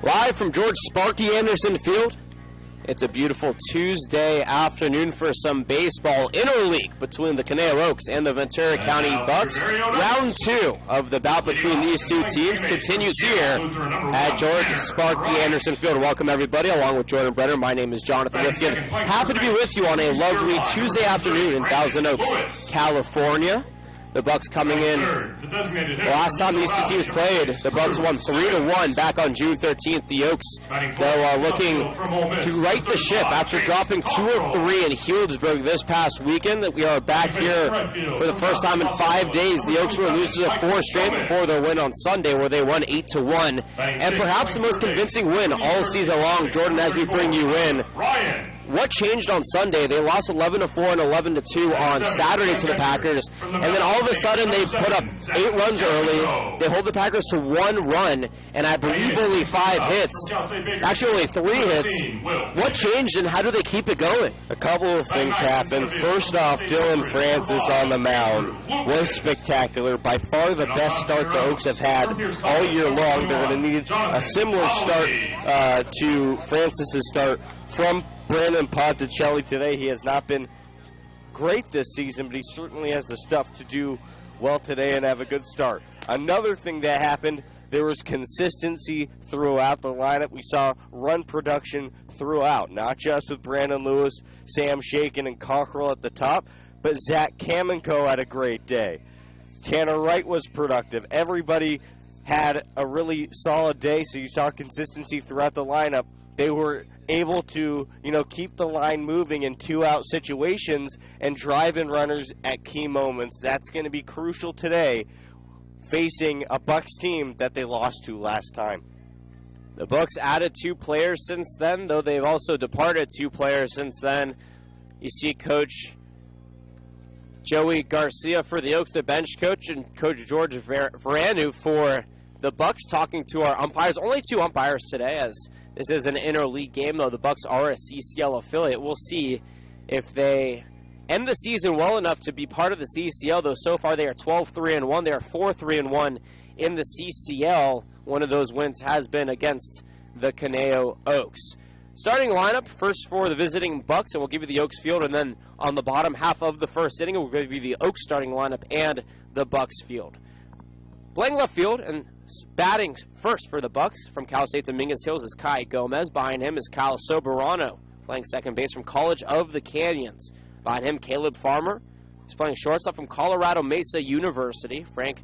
Live from George Sparky Anderson Field. It's a beautiful Tuesday afternoon for some baseball interleague between the Caneo Oaks and the Ventura County Bucs. Round 2 of the bout between these two teams continues here at George Sparky Anderson Field. Welcome everybody, along with Jordan Brenner. My name is Jonathan Lifkin. Happy to be with you on a lovely Tuesday afternoon in Thousand Oaks, California. The Bucs coming in. The last time these two teams played, the Bucs won 3-1 back on June 13th. The Oaks, though, looking to right the ship after dropping 2 of 3 in Healdsburg this past weekend. That we are back here for the first time in 5 days. The Oaks were losers of 4 straight before their win on Sunday, where they won 8-1, and perhaps the most convincing win all season long. Jordan, as we bring you in, what changed on Sunday? They lost 11-4 and 11-2 on Saturday to the Packers, and then all of a sudden they put up 8 runs early. They hold the Packers to 1 run, and I believe only 5 hits. Actually, only 3 hits. What changed, and how do they keep it going? A couple of things happened. First off, Dylan Francis on the mound was spectacular. By far the best start the Oaks have had all year long. They're going to need a similar start to Francis's start from Brandon Ponticelli today. He has not been great this season, but he certainly has the stuff to do well today and have a good start. Another thing that happened, there was consistency throughout the lineup. We saw run production throughout, not just with Brandon Lewis, Sam Shakin, and Cockrell at the top, but Zach Kamenko had a great day. Tanner Wright was productive. Everybody had a really solid day, so you saw consistency throughout the lineup. They were able to, keep the line moving in 2-out situations and drive in runners at key moments. That's going to be crucial today, facing a Bucs team that they lost to last time. The Bucs added 2 players since then, though they've also departed 2 players since then. You see Coach Joey Garcia for the Oaks, the bench coach, and Coach George Veranu for the Bucs talking to our umpires. Only 2 umpires today, as this is an interleague game, though the Bucs are a CCL affiliate. We'll see if they end the season well enough to be part of the CCL, though so far they are 12-3-1. They are 4-3-1 in the CCL. One of those wins has been against the Caneo Oaks. Starting lineup, first for the visiting Bucs, and we'll give you the Oaks field, and then on the bottom half of the first inning, we'll give you the Oaks starting lineup and the Bucs field. Playing left field and batting first for the Bucs from Cal State Dominguez Hills is Kai Gomez. Behind him is Kyle Soberano, playing second base from College of the Canyons. Behind him, Caleb Farmer. He's playing shortstop from Colorado Mesa University. Frank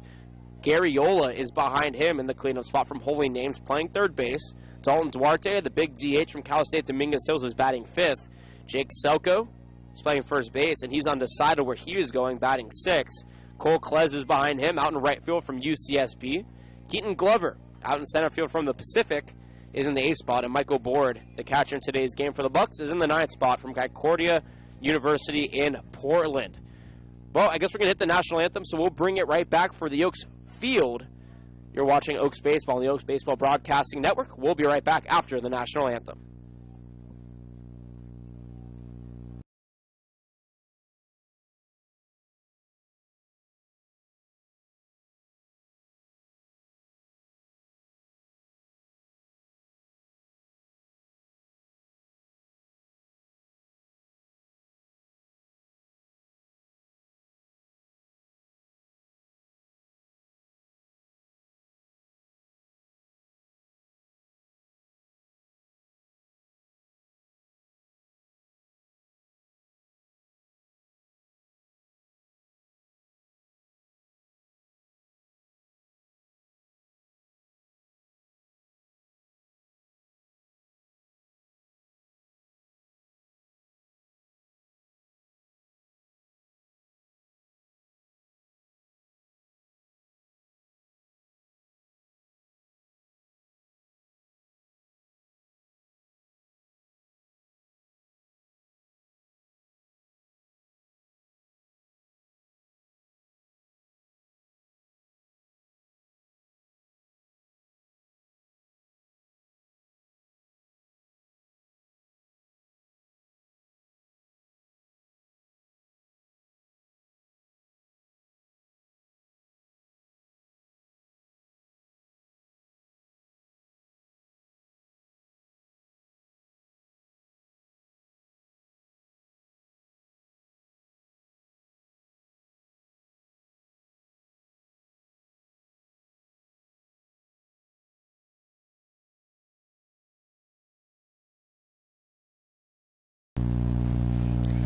Garriola is behind him in the cleanup spot from Holy Names, playing third base. Dalton Duarte, the big DH from Cal State Dominguez Hills, is batting fifth. Jake Selko is playing first base, and he's undecided where he is going, batting sixth. Cole Klez is behind him, out in right field from UCSB. Keaton Glover, out in center field from the Pacific, is in the 8th spot, and Michael Board, the catcher in today's game for the Bucs, is in the 9th spot from Concordia University in Portland. Well, I guess we're going to hit the national anthem, so we'll bring it right back for the Oaks field. You're watching Oaks Baseball on the Oaks Baseball Broadcasting Network. We'll be right back after the national anthem.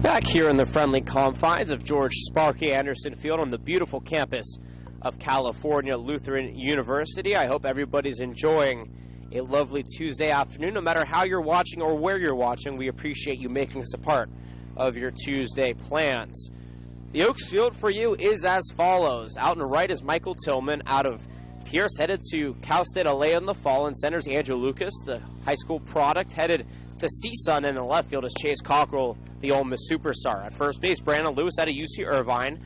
Back here in the friendly confines of George Sparky Anderson Field on the beautiful campus of California Lutheran University. I hope everybody's enjoying a lovely Tuesday afternoon. No matter how you're watching or where you're watching, we appreciate you making us a part of your Tuesday plans. The Oaks Field for you is as follows. Out and right is Michael Tillman out of Pierce, headed to Cal State LA in the fall, and centers Andrew Lucas, the high school product, headed to CSUN, and in the left field is Chase Cockrell, the Ole Miss superstar. At first base, Brandon Lewis out of UC Irvine.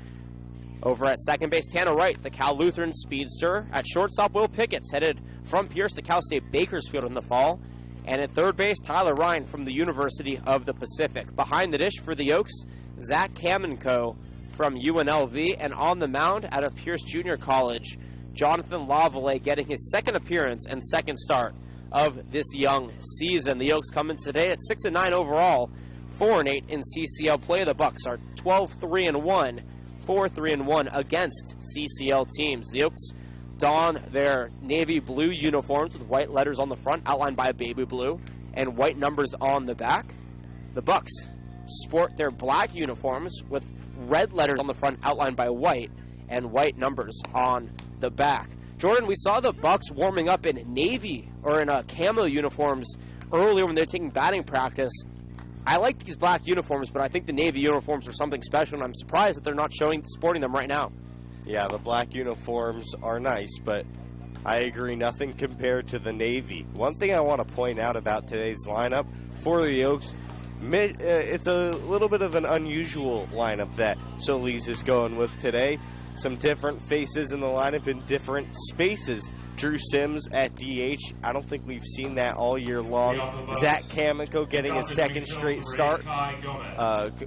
Over at second base, Tanner Wright, the Cal Lutheran speedster. At shortstop, Will Pickett's headed from Pierce to Cal State Bakersfield in the fall. And at third base, Tyler Ryan from the University of the Pacific. Behind the dish for the Oaks, Zach Kamenko from UNLV. And on the mound out of Pierce Junior College, Jonathan Lavallee getting his second appearance and second start of this young season. The Oaks come in today at 6-9 overall, 4-8 in CCL play. The Bucs are 12-3-1, 4-3-1 against CCL teams. The Oaks don their navy blue uniforms with white letters on the front, outlined by a baby blue, and white numbers on the back. The Bucs sport their black uniforms with red letters on the front, outlined by white, and white numbers on the back. Jordan, we saw the Bucs warming up in navy or in camo uniforms earlier when they were taking batting practice. I like these black uniforms, but I think the navy uniforms are something special, and I'm surprised that they're not sporting them right now. Yeah, the black uniforms are nice, but I agree, nothing compared to the navy. One thing I want to point out about today's lineup for the Oaks, it's a little bit of an unusual lineup that Solis is going with today. Some different faces in the lineup in different spaces. Drew Sims at DH. I don't think we've seen that all year long. Zach Kamenko getting his second straight start.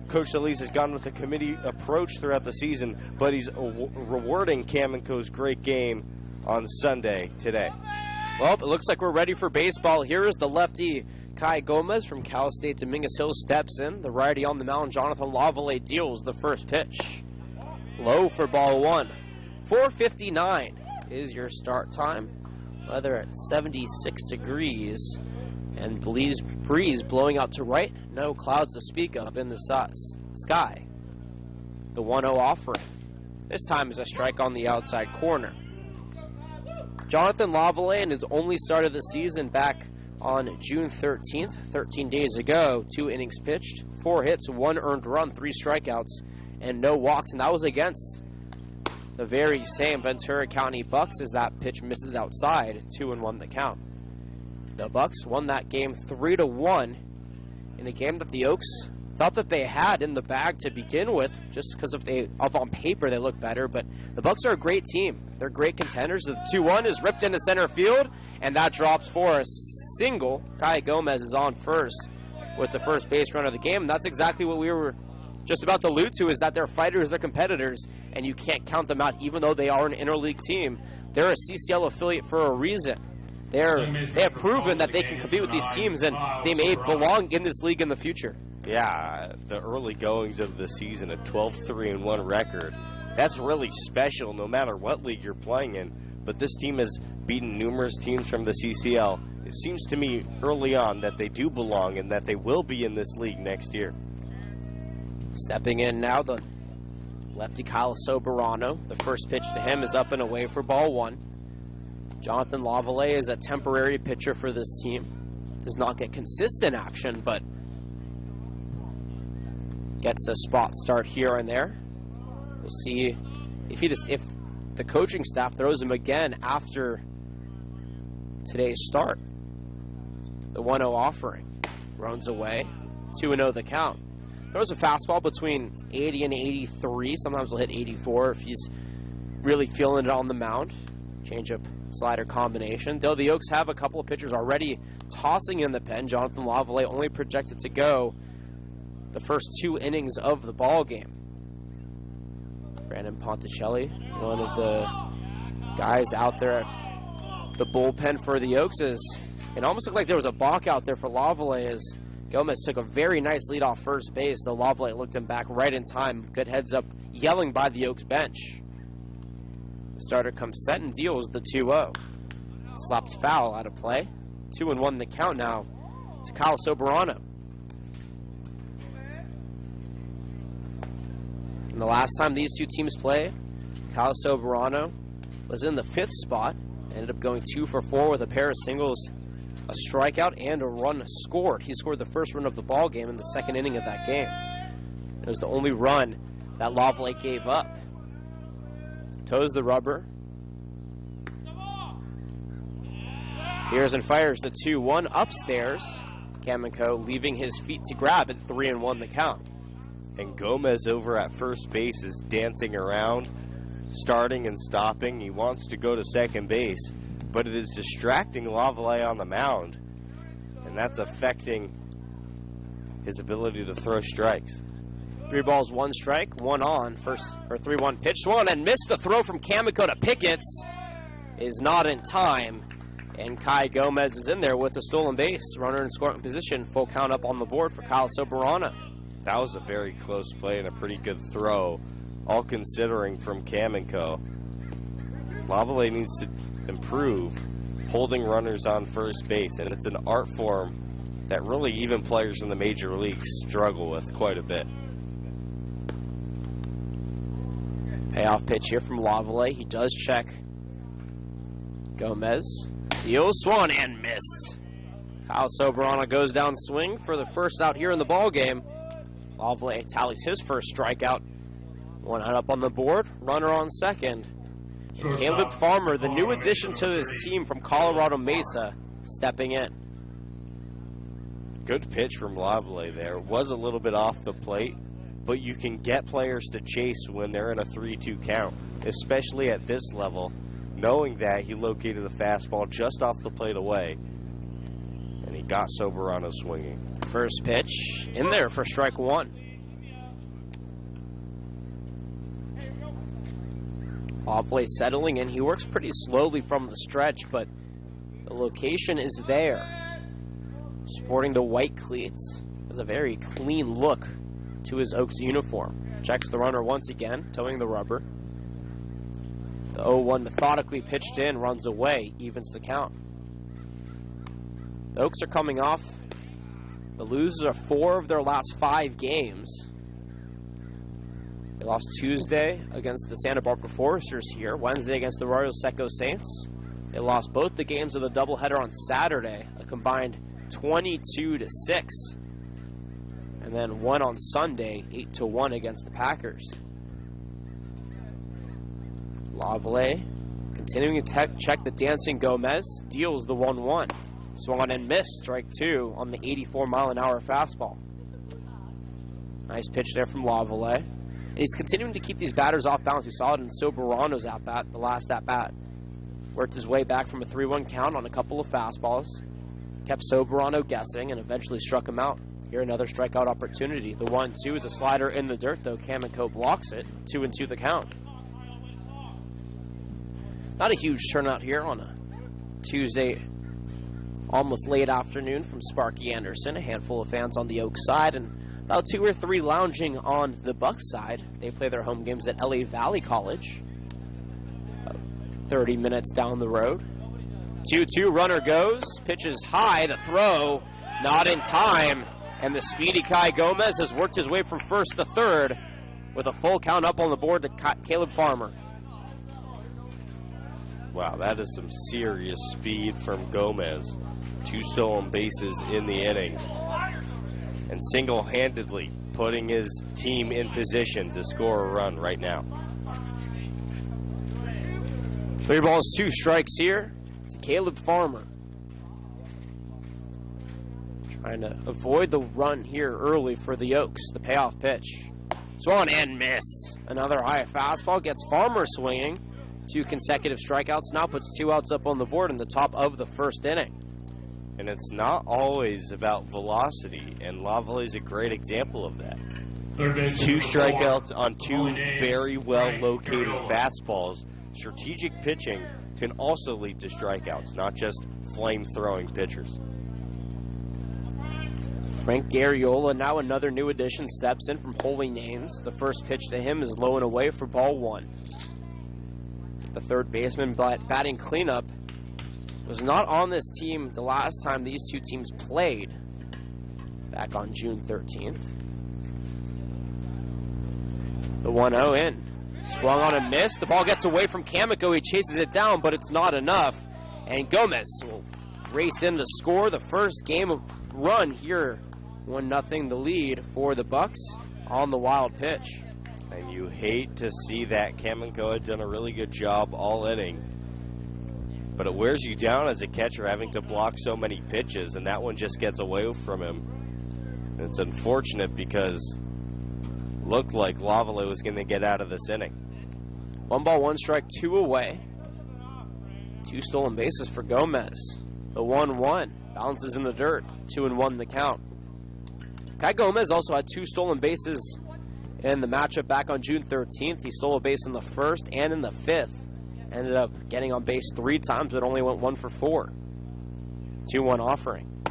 Coach Solis has gone with a committee approach throughout the season, but he's rewarding Kamenko's great game on Sunday today. Well, it looks like we're ready for baseball. Here is the lefty Kai Gomez from Cal State Dominguez Hill steps in. The righty on the mound, Jonathan Lavallee, deals the first pitch. Low for ball one. 4:59 is your start time. Weather at 76 degrees and breeze blowing out to right. No clouds to speak of in the sky. The 1-0 offering. This time is a strike on the outside corner. Jonathan Lavallee in his only start of the season back on June 13th, 13 days ago. 2 innings pitched, 4 hits, 1 earned run, 3 strikeouts, and no walks, and that was against the very same Ventura County Bucs as that pitch misses outside. 2-1 the count. The Bucs won that game 3-1 in a game that the Oaks thought that they had in the bag to begin with, just because on paper they look better, but the Bucs are a great team. They're great contenders. The 2-1 is ripped into center field, and that drops for a single. Kai Gomez is on first with the first base run of the game, and that's exactly what we were just about to allude to, is that they're fighters, they're competitors, and you can't count them out even though they are an interleague team. They're a CCL affiliate for a reason. They have proven that they can compete with these teams, and they may belong in this league in the future. Yeah, the early goings of the season, a 12-3-1 record. That's really special no matter what league you're playing in. But this team has beaten numerous teams from the CCL. It seems to me early on that they do belong and that they will be in this league next year. Stepping in now, the lefty Kyle Soberano. The first pitch to him is up and away for ball one. Jonathan Lavallee is a temporary pitcher for this team. Does not get consistent action, but gets a spot start here and there. We'll see if the coaching staff throws him again after today's start. The 1-0 offering runs away. 2-0 the count. Throws a fastball between 80 and 83. Sometimes he'll hit 84 if he's really feeling it on the mound. Changeup slider combination. Though the Oaks have a couple of pitchers already tossing in the pen, Jonathan Lavallee only projected to go the first 2 innings of the ball game. Brandon Ponticelli, one of the guys out there at the bullpen for the Oaks, it almost looked like there was a balk out there for Lavallee as Gomez took a very nice lead off first base. The Lavallee looked him back right in time. Good heads up yelling by the Oaks bench. The starter comes set and deals the 2-0. Slapped foul out of play. 2-1 the count now to Kyle Soberano. the last time these two teams played, Kyle Soberano was in the 5th spot. Ended up going 2 for 4 with a pair of singles, a strikeout, and a run scored. He scored the first run of the ball game in the 2nd inning of that game. It was the only run that Lovelake gave up. Toes the rubber. Hears and fires the 2-1 upstairs. Kamenko leaving his feet to grab at 3-1 the count. And Gomez over at first base is dancing around, starting and stopping. He wants to go to second base, but it is distracting Lavallee on the mound, and that's affecting his ability to throw strikes. 3 balls, 1 strike, 1 on. 3-1 pitch, swung and missed. The throw from Kamenko to Pickett's is not in time, and Kai Gomez is in there with a stolen base. Runner in scoring position, full count up on the board for Kyle Soberano. That was a very close play and a pretty good throw, all considering from Kamenko. Lavallee needs to improve holding runners on first base, and it's an art form that really even players in the major leagues struggle with quite a bit. Payoff pitch here from Lavallee. He does check Gomez. Deals, swung and missed. Kyle Soberano goes down swing for the first out here in the ball game. Lavallee tallies his first strikeout. 1 out up on the board, runner on second. And Caleb Farmer, the new addition to this team from Colorado Mesa, stepping in. Good pitch from Lavallee there. Was a little bit off the plate, but you can get players to chase when they're in a 3-2 count, especially at this level, knowing that he located a fastball just off the plate away, and he got Soberano swinging. First pitch in there for strike 1. Lavallee settling in. He works pretty slowly from the stretch, but the location is there. Sporting the white cleats. Has a very clean look to his Oaks uniform. Checks the runner once again, towing the rubber. The 0-1 methodically pitched in, runs away, evens the count. The Oaks are coming off. The losers are 4 of their last 5 games. They lost Tuesday against the Santa Barbara Foresters here, Wednesday against the Royal Seco Saints. They lost both the games of the doubleheader on Saturday, a combined 22-6. And then one on Sunday, 8-1 against the Packers. Lavallee continuing to check the dancing Gomez, deals the 1-1. Swung and missed, strike 2 on the 84-mile-an-hour fastball. Nice pitch there from Lavallee. And he's continuing to keep these batters off balance. We saw it in Soberano's at-bat, the last at-bat. Worked his way back from a 3-1 count on a couple of fastballs. Kept Soberano guessing and eventually struck him out. Here another strikeout opportunity. The 1-2 is a slider in the dirt, though. Kamenko blocks it. 2-2 the count. Not a huge turnout here on a Tuesday, almost late afternoon from Sparky Anderson. A handful of fans on the Oak side and about 2 or 3 lounging on the Bucs side. They play their home games at LA Valley College, about 30 minutes down the road. 2-2, runner goes, pitches high, the throw, not in time, and the speedy Kai Gomez has worked his way from first to third with a full count up on the board to Caleb Farmer. Wow, that is some serious speed from Gomez. 2 stolen bases in the inning, and single-handedly putting his team in position to score a run right now. 3 balls, 2 strikes here to Caleb Farmer. Trying to avoid the run here early for the Oaks. The payoff pitch. Swung and missed. Another high fastball gets Farmer swinging. 2 consecutive strikeouts now puts 2 outs up on the board in the top of the first inning. And it's not always about velocity, and Lavallee is a great example of that. 2 strikeouts on 2 very well-located fastballs. Strategic pitching can also lead to strikeouts, not just flame-throwing pitchers. Frank Garriola, now another new addition, steps in from Holy Names. The first pitch to him is low and away for ball 1. The third baseman batting cleanup was not on this team the last time these two teams played, back on June 13th. The 1-0 in. Swung on and missed. The ball gets away from Kamiko. He chases it down, but it's not enough. And Gomez will race in to score the first game of run here. 1-0 the lead for the Bucs on the wild pitch. And you hate to see that. Kamiko had done a really good job all inning. But it wears you down as a catcher having to block so many pitches, and that one just gets away from him. And it's unfortunate because looked like Lavallee was going to get out of this inning. 1 ball, 1 strike, 2 away. 2 stolen bases for Gomez. The 1-1 bounces in the dirt. 2-1 the count. Kai Gomez also had 2 stolen bases in the matchup back on June 13th. He stole a base in the 1st and in the 5th. Ended up getting on base 3 times, but only went 1 for 4. 2-1 offering.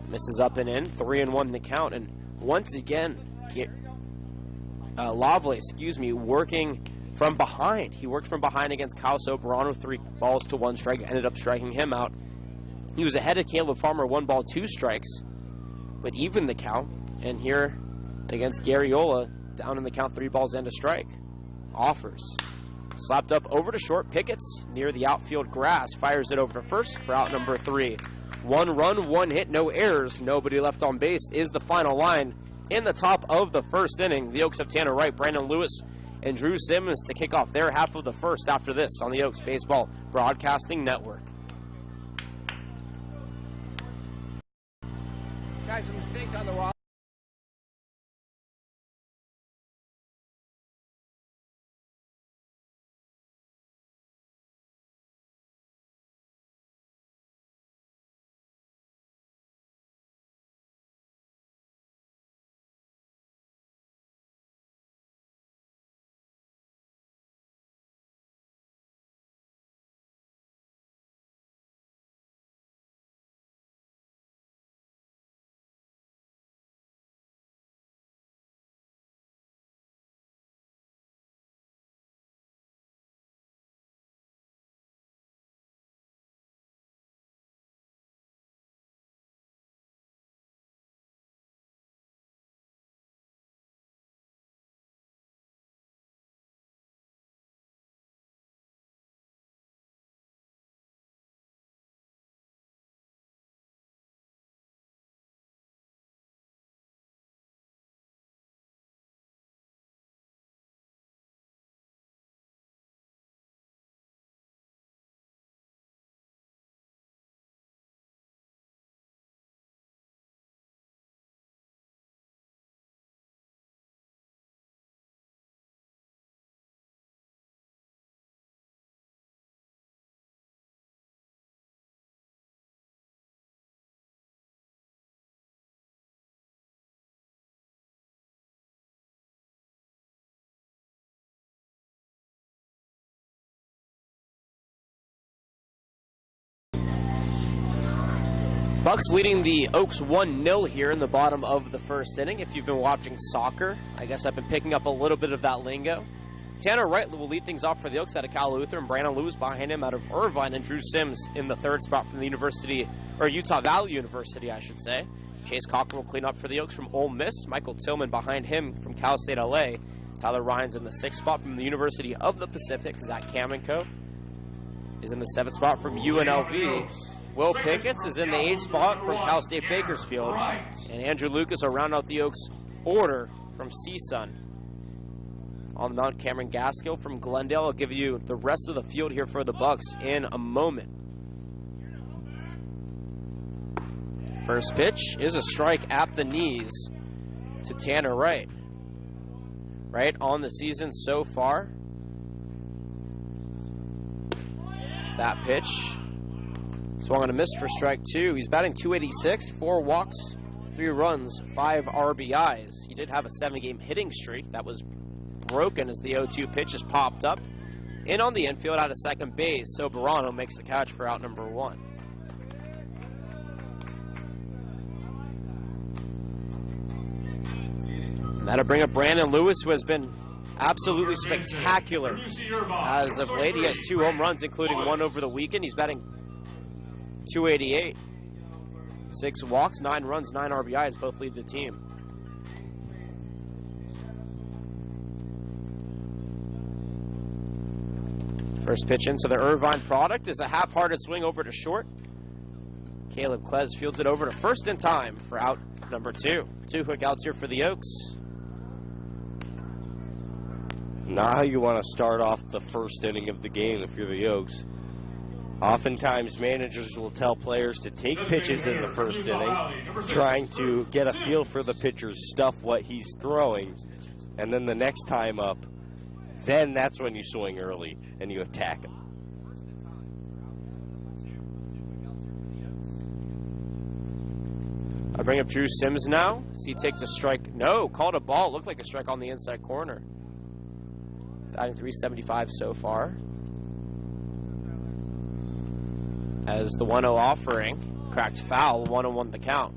Misses up and in. 3-1 the count. And once again, Lavallee, working from behind. He worked from behind against Kyle Soberano, 3 balls to 1 strike, ended up striking him out. He was ahead of Caleb Farmer, 1 ball, 2 strikes, but even the count. And here against Garriola, down in the count, 3 balls and a strike. Offers. Slapped up over to short. Pickett's near the outfield grass. Fires it over to first for out number 3. 1 run, 1 hit, no errors. Nobody left on base is the final line. In the top of the first inning, the Oaks have Tanner Wright, Brandon Lewis, and Drew Simmons to kick off their half of the first after this on the Oaks Baseball Broadcasting Network. Guys, a mistake on the wall. Bucs leading the Oaks 1-0 here in the bottom of the first inning. If you've been watching soccer, I guess I've been picking up a little bit of that lingo. Tanner Wright will lead things off for the Oaks out of Cal Luther, and Brandon Lewis behind him out of Irvine, and Drew Sims in the 3rd spot from the Utah Valley University, I should say. Chase Cochran will clean up for the Oaks from Ole Miss. Michael Tillman behind him from Cal State LA. Tyler Ryan's in the 6th spot from the University of the Pacific. Zach Kamenko is in the 7th spot from UNLV. Will Pickett's is in the 8th spot from Cal State Bakersfield. And Andrew Lucas will round out the Oaks order from CSUN. On the mound, Cameron Gaskill from Glendale. I'll give you the rest of the field here for the Bucs in a moment. First pitch is a strike at the knees to Tanner Wright. Right on the season so far. It's that pitch. Swung on a miss for strike 2. He's batting .286, 4 walks, 3 runs, 5 RBIs. He did have a 7-game hitting streak that was broken as the 0-2 pitch just popped up. In on the infield out of second base, Soberano makes the catch for out number 1. And that'll bring up Brandon Lewis, who has been absolutely spectacular as of late. He has 2 home runs, including 1 over the weekend. He's batting .288. 6 walks, 9 runs, 9 RBIs, both lead the team. First pitch into the Irvine product is a half-hearted swing over to short. Caleb Klez fields it over to first in time for out number 2. 2 quick outs here for the Oaks. Not how you want to start off the first inning of the game if you're the Oaks. Oftentimes, managers will tell players to take pitches in the first inning, trying to get a feel for the pitcher's stuff, what he's throwing, and then the next time up, then that's when you swing early and you attack him. I bring up Drew Sims now. He takes a strike. No, called a ball. Looked like a strike on the inside corner. Batting .375 so far. As the 1-0 offering, cracked foul, 1-1 the count.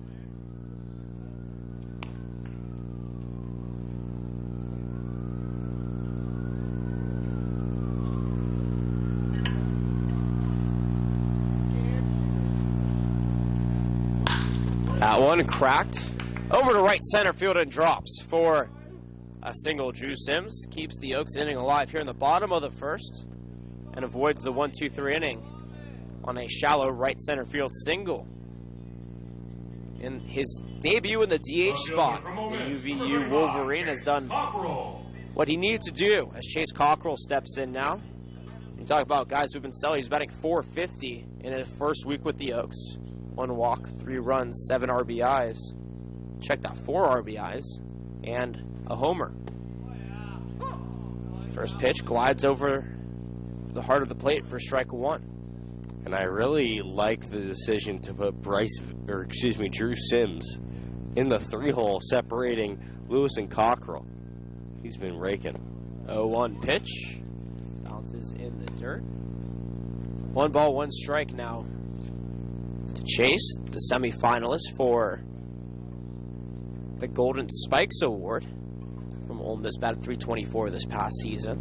That one cracked over to right center field and drops for a single. Drew Sims keeps the Oaks inning alive here in the bottom of the first and avoids the 1-2-3 inning on a shallow right center field single. In his debut in the DH spot, the UVU Wolverine has done what he needed to do as Chase Cockrell steps in now. You talk about guys who've been selling. He's batting .450 in his first week with the Oaks. 1 walk, 3 runs, 7 RBIs. Check that, 4 RBIs and a homer. First pitch glides over the heart of the plate for strike 1. And I really like the decision to put Drew Sims in the 3-hole, separating Lewis and Cockrell. He's been raking. 0-1 pitch. Bounces in the dirt. 1 ball, 1 strike now to Chase, the semifinalist for the Golden Spikes Award from Ole Miss, batted .324 this past season.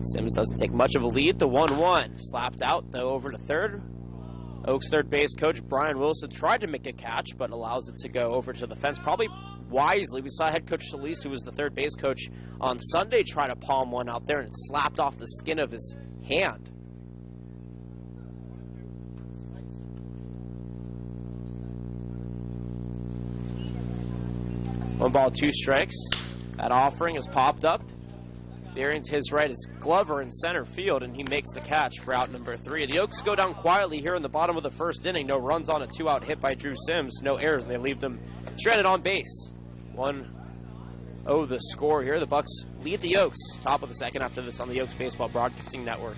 Sims doesn't take much of a lead. The 1-1 slapped out, though, over to third. Oaks third base coach Brian Wilson tried to make a catch, but allows it to go over to the fence, probably wisely. We saw head coach Solis, who was the third base coach on Sunday, try to palm one out there, and it slapped off the skin of his hand. One ball, 2 strikes. That offering has popped up. Bearing to his right is Glover in center field, and he makes the catch for out number 3. The Oaks go down quietly here in the bottom of the first inning. No runs on a 2-out hit by Drew Sims. No errors, and they leave them stranded on base. 1-0 the score here. The Bucs lead the Oaks. Top of the second after this on the Oaks Baseball Broadcasting Network.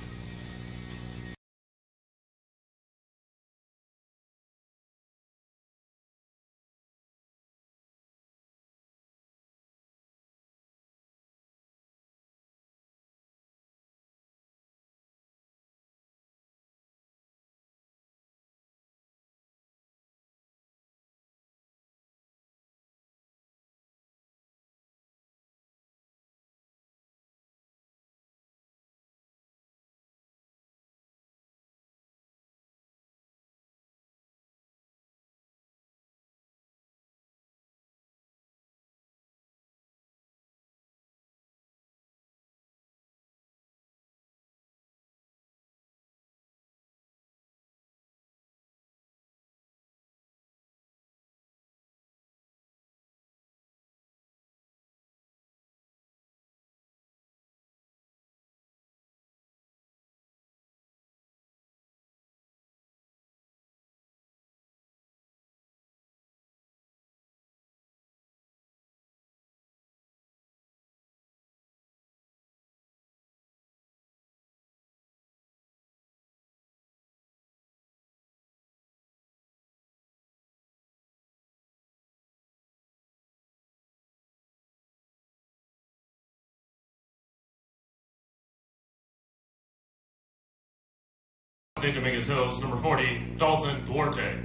Dominguez Hills, number 40, Dalton Duarte.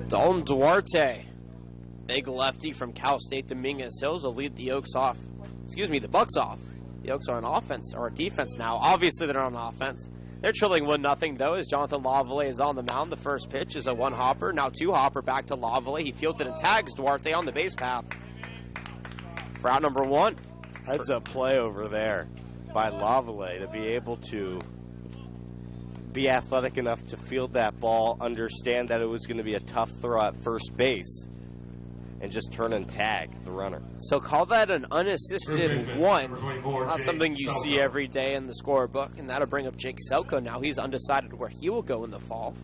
Dalton Duarte, big lefty from Cal State Dominguez Hills, will lead the Oaks off. Excuse me, the Bucs off. The Oaks are on offense, or defense now. Obviously, they're on offense. They're trailing 1-0, though, as Jonathan Lavallee is on the mound. The first pitch is a 1-hopper. Now 2-hopper back to Lavallee. He fields it and tags Duarte on the base path for out number 1. Heads up play over there. by Lavallee to be able to be athletic enough to field that ball, understand that it was going to be a tough throw at first base, and just turn and tag the runner. So call that an unassisted one. Not Jake something you Selko. see every day in the scorebook, and that'll bring up Jake Selko now. He's undecided where he will go in the fall.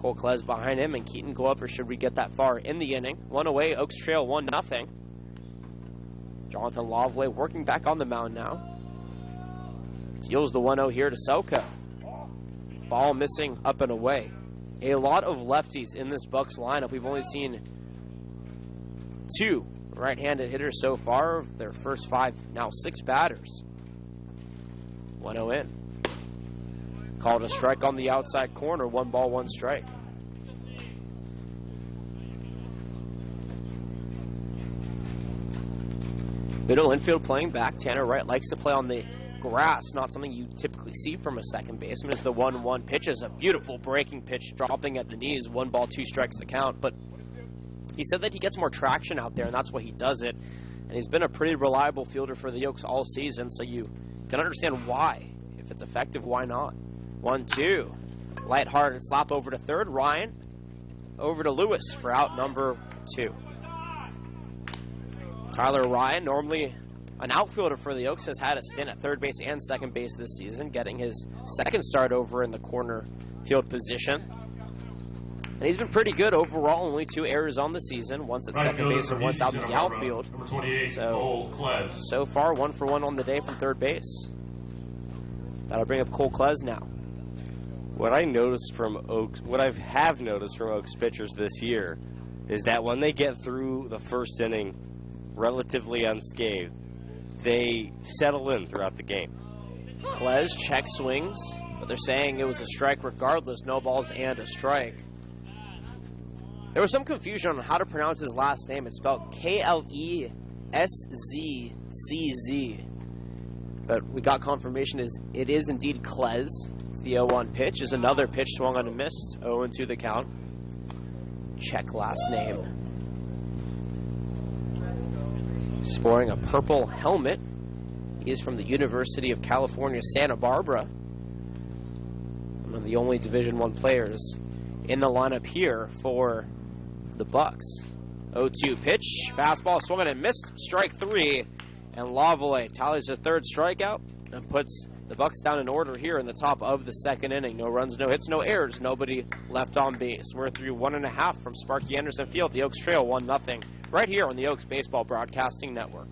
Cole Klez behind him, and Keaton Glover should we get that far in the inning. One away, Oaks trail 1-0. Jonathan Lavallee working back on the mound now. Deals the 1-0 here to Selko. Ball missing up and away. A lot of lefties in this Bucs lineup. We've only seen 2 right-handed hitters so far. Of their first 5, now 6 batters. 1-0 in. Called a strike on the outside corner. 1 ball, 1 strike. Middle infield playing back. Tanner Wright likes to play on the grass. Not something you typically see from a second baseman. As the 1-1 pitch is a beautiful breaking pitch, dropping at the knees. 1 ball, 2 strikes the count. But he said that he gets more traction out there, and that's why he does it. And he's been a pretty reliable fielder for the Oaks all season, so you can understand why. If it's effective, why not? 1-2. Lighthearted slap over to third. Ryan over to Lewis for out number 2. Tyler Ryan, normally an outfielder for the Oaks, has had a stint at third base and second base this season, getting his second start over in the corner field position. And he's been pretty good overall, only 2 errors on the season, once at second base and once out in the outfield. So far, 1 for 1 on the day from third base. That'll bring up Cole Klez now. What I noticed from Oaks, what I have noticed from Oaks pitchers this year, is that when they get through the first inning relatively unscathed, they settle in throughout the game. Klez check swings, but they're saying it was a strike regardless, no balls and a strike. There was some confusion on how to pronounce his last name. It's spelled Kleszczz. But we got confirmation it is indeed Klez. It's the 0-1 pitch. Is another pitch swung on and missed. 0-2 the count. Check last name. Sporting a purple helmet. He is from the University of California, Santa Barbara. One of the only Division I players in the lineup here for the Bucs. 0-2 pitch. Fastball swung on and missed. Strike 3. And Lavallee tallies the 3rd strikeout and puts the Bucs down in order here in the top of the 2nd inning. No runs, no hits, no errors. Nobody left on base. We're through 1.5 from Sparky Anderson Field. The Oaks trail 1-0 right here on the Oaks Baseball Broadcasting Network.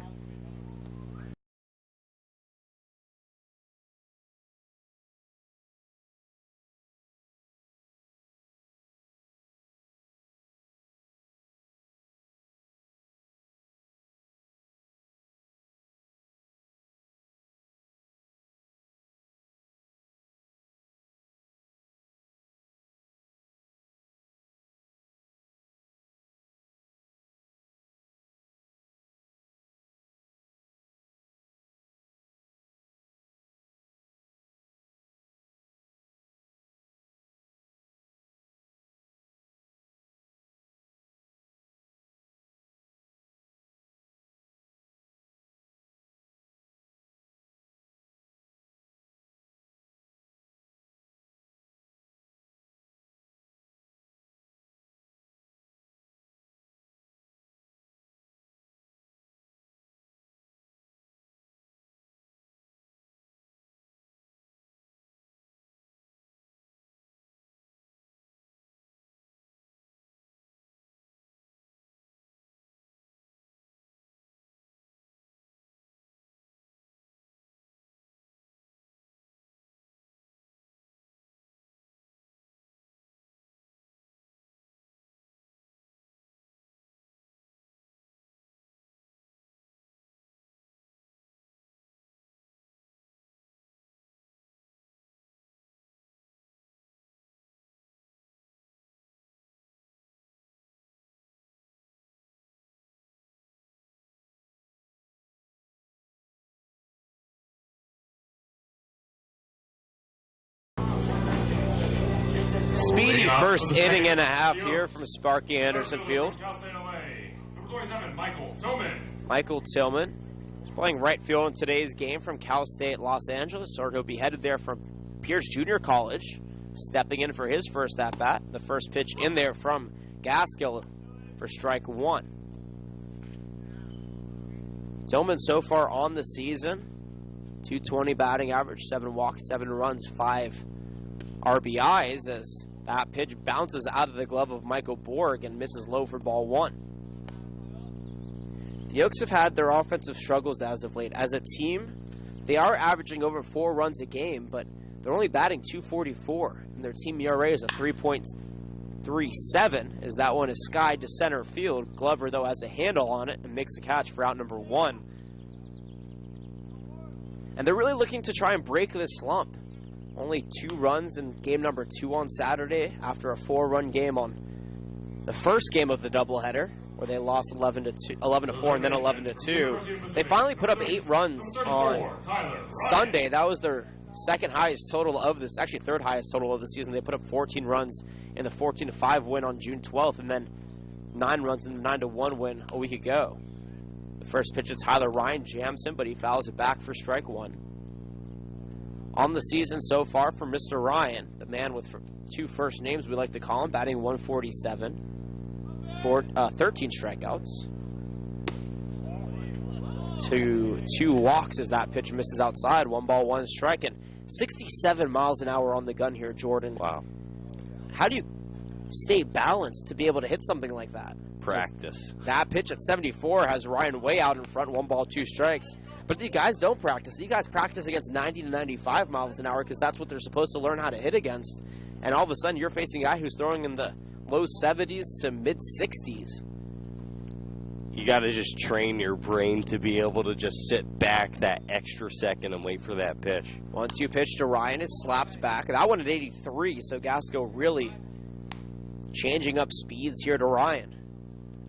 Speedy first inning and a half here from Sparky Anderson Field. Number 27, Michael Tillman. Michael Tillman Playing right field in today's game from Cal State Los Angeles, or he'll be headed there from Pierce Junior College, stepping in for his first at-bat. The first pitch in there from Gaskill for strike one. Tillman so far on the season, 220 batting average, 7 walks, 7 runs, 5 RBIs, as that pitch bounces out of the glove of Michael Borg and misses low for ball one. The Oaks have had their offensive struggles as of late. As a team, they are averaging over 4 runs a game, but they're only batting .244, and their team ERA is a 3.37, as that one is skied to center field. Glover, though, has a handle on it and makes the catch for out number 1. And they're really looking to try and break this slump. Only 2 runs in game number 2 on Saturday after a 4-run game on the first game of the doubleheader, where they lost 11-4 and then 11-2. They finally put up 8 runs on Sunday. That was their second highest total of this, actually third highest total of the season. They put up 14 runs in the 14-5 win on June 12th, and then 9 runs in the 9-1 win a week ago. The first pitch of Tyler Ryan jams him, but he fouls it back for strike one. On the season so far for Mr. Ryan, the man with 2 first names we like to call him, batting 147 for 13 strikeouts. 2 walks as that pitch misses outside. 1 ball, 1 strike, and 67 miles an hour on the gun here, Jordan. Wow. How do you stay balanced to be able to hit something like that? Practice. That pitch at 74 has Ryan way out in front, 1 ball, 2 strikes. But these guys don't practice. These guys practice against 90 to 95 miles an hour because that's what they're supposed to learn how to hit against. And all of a sudden, you're facing a guy who's throwing in the low 70s to mid 60s. You got to just train your brain to be able to just sit back that extra second and wait for that pitch. 1-2 pitch to Ryan is slapped back. That one at 83, so Gaskill really changing up speeds here to Ryan.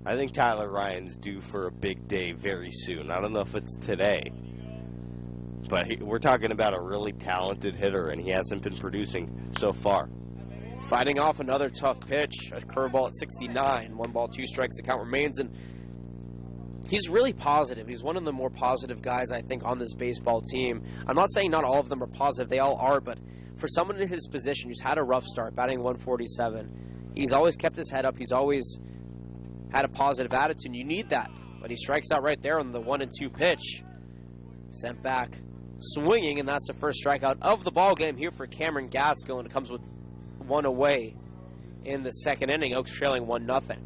I think Tyler Ryan's due for a big day very soon. I don't know if it's today, but we're talking about a really talented hitter, and he hasn't been producing so far. Fighting off another tough pitch, a curveball at 69. 1 ball, 2 strikes, the count remains, and he's really positive. He's one of the more positive guys, I think, on this baseball team. I'm not saying not all of them are positive. They all are, but for someone in his position who's had a rough start, batting 147, he's always kept his head up. He's always had a positive attitude. You need that. But he strikes out right there on the 1-2 pitch. Sent back swinging, and that's the first strikeout of the ball game here for Cameron Gaskill, and it comes with 1 away in the second inning. Oaks trailing 1-0.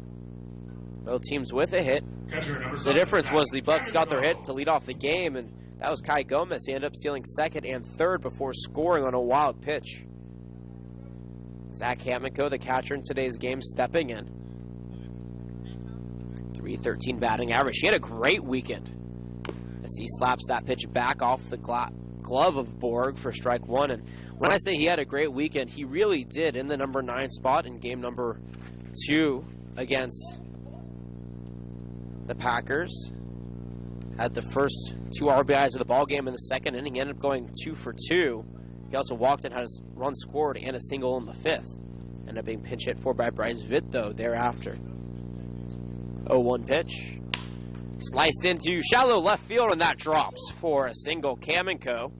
Both teams with a hit. The difference was the Bucs got their hit to lead off the game, and that was Kai Gomez. He ended up stealing second and third before scoring on a wild pitch. Zach Hamico, the catcher in today's game, stepping in. 313 batting average. He had a great weekend as he slaps that pitch back off the glove of Borg for strike one. And when I say he had a great weekend, he really did in the number 9 spot in game number 2 against the Packers. Had the first 2 RBIs of the ball game in the second inning. He ended up going 2 for 2. He also walked and had his run scored and a single in the 5th. Ended up being pinch hit for by Bryce Vitt, though, thereafter. 0-1 pitch. Sliced into shallow left field, and that drops for a single. Kamenko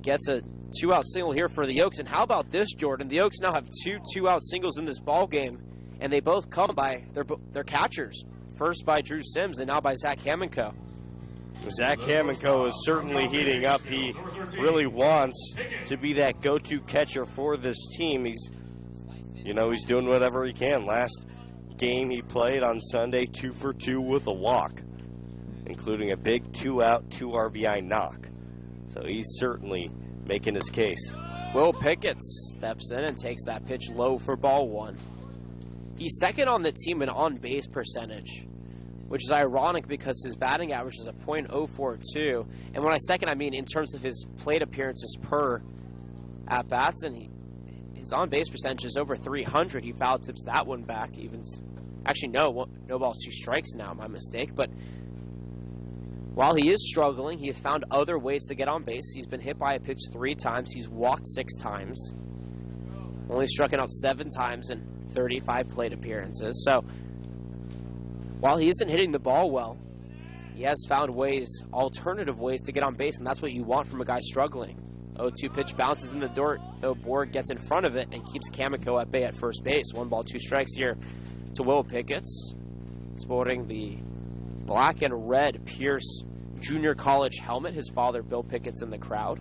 gets a 2-out single here for the Oaks. And how about this, Jordan? The Oaks now have 2 2-out singles in this ball game, and they both come by their catchers. First by Drew Sims, and now by Zach Kamenko. Zach Kamenko is certainly heating up. He really wants to be that go-to catcher for this team. He's doing whatever he can. Last game he played on Sunday, 2 for 2 with a walk, including a big 2-out, 2 RBI knock. So he's certainly making his case. Will Pickett steps in and takes that pitch low for ball 1. He's second on the team in on-base percentage, which is ironic because his batting average is a .042. And when I second, I mean in terms of his plate appearances per at-bats, and his on-base percentage is over 300. He foul tips that one back. Actually, no balls, 2 strikes now, my mistake. But while he is struggling, he has found other ways to get on base. He's been hit by a pitch 3 times. He's walked 6 times. Only struck out 7 times in 35 plate appearances. So while he isn't hitting the ball well, he has found alternative ways to get on base, and that's what you want from a guy struggling. 0-2 pitch bounces in the dirt, though Borg gets in front of it and keeps Kamiko at bay at first base. 1 ball, 2 strikes here to Will Pickett's, sporting the black and red Pierce Junior College helmet. His father, Bill Pickett's, in the crowd,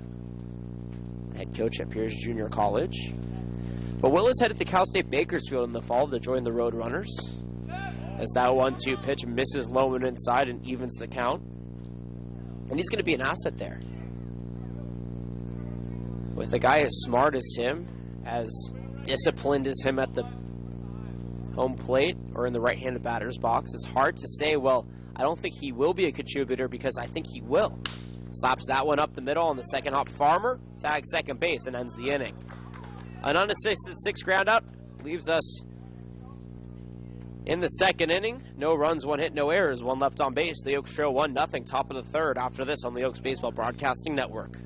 head coach at Pierce Junior College. But Will is headed to Cal State Bakersfield in the fall to join the Roadrunners, as that 1-2 pitch misses low and inside and evens the count. And he's going to be an asset there. With a guy as smart as him, as disciplined as him at the home plate or in the right-handed batter's box, it's hard to say, well, I don't think he will be a contributor, because I think he will. Slaps that one up the middle on the second hop. Farmer tags second base and ends the inning. An unassisted 6 ground out leaves us in the second inning. No runs, 1 hit, no errors, 1 left on base. The Oaks trail 1-0, top of the third after this on the Oaks Baseball Broadcasting Network.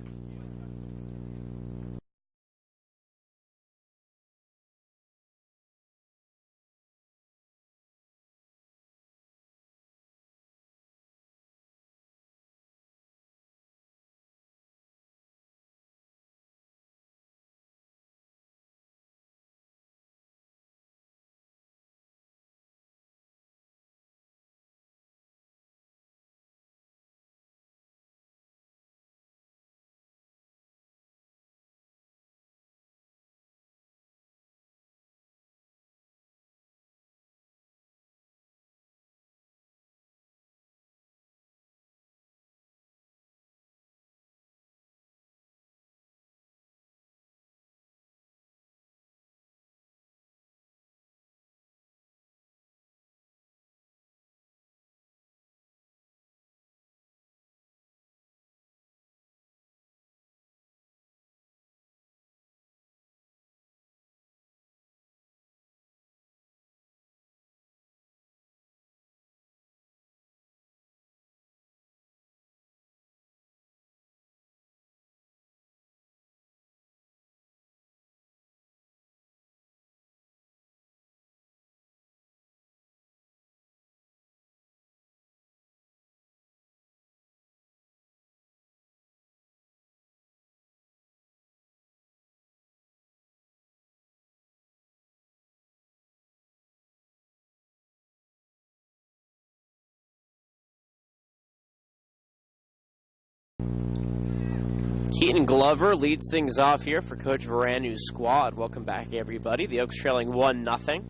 Keaton Glover leads things off here for Coach Varanu's squad. Welcome back, everybody. The Oaks trailing 1-0.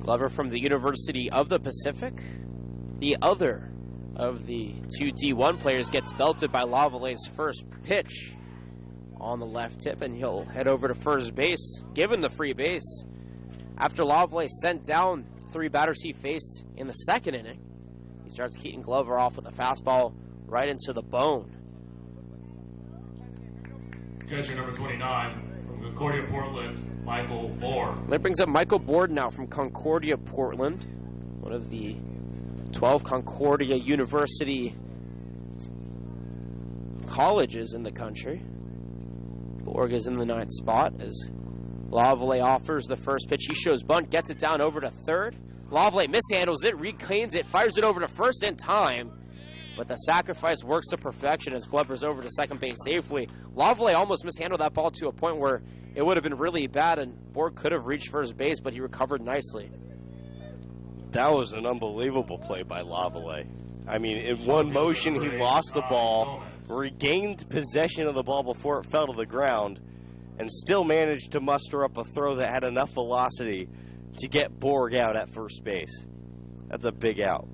Glover from the University of the Pacific. The other of the 2 D1 players gets belted by Lavallee's first pitch on the left tip, and he'll head over to first base, given the free base. After Lavallee sent down 3 batters he faced in the second inning, he starts Keaton Glover off with a fastball right into the bone. Catcher number 29 from Concordia, Portland, Michael Board. That brings up Michael Board now from Concordia, Portland, one of the 12 Concordia University colleges in the country. Borg is in the 9th spot as Lavallee offers the first pitch. He shows bunt, gets it down over to third. Lavallee mishandles it, reclaims it, fires it over to first in time. But the sacrifice works to perfection as Glover's over to second base safely. Lavallee almost mishandled that ball to a point where it would have been really bad, and Borg could have reached first base, but he recovered nicely. That was an unbelievable play by Lavallee. I mean, in one motion, he lost the ball, regained possession of the ball before it fell to the ground, and still managed to muster up a throw that had enough velocity to get Borg out at first base. That's a big out.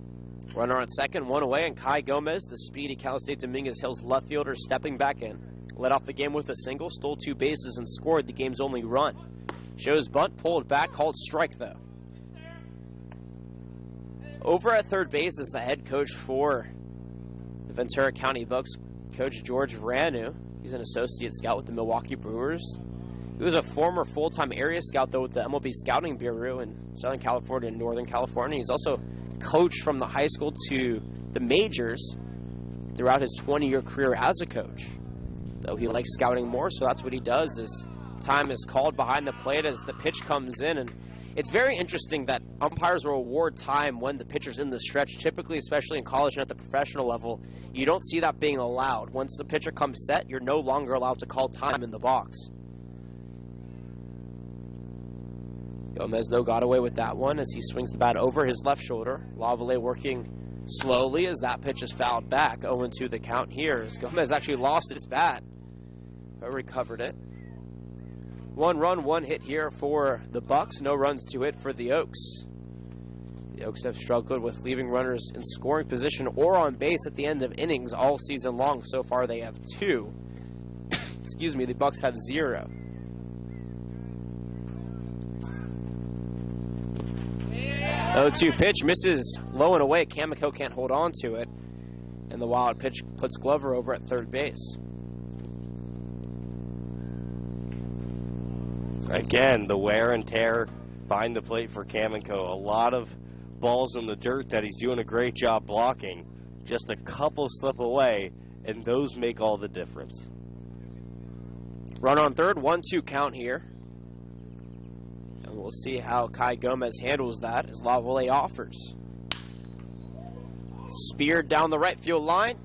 Runner on second, 1 away, and Kai Gomez, the speedy Cal State Dominguez Hills left fielder, stepping back in. Led off the game with a single, stole 2 bases, and scored the game's only run. Shows bunt, pulled back, called strike, though. Over at third base is the head coach for the Ventura County Bucs, Coach George Vranu. He's an associate scout with the Milwaukee Brewers. He was a former full-time area scout, though, with the MLB Scouting Bureau in Southern California and Northern California. He's also coached from the high school to the majors throughout his 20-year career as a coach. Though he likes scouting more, so that's what he does. As time is called behind the plate as the pitch comes in, and It's very interesting that umpires will award time when the pitcher's in the stretch. Typically, especially in college and at the professional level, you don't see that being allowed. Once the pitcher comes set, you're no longer allowed to call time in the box. Gomez, though, got away with that one as he swings the bat over his left shoulder. Lavallee working slowly as that pitch is fouled back. 0-2 the count here as Gomez actually lost his bat, but recovered it. 1 run, 1 hit here for the Bucs. No runs, 2 hit for the Oaks. The Oaks have struggled with leaving runners in scoring position or on base at the end of innings all season long. So far, they have 2. Excuse me, the Bucs have 0. Oh, 2 pitch misses low and away. Kamiko can't hold on to it. And the wild pitch puts Glover over at third base. Again, the wear and tear behind the plate for Kamiko. A lot of balls in the dirt that he's doing a great job blocking. Just a couple slip away, and those make all the difference. Run on third, 1-2 count here. And we'll see how Kai Gomez handles that as Lavallee offers. Speared down the right field line.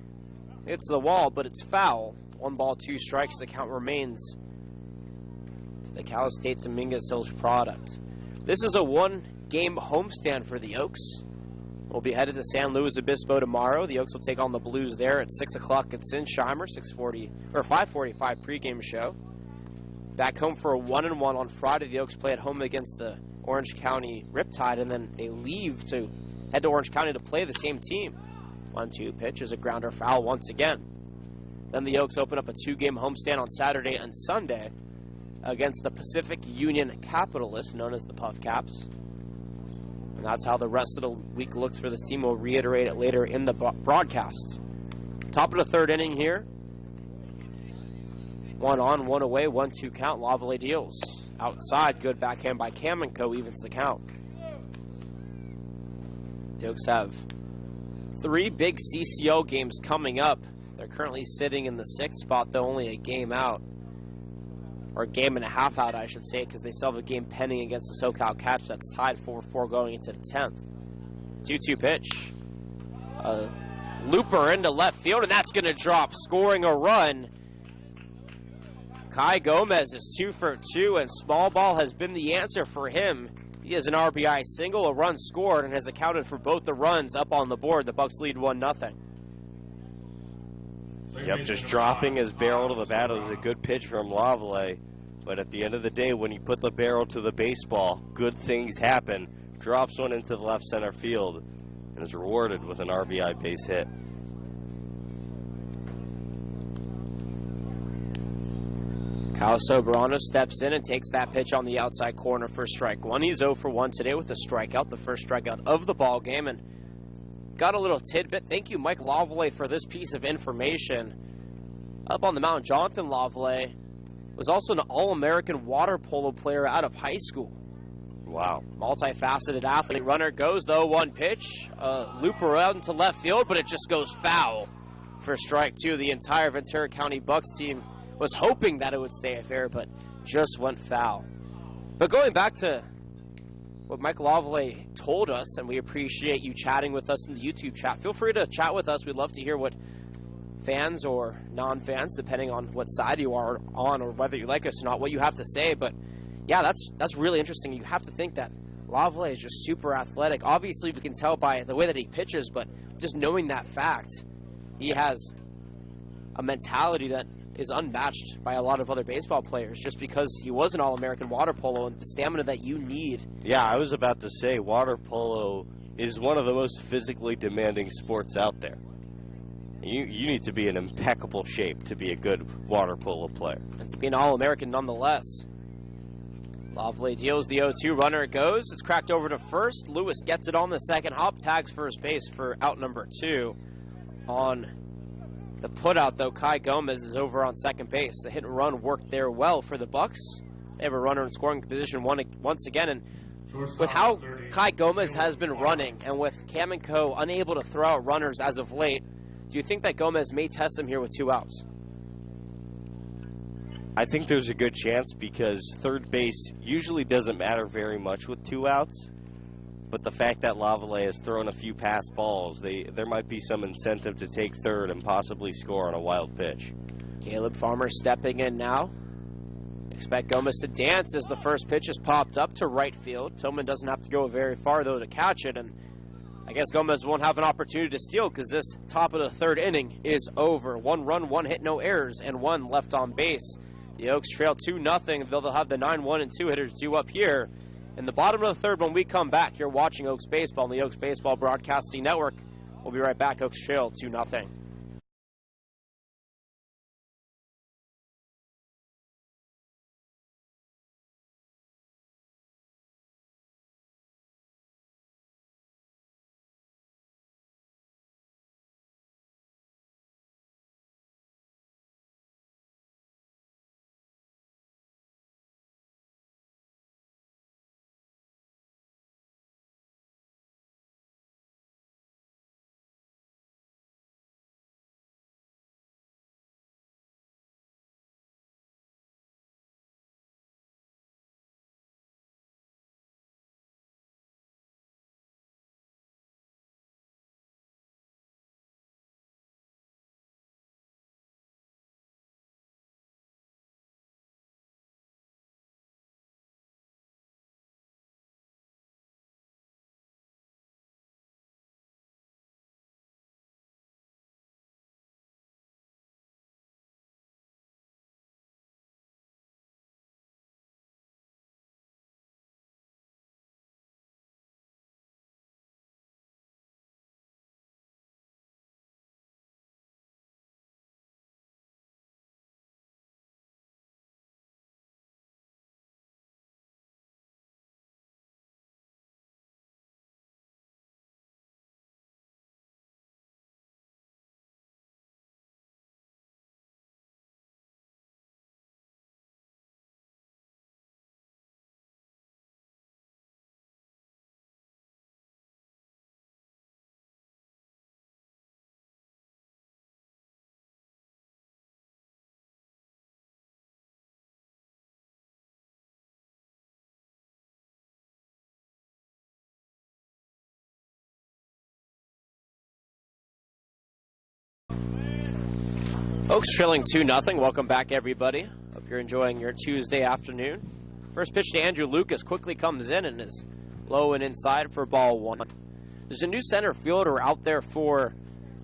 It's the wall, but it's foul. 1 ball, 2 strikes. The count remains to the Cal State Dominguez Hills product. This is a 1-game homestand for the Oaks. We'll be headed to San Luis Obispo tomorrow. The Oaks will take on the Blues there at 6 o'clock at Sinsheimer, 5:45 pregame show. Back home for a 1-1 on Friday. The Oaks play at home against the Orange County Riptide, and then they leave to head to Orange County to play the same team. 1-2 pitch is a grounder foul once again. Then the Oaks open up a 2-game homestand on Saturday and Sunday against the Pacific Union Capitalists, known as the Puff Caps. And that's how the rest of the week looks for this team. We'll reiterate it later in the broadcast. Top of the third inning here. 1 on, 1 away, 1-2 count. Lavallee deals. Outside, good backhand by Kamiko evens the count. The Oaks have 3 big CCO games coming up. They're currently sitting in the 6th spot, though only a game out. Or a game and a half out, I should say, because they still have a game pending against the SoCal Caps that's tied 4-4 going into the 10th. 2-2 pitch. Looper into left field, and that's going to drop, scoring a run. Kai Gomez is 2 for 2, and small ball has been the answer for him. He has an RBI single, a run scored, and has accounted for both the runs up on the board. The Bucs lead 1-0. Yep, just dropping his barrel to the bat. It was a good pitch from Lavallee. But at the end of the day, when you put the barrel to the baseball, good things happen. Drops one into the left center field and is rewarded with an RBI base hit. Kyle Soberano steps in and takes that pitch on the outside corner for strike 1. He's 0 for 1 today with a strikeout, the first strikeout of the ball game. And got a little tidbit. Thank you, Mike Lavallee, for this piece of information. Up on the mound, Jonathan Lavallee was also an All-American water polo player out of high school. Wow. Multifaceted athlete. Runner goes, though, 1 pitch. Looper out into left field, but it just goes foul for strike 2. The entire Ventura County Bucs team was hoping that it would stay fair, but just went foul. But going back to what Mike Lavallee told us, and we appreciate you chatting with us in the YouTube chat. Feel free to chat with us. We'd love to hear what fans or non-fans, depending on what side you are on or whether you like us or not, what you have to say. But yeah, that's really interesting. You have to think that Lavallee is just super athletic. Obviously, we can tell by the way that he pitches, but just knowing that fact, he has a mentality that is unmatched by a lot of other baseball players just because he was an All-American water polo and the stamina that you need. Yeah, I was about to say water polo is one of the most physically demanding sports out there. You need to be in impeccable shape to be a good water polo player. And to be an All-American nonetheless. Lavallee deals the 0-2. Runner it goes. It's cracked over to first. Lewis gets it on the second hop. Tags first base for out number 2. On the putout, though, Kai Gomez is over on second base. The hit and run worked there well for the Bucs. They have a runner in scoring position once again. And with how Kai Gomez has been running and with Kamiko unable to throw out runners as of late, do you think that Gomez may test him here with 2 outs? I think there's a good chance because third base usually doesn't matter very much with 2 outs. But the fact that Lavallee has thrown a few pass balls, there might be some incentive to take third and possibly score on a wild pitch. Caleb Farmer stepping in now. Expect Gomez to dance as the first pitch is popped up to right field. Tillman doesn't have to go very far, though, to catch it. And I guess Gomez won't have an opportunity to steal because this top of the third inning is over. 1 run, 1 hit, no errors, and 1 left on base. The Oaks trail 2-0. They'll have the 9-1 and 2 hitters due up here in the bottom of the third. When we come back, you're watching Oaks Baseball on the Oaks Baseball Broadcasting Network. We'll be right back. Oaks trail 2-0. Oaks trailing 2-0. Welcome back, everybody. Hope you're enjoying your Tuesday afternoon. First pitch to Andrew Lucas quickly comes in and is low and inside for ball 1. There's a new center fielder out there for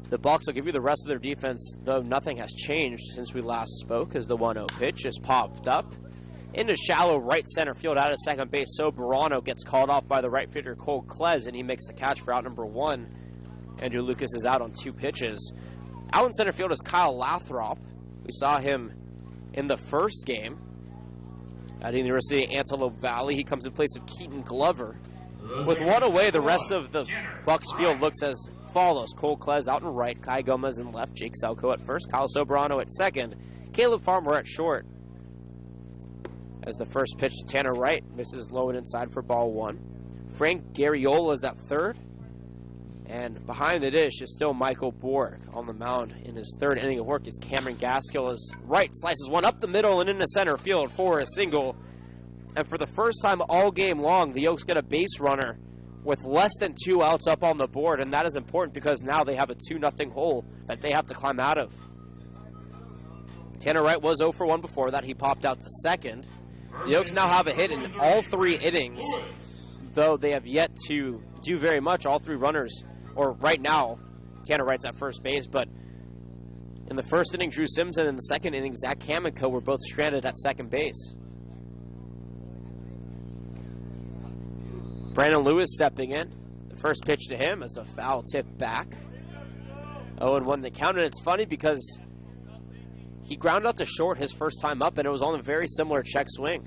the Bucs. I'll give you the rest of their defense, though nothing has changed since we last spoke, as the 1-0 pitch is popped up into shallow right center field out of second base. So Barano gets called off by the right fielder Cole Klez, and he makes the catch for out number 1. Andrew Lucas is out on 2 pitches. Out in center field is Kyle Lathrop. We saw him in the first game at the University of Antelope Valley. He comes in place of Keaton Glover. With 1 away, the rest of the Bucs field looks as follows. Cole Klez out in right, Kai Gomez in left, Jake Selko at first, Kyle Soberano at second, Caleb Farmer at short. As the first pitch to Tanner Wright misses low and inside for ball 1. Frank Garriola is at third. And behind the dish is still Michael Borg on the mound in his third inning of work as Cameron Gaskill is right, slices one up the middle and into center field for a single. And for the first time all game long, the Oaks get a base runner with less than 2 outs up on the board, and that is important because now they have a 2-0 hole that they have to climb out of. Tanner Wright was 0 for 1 before that. He popped out to second. The Oaks now have a hit in all 3 innings, though they have yet to do very much. All 3 runners, or right now, Tanner Wright's at first base, but in the first inning, Drew Simpson, in the second inning, Zach Kamenko were both stranded at second base. Brandon Lewis stepping in. The first pitch to him is a foul tip back. 0-1 the count, and it's funny because he ground out to short his first time up, and it was on a very similar check swing.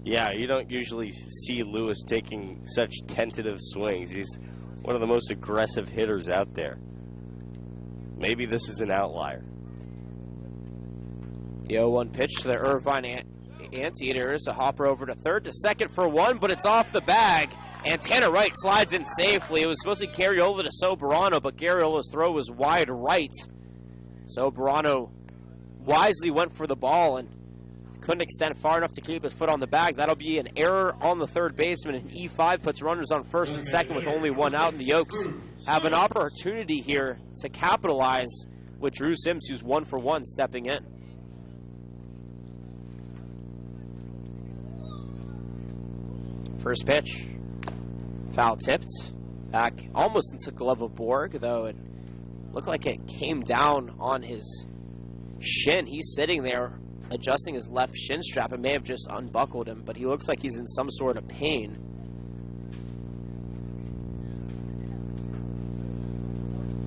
Yeah, you don't usually see Lewis taking such tentative swings. He's one of the most aggressive hitters out there. Maybe this is an outlier. The 0-1 pitch to the Irvine Anteaters. A hopper over to third, to second for 1, but it's off the bag. And Tanner Wright slides in safely. It was supposed to carry over to Soberano, but Garriola's throw was wide right. Soberano wisely went for the ball, and couldn't extend far enough to keep his foot on the bag. That'll be an error on the third baseman, and E5 puts runners on first and second with only one out, and the Oaks have an opportunity here to capitalize with Drew Sims, who's 1 for 1, stepping in. First pitch, foul tipped, back almost into the glove of Borg, though it looked like it came down on his shin. He's sitting there adjusting his left shin strap. It may have just unbuckled him, but he looks like he's in some sort of pain.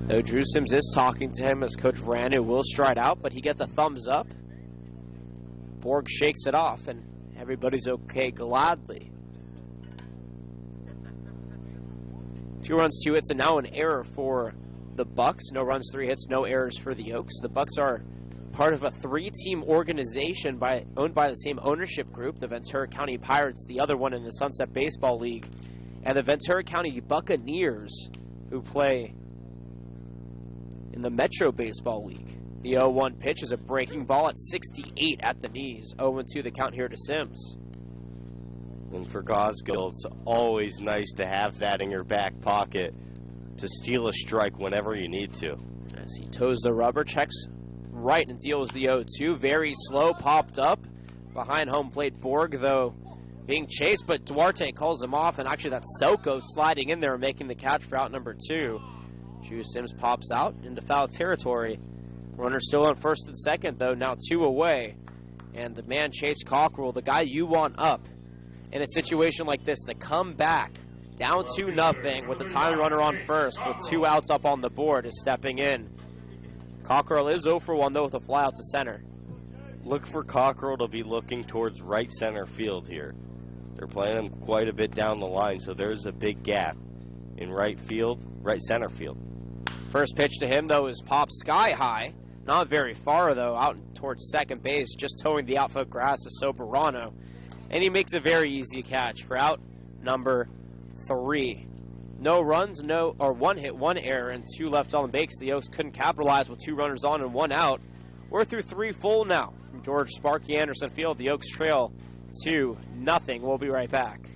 Though Drew Sims is talking to him as Coach Verano will stride out, but he gets a thumbs up. Borg shakes it off, and everybody's okay gladly. 2 runs, 2 hits, and now an error for the Bucs. No runs, 3 hits, no errors for the Oaks. The Bucs are part of a 3-team organization owned by the same ownership group, the Ventura County Pirates, the other one in the Sunset Baseball League, and the Ventura County Buccaneers, who play in the Metro Baseball League. The 0-1 pitch is a breaking ball at 68 at the knees. 0-2 the count here to Sims. And for Gosgill, it's always nice to have that in your back pocket to steal a strike whenever you need to. As he toes the rubber, checks right and deals the 0-2. Very slow, popped up behind home plate. Borg, though, being chased, but Duarte calls him off, and actually that's Selko sliding in there and making the catch for out number 2. Drew Sims pops out into foul territory. Runner still on first and second, though, now 2 away. And the man Chase Cockrell, the guy you want up in a situation like this, to come back down 2-0 with the tying runner on first with 2 outs up on the board, is stepping in. Cockrell is 0 for 1, though, with a fly out to center. Look for Cockrell to be looking towards right center field here. They're playing him quite a bit down the line, so there's a big gap in right center field. First pitch to him, though, is popped sky high. Not very far, though, out towards second base, just towing the outfield grass to Soperano. And he makes a very easy catch for out number 3. No runs, 1 hit, 1 error, and 2 left on the base. The Oaks couldn't capitalize with 2 runners on and 1 out. We're through 3 full now from George Sparky Anderson Field. The Oaks trail 2-0. We'll be right back.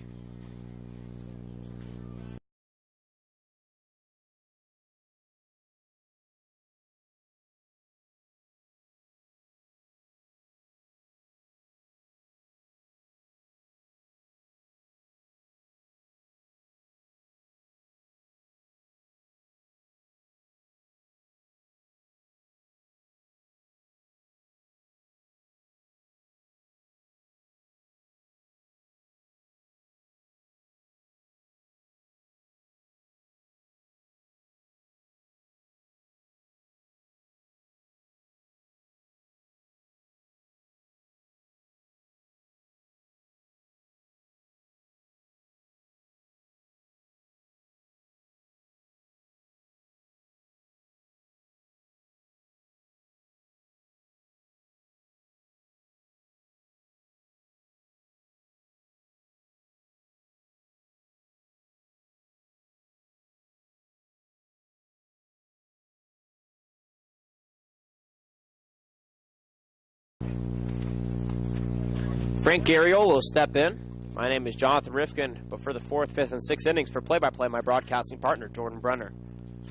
Frank Garriolo will step in. My name is Jonathan Rifkin, but for the 4th, 5th, and 6th innings for play-by-play, my broadcasting partner, Jordan Brenner.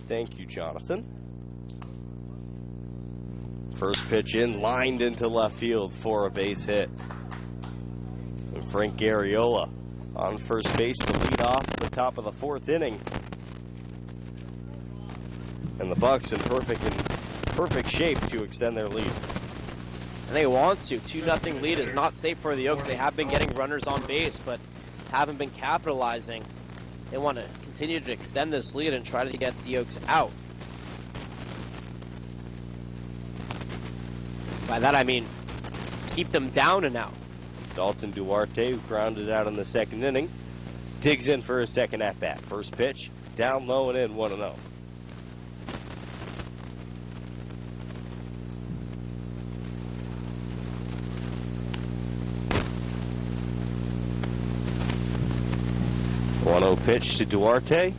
Thank you, Jonathan. First pitch in, lined into left field for a base hit. And Frank Garriola on first base to lead off the top of the 4th inning. And the Bucs in perfect shape to extend their lead. And they want to. 2-0 lead is not safe for the Oaks. They have been getting runners on base, but haven't been capitalizing. They want to continue to extend this lead and try to get the Oaks out. By that I mean keep them down and out. Dalton Duarte, who grounded out in the 2nd inning, digs in for his second at-bat. First pitch, down low and in, 1-0. Pitch to Duarte.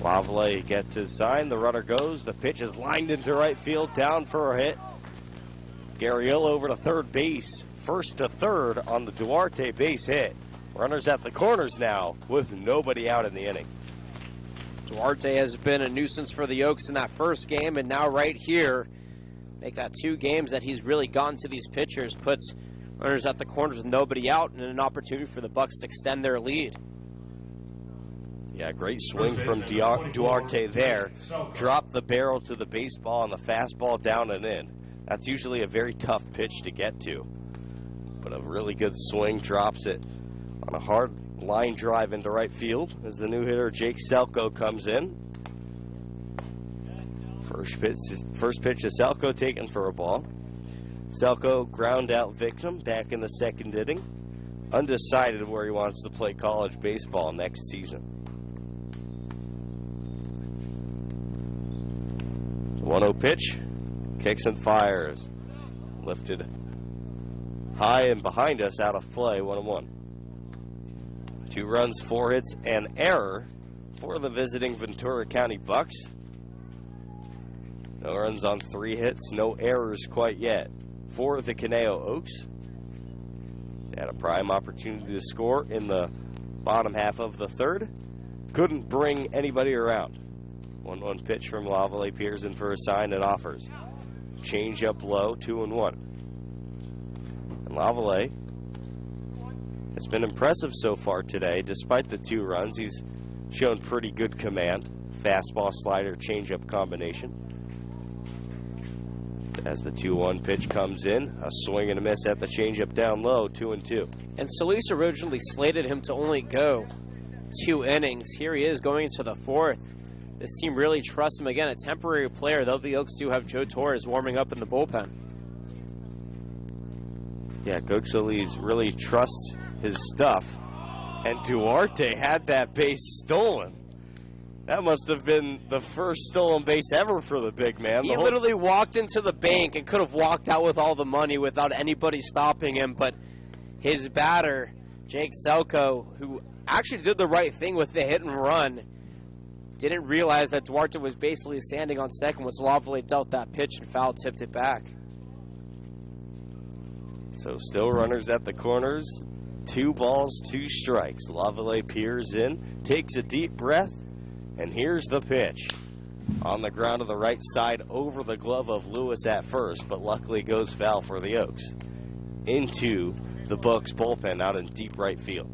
Lavalley gets his sign. The runner goes. The pitch is lined into right field. Down for a hit. Garriola over to third base first to third on the Duarte base hit. Runners at the corners now with nobody out in the inning. Duarte has been a nuisance for the Oaks in that first game, and now right here, make that 2 games that he's really gotten to these pitchers, puts runners at the corners with nobody out and an opportunity for the Bucs to extend their lead. Yeah, great swing from Duarte there. Dropped the barrel to the baseball and the fastball down and in. That's usually a very tough pitch to get to. But a really good swing, drops it on a hard line drive into right field as the new hitter Jake Selko comes in. First pitch to Selko, taken for a ball. Selko ground out victim back in the second inning. Undecided where he wants to play college baseball next season. The 1-0 pitch, kicks and fires. Lifted high and behind us, out of play, 1-1. 2 runs, 4 hits, and error for the visiting Ventura County Bucs. No runs on 3 hits, no errors quite yet for the Caneo Oaks. They had a prime opportunity to score in the bottom half of the third. Couldn't bring anybody around. 1-1 pitch from Lavallee peers in for a sign and offers. Change up low, 2-1. And Lavallee has been impressive so far today. Despite the 2 runs, he's shown pretty good command. Fastball, slider, changeup combination. As the 2-1 pitch comes in, a swing and a miss at the changeup down low, 2-2. And Solis originally slated him to only go 2 innings. Here he is going into the 4th. This team really trusts him. Again, a temporary player, though the Oaks do have Joe Torres warming up in the bullpen. Yeah, Coach Solis really trusts his stuff. And Duarte had that base stolen. That must have been the first stolen base ever for the big man. He literally walked into the bank and could have walked out with all the money without anybody stopping him, but his batter, Jake Selko, who actually did the right thing with the hit and run, didn't realize that Duarte was basically standing on second when Lavallee dealt that pitch and foul tipped it back. So still runners at the corners. 2 balls, 2 strikes. Lavallee peers in, takes a deep breath, and here's the pitch. On the ground of the right side, over the glove of Lewis at first, but luckily goes foul for the Oaks. Into the Bucs bullpen out in deep right field.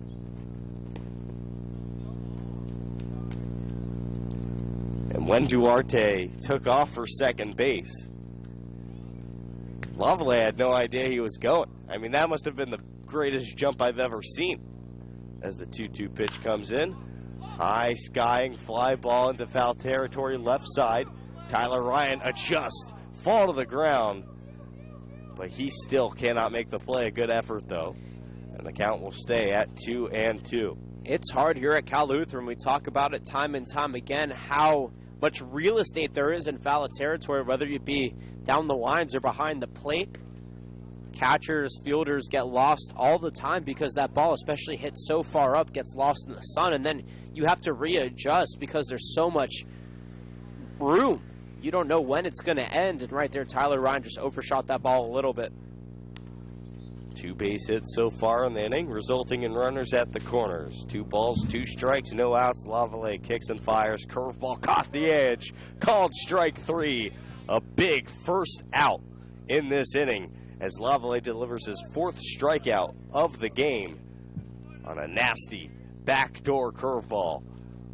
And when Duarte took off for second base, Lavallee had no idea he was going. I mean, that must have been the greatest jump I've ever seen. As the 2-2 pitch comes in, high skying fly ball into foul territory left side. Tyler Ryan adjusts, fall to the ground, but he still cannot make the play. A good effort though, and the count will stay at 2-2. It's hard here at Cal Lutheran. We talk about it time and time again, how much real estate there is in foul territory, whether you be down the lines or behind the plate. Catchers, fielders get lost all the time because that ball, especially hit so far up, gets lost in the sun, and then you have to readjust because there's so much room. You don't know when it's going to end, and right there, Tyler Ryan just overshot that ball a little bit. 2 base hits so far in the inning, resulting in runners at the corners. 2 balls, 2 strikes, no outs. Lavallee kicks and fires. Curveball caught the edge. Called strike 3. A big first out in this inning as Lavallee delivers his 4th strikeout of the game on a nasty backdoor curveball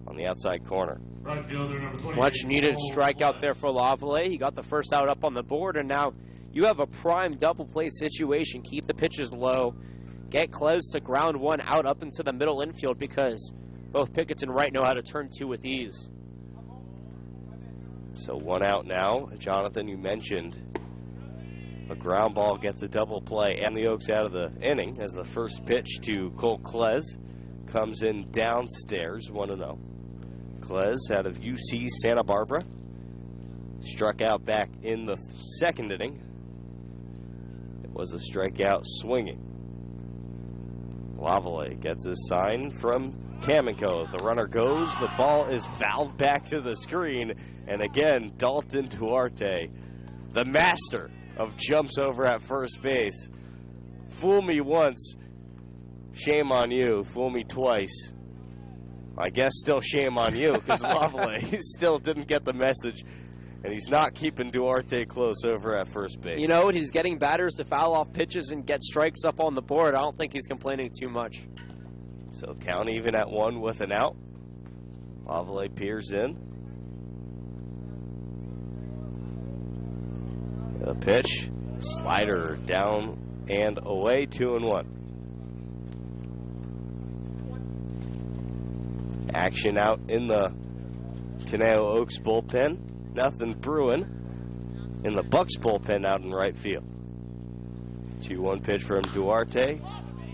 on the outside corner. Right fielder, number 28, Much needed strikeout there for Lavallee. He got the first out up on the board, and now you have a prime double play situation. Keep the pitches low. Get Klez to ground 1 out up into the middle infield because both Pickett and Wright know how to turn 2 with ease. So 1 out now. Jonathan, you mentioned a ground ball gets a double play and the Oaks out of the inning as the first pitch to Cole Klez comes in downstairs, 1-0. Klez out of UC Santa Barbara. Struck out back in the second inning. It was a strikeout swinging. Lavallee gets a sign from Kamenko. The runner goes. The ball is fouled back to the screen. And again, Dalton Duarte, the master of jumps over at first base, Fool me once, shame on you. Fool me twice, I guess still shame on you, because Lovelay still didn't get the message, and he's not keeping Duarte close over at first base. You know, he's getting batters to foul off pitches and get strikes up on the board. I don't think he's complaining too much. So count even at 1 with an out. Lovelay peers in. The pitch, slider down and away, 2-1. Action out in the Caneo Oaks bullpen. Nothing brewing in the Bucs bullpen out in right field. 2-1 pitch from Duarte.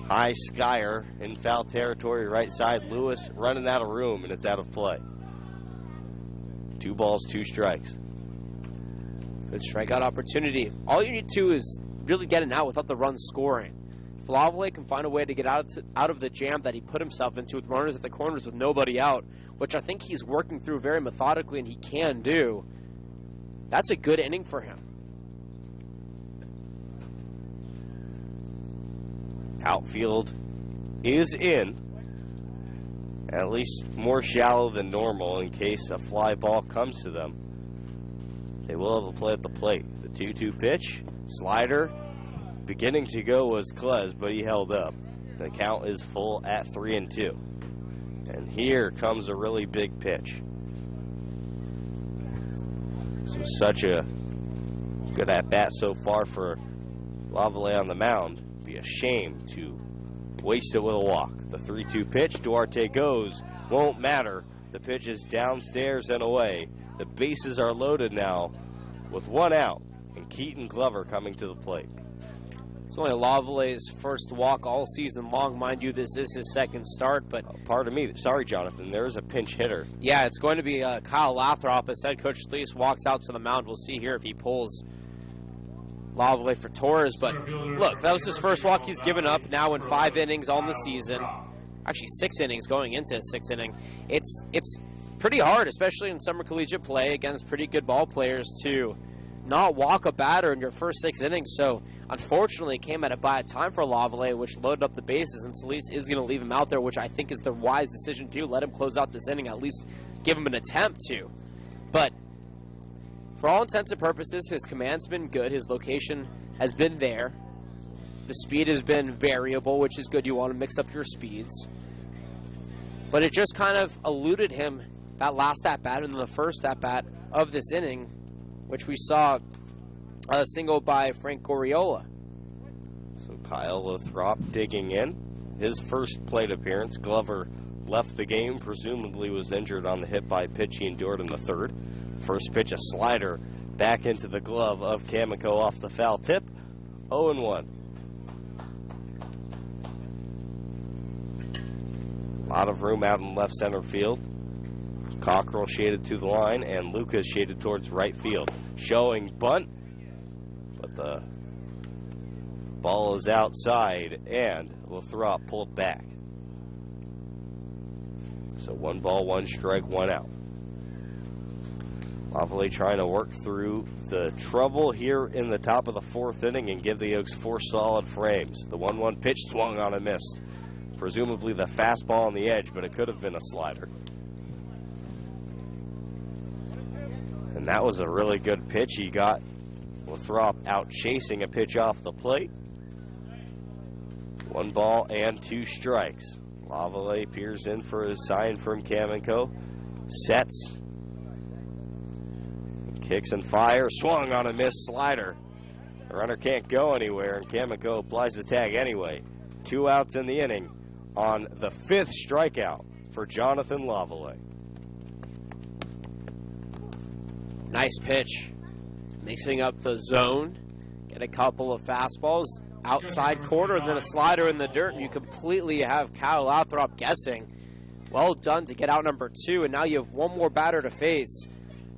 High skyer in foul territory, right side. Lewis running out of room, and it's out of play. 2 balls, 2 strikes. Good strikeout opportunity. All you need to is really get an out without the run scoring. If Lovelay can find a way to get out of the jam that he put himself into with runners at the corners with nobody out, which I think he's working through very methodically and he can do, that's a good inning for him. Outfield is in, at least more shallow than normal in case a fly ball comes to them. They will have a play at the plate. The 2-2 pitch, slider, beginning to go was Klez, but he held up. The count is full at 3-2. And here comes a really big pitch. So such a good at-bat so far for Lovelay on the mound. Be a shame to waste it with a walk. The 3-2 pitch, Duarte goes, won't matter. The pitch is downstairs and away. The bases are loaded now with 1 out, and Keaton Glover coming to the plate. It's only Lovelay's first walk all season long. Mind you, this is his second start, but... Pardon me. Sorry, Jonathan. There's a pinch hitter. Yeah, it's going to be Kyle Lathrop as head coach Sleece walks out to the mound. We'll see here if he pulls Lovelay for Torres, but look, that was his first walk he's given up now in 5 innings on the season. Actually, 6 innings going into his 6th inning. It's pretty hard, especially in summer collegiate play against pretty good ball players, to not walk a batter in your first 6 innings. So, unfortunately, it came at a bad time for Lovelay, which loaded up the bases, and Sleece is going to leave him out there, which I think is the wise decision to let him close out this inning, at least give him an attempt to. But for all intents and purposes, his command's been good. His location has been there. The speed has been variable, which is good. You want to mix up your speeds. But it just kind of eluded him that last at-bat and the first at-bat of this inning, which we saw a single by Frank Goriola. So Kyle Lathrop digging in. His first plate appearance. Glover left the game, presumably was injured on the hit by pitch he endured in the 3rd. First pitch, a slider back into the glove of Kamiko off the foul tip. 0-1. A lot of room out in left center field. Cockrell shaded to the line, and Lucas shaded towards right field. Showing bunt, but the ball is outside, and Lathrop pulled back. So 1 ball, 1 strike, 1 out. Lovelay trying to work through the trouble here in the top of the 4th inning and give the Oaks 4 solid frames. The 1-1 pitch swung on and missed. Presumably the fastball on the edge, but it could have been a slider. And that was a really good pitch. He got Lathrop out chasing a pitch off the plate. 1 ball and 2 strikes. Lovelay peers in for his sign from Kamiko. Sets. Kicks and fire. Swung on a missed slider. The runner can't go anywhere, and Kamiko applies the tag anyway. 2 outs in the inning on the 5th strikeout for Jonathan Lovelay. Nice pitch. Mixing up the zone. Get a couple of fastballs. Outside corner, and then a slider in the dirt, and you completely have Kyle Lathrop guessing. Well done to get out number 2, and now you have 1 more batter to face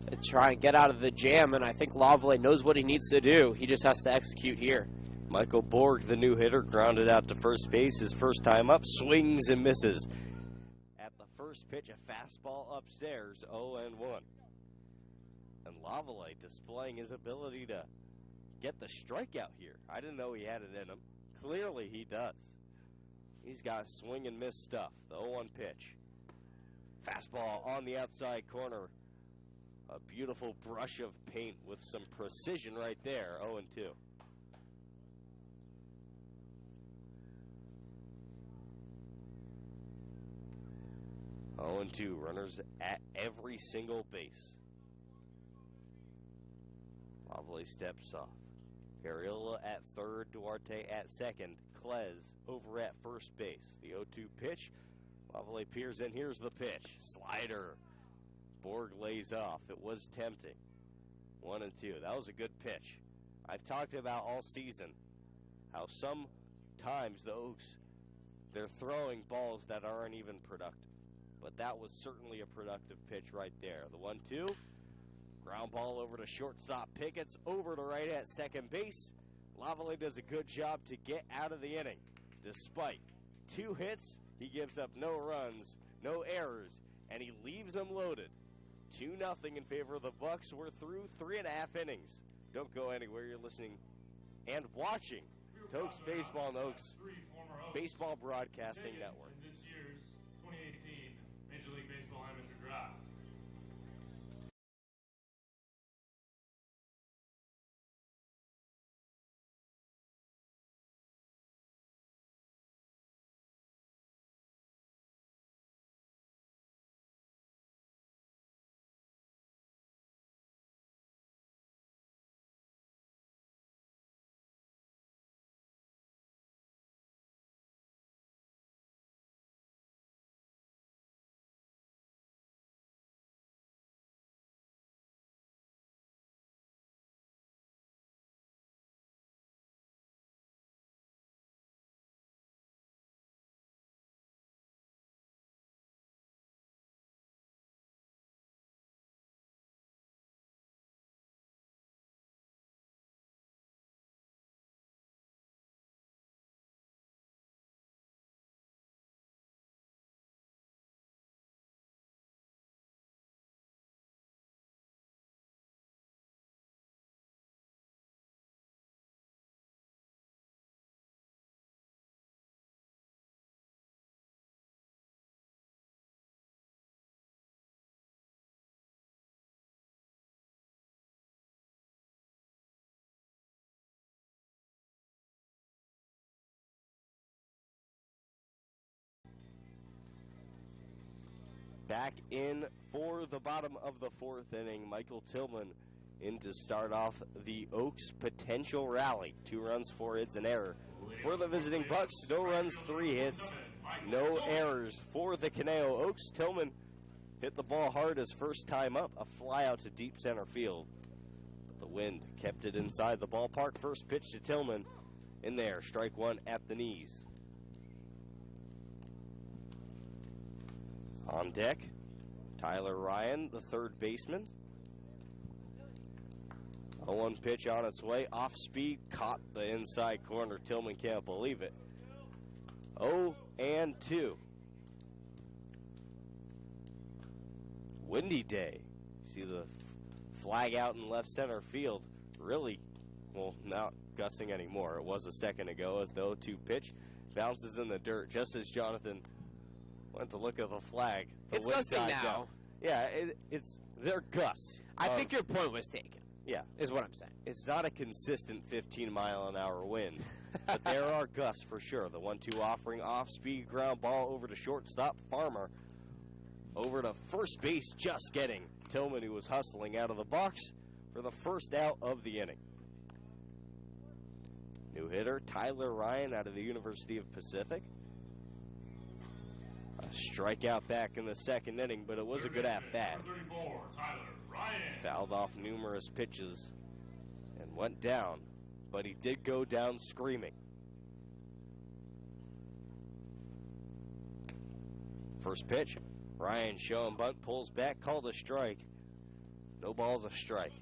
to try and get out of the jam, and I think Lovelay knows what he needs to do. He just has to execute here. Michael Borg, the new hitter, grounded out to first base his first time up, swings and misses. At the first pitch, a fastball upstairs, 0-1. And Lovelay displaying his ability to get the strikeout here. I didn't know he had it in him. Clearly he does. He's got swing and miss stuff. The 0-1 pitch. Fastball on the outside corner. A beautiful brush of paint with some precision right there. 0-2. Oh, and 2 runners at every single base. Lovely steps off. Carriola at third, Duarte at second, Klez over at first base. The 0-2 pitch. Lovely peers in. Here's the pitch. Slider. Borg lays off. It was tempting. 1-2. That was a good pitch. I've talked about all season how sometimes the Oaks, they're throwing balls that aren't even productive. But that was certainly a productive pitch right there. The 1-2. Ground ball over to shortstop. Pickett's over to right at second base. Lavallee does a good job to get out of the inning. Despite 2 hits, he gives up no runs, no errors, and he leaves them loaded. 2-0 in favor of the Bucs. We're through 3.5 innings. Don't go anywhere. You're listening and watching to Oaks Baseball and Oaks Baseball Broadcasting Network. In this year's 2018 Major League Baseball Amateur Draft. Back in for the bottom of the 4th inning. Michael Tillman in to start off the Oaks potential rally. 2 runs, 4 hits, and error. For the visiting Bucs, no runs, 3 hits, no errors. For the Caneo Oaks, Tillman hit the ball hard his first time up. A fly out to deep center field. But the wind kept it inside the ballpark. First pitch to Tillman. In there, strike 1 at the knees. On deck, Tyler Ryan, the third baseman. 0-1 pitch on its way. Off speed, caught the inside corner. Tillman can't believe it. 0-2. Windy day. See the flag out in left center field. Really, well, not gusting anymore. It was a second ago as the 0-2 pitch bounces in the dirt just as Jonathan went to look at the flag. It's gusting now. Down. Yeah, they're gusts. I think your point was taken. Yeah. Is what I'm saying. It's not a consistent 15-mile-an-hour wind, but there are gusts for sure. The 1-2 offering, off-speed ground ball over to shortstop. Farmer over to first base, just getting Tillman, who was hustling out of the box for the first out of the inning. New hitter, Tyler Ryan out of the University of Pacific. A strikeout back in the second inning, but it was a good at-bat. 34, Tyler Ryan. Fouled off numerous pitches and went down, but he did go down screaming. First pitch, Ryan showing bunt, pulls back, called a strike. No ball's a strike.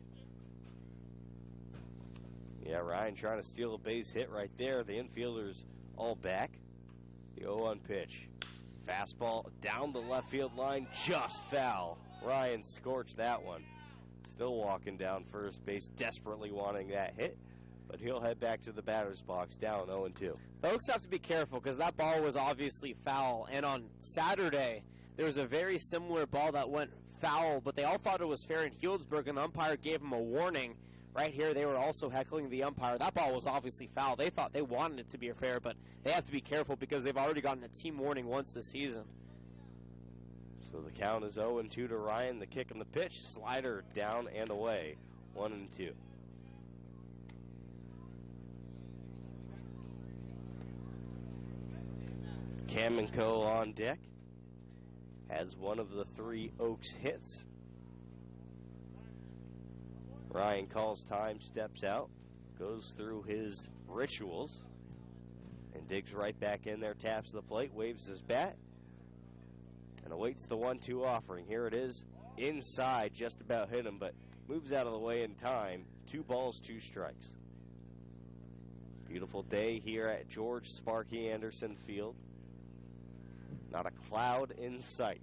Yeah, Ryan trying to steal a base hit right there. The infielders all back. The 0-1 pitch. Fastball down the left field line, just foul. Ryan scorched that one. Still walking down first base, desperately wanting that hit. but he'll head back to the batter's box down 0-2. The Oaks have to be careful because that ball was obviously foul. And on Saturday, there was a very similar ball that went foul, but they all thought it was fair in Healdsburg, and the umpire gave them a warning. Right here, they were also heckling the umpire. That ball was obviously foul. They thought they wanted it to be fair, but they have to be careful because they've already gotten a team warning once this season. So the count is 0-2 to Ryan. The kick and the pitch. Slider down and away. 1-2. Kamenko on deck. Has one of the 3 Oaks hits. Ryan calls time, steps out, goes through his rituals, and digs right back in there, taps the plate, waves his bat, and awaits the 1-2 offering. Here it is, inside, just about hit him, but moves out of the way in time. 2 balls, 2 strikes. Beautiful day here at George Sparky Anderson Field. Not a cloud in sight.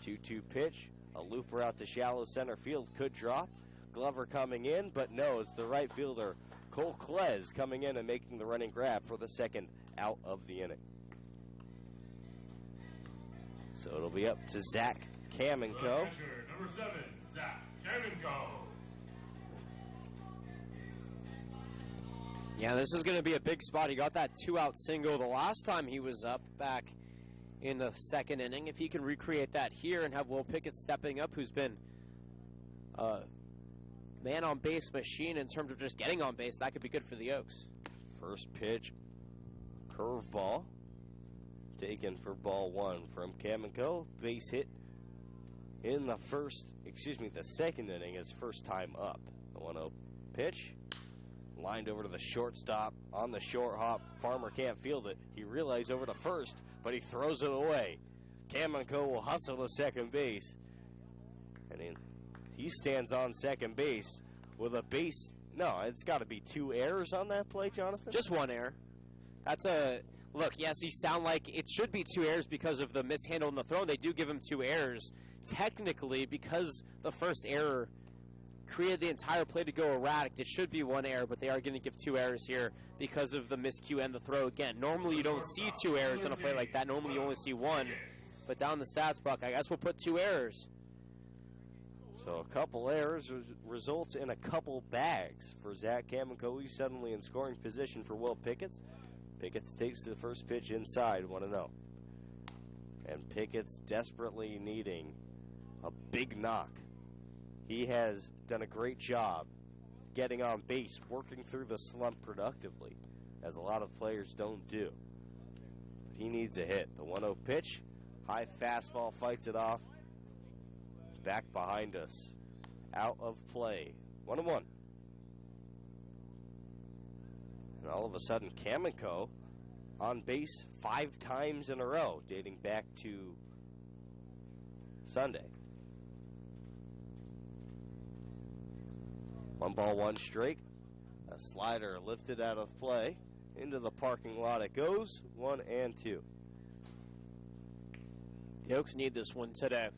2-2 pitch. A looper out to shallow center field could drop. Glover coming in, but no, it's the right fielder, Cole Klez, coming in and making the running grab for the second out of the inning. So it'll be up to Zach Kamenko. Catcher, number 7, Zach Kamenko. Yeah, this is going to be a big spot. He got that 2-out single the last time he was up back in the second inning. If he can recreate that here and have Will Pickett stepping up, who's been a man-on-base machine in terms of just getting on base, that could be good for the Oaks. First pitch, curveball, taken for ball 1 from Kamenko. Base hit in the second inning, his first time up. The 1-0 pitch, lined over to the shortstop on the short hop. Farmer can't field it. He realized over to first, but he throws it away. Kamenko will hustle to second base. And he stands on second base with a base. No, it's got to be 2 errors on that play, Jonathan? Just 1 error. Look, yes, you sound like it should be 2 errors because of the mishandle in the throw. They do give him 2 errors. Technically, because the first error created the entire play to go erratic, it should be 1 error, but they are going to give 2 errors here because of the miscue and the throw. Again, normally you don't see 2 errors on a play like that. Normally you only see 1, but down the stats book, I guess we'll put 2 errors. So a couple errors results in a couple bags for Zach Kamenko. He's suddenly in scoring position for Will Pickett. Pickett takes the first pitch inside, 1-0. And Pickett's desperately needing a big knock. He has done a great job getting on base, working through the slump productively, as a lot of players don't do. But he needs a hit. The 1-0 pitch, high fastball, fights it off. Back behind us, out of play, 1-1. And all of a sudden, Kamenko on base 5 times in a row, dating back to Sunday. 1 ball, 1 strike. A slider lifted out of play. Into the parking lot it goes, 1-2. The Oaks need this one today.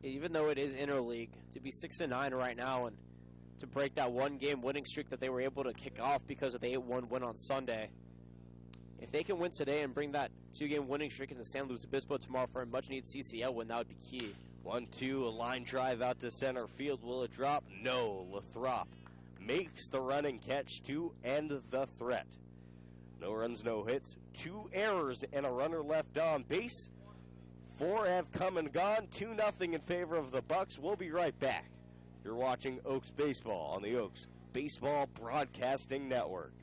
Even though it is interleague, to be 6-9 right now and to break that 1-game winning streak that they were able to kick off because of the 8-1 win on Sunday. If they can win today and bring that 2-game winning streak into San Luis Obispo tomorrow for a much-needed CCL win, that would be key. 1-2, a line drive out to center field. Will it drop? No. Lathrop makes the running catch to end the threat. No runs, no hits, 2 errors, and a runner left on base. 4 have come and gone, 2-0 in favor of the Bucs. We'll be right back. You're watching Oaks Baseball on the Oaks Baseball Broadcasting Network.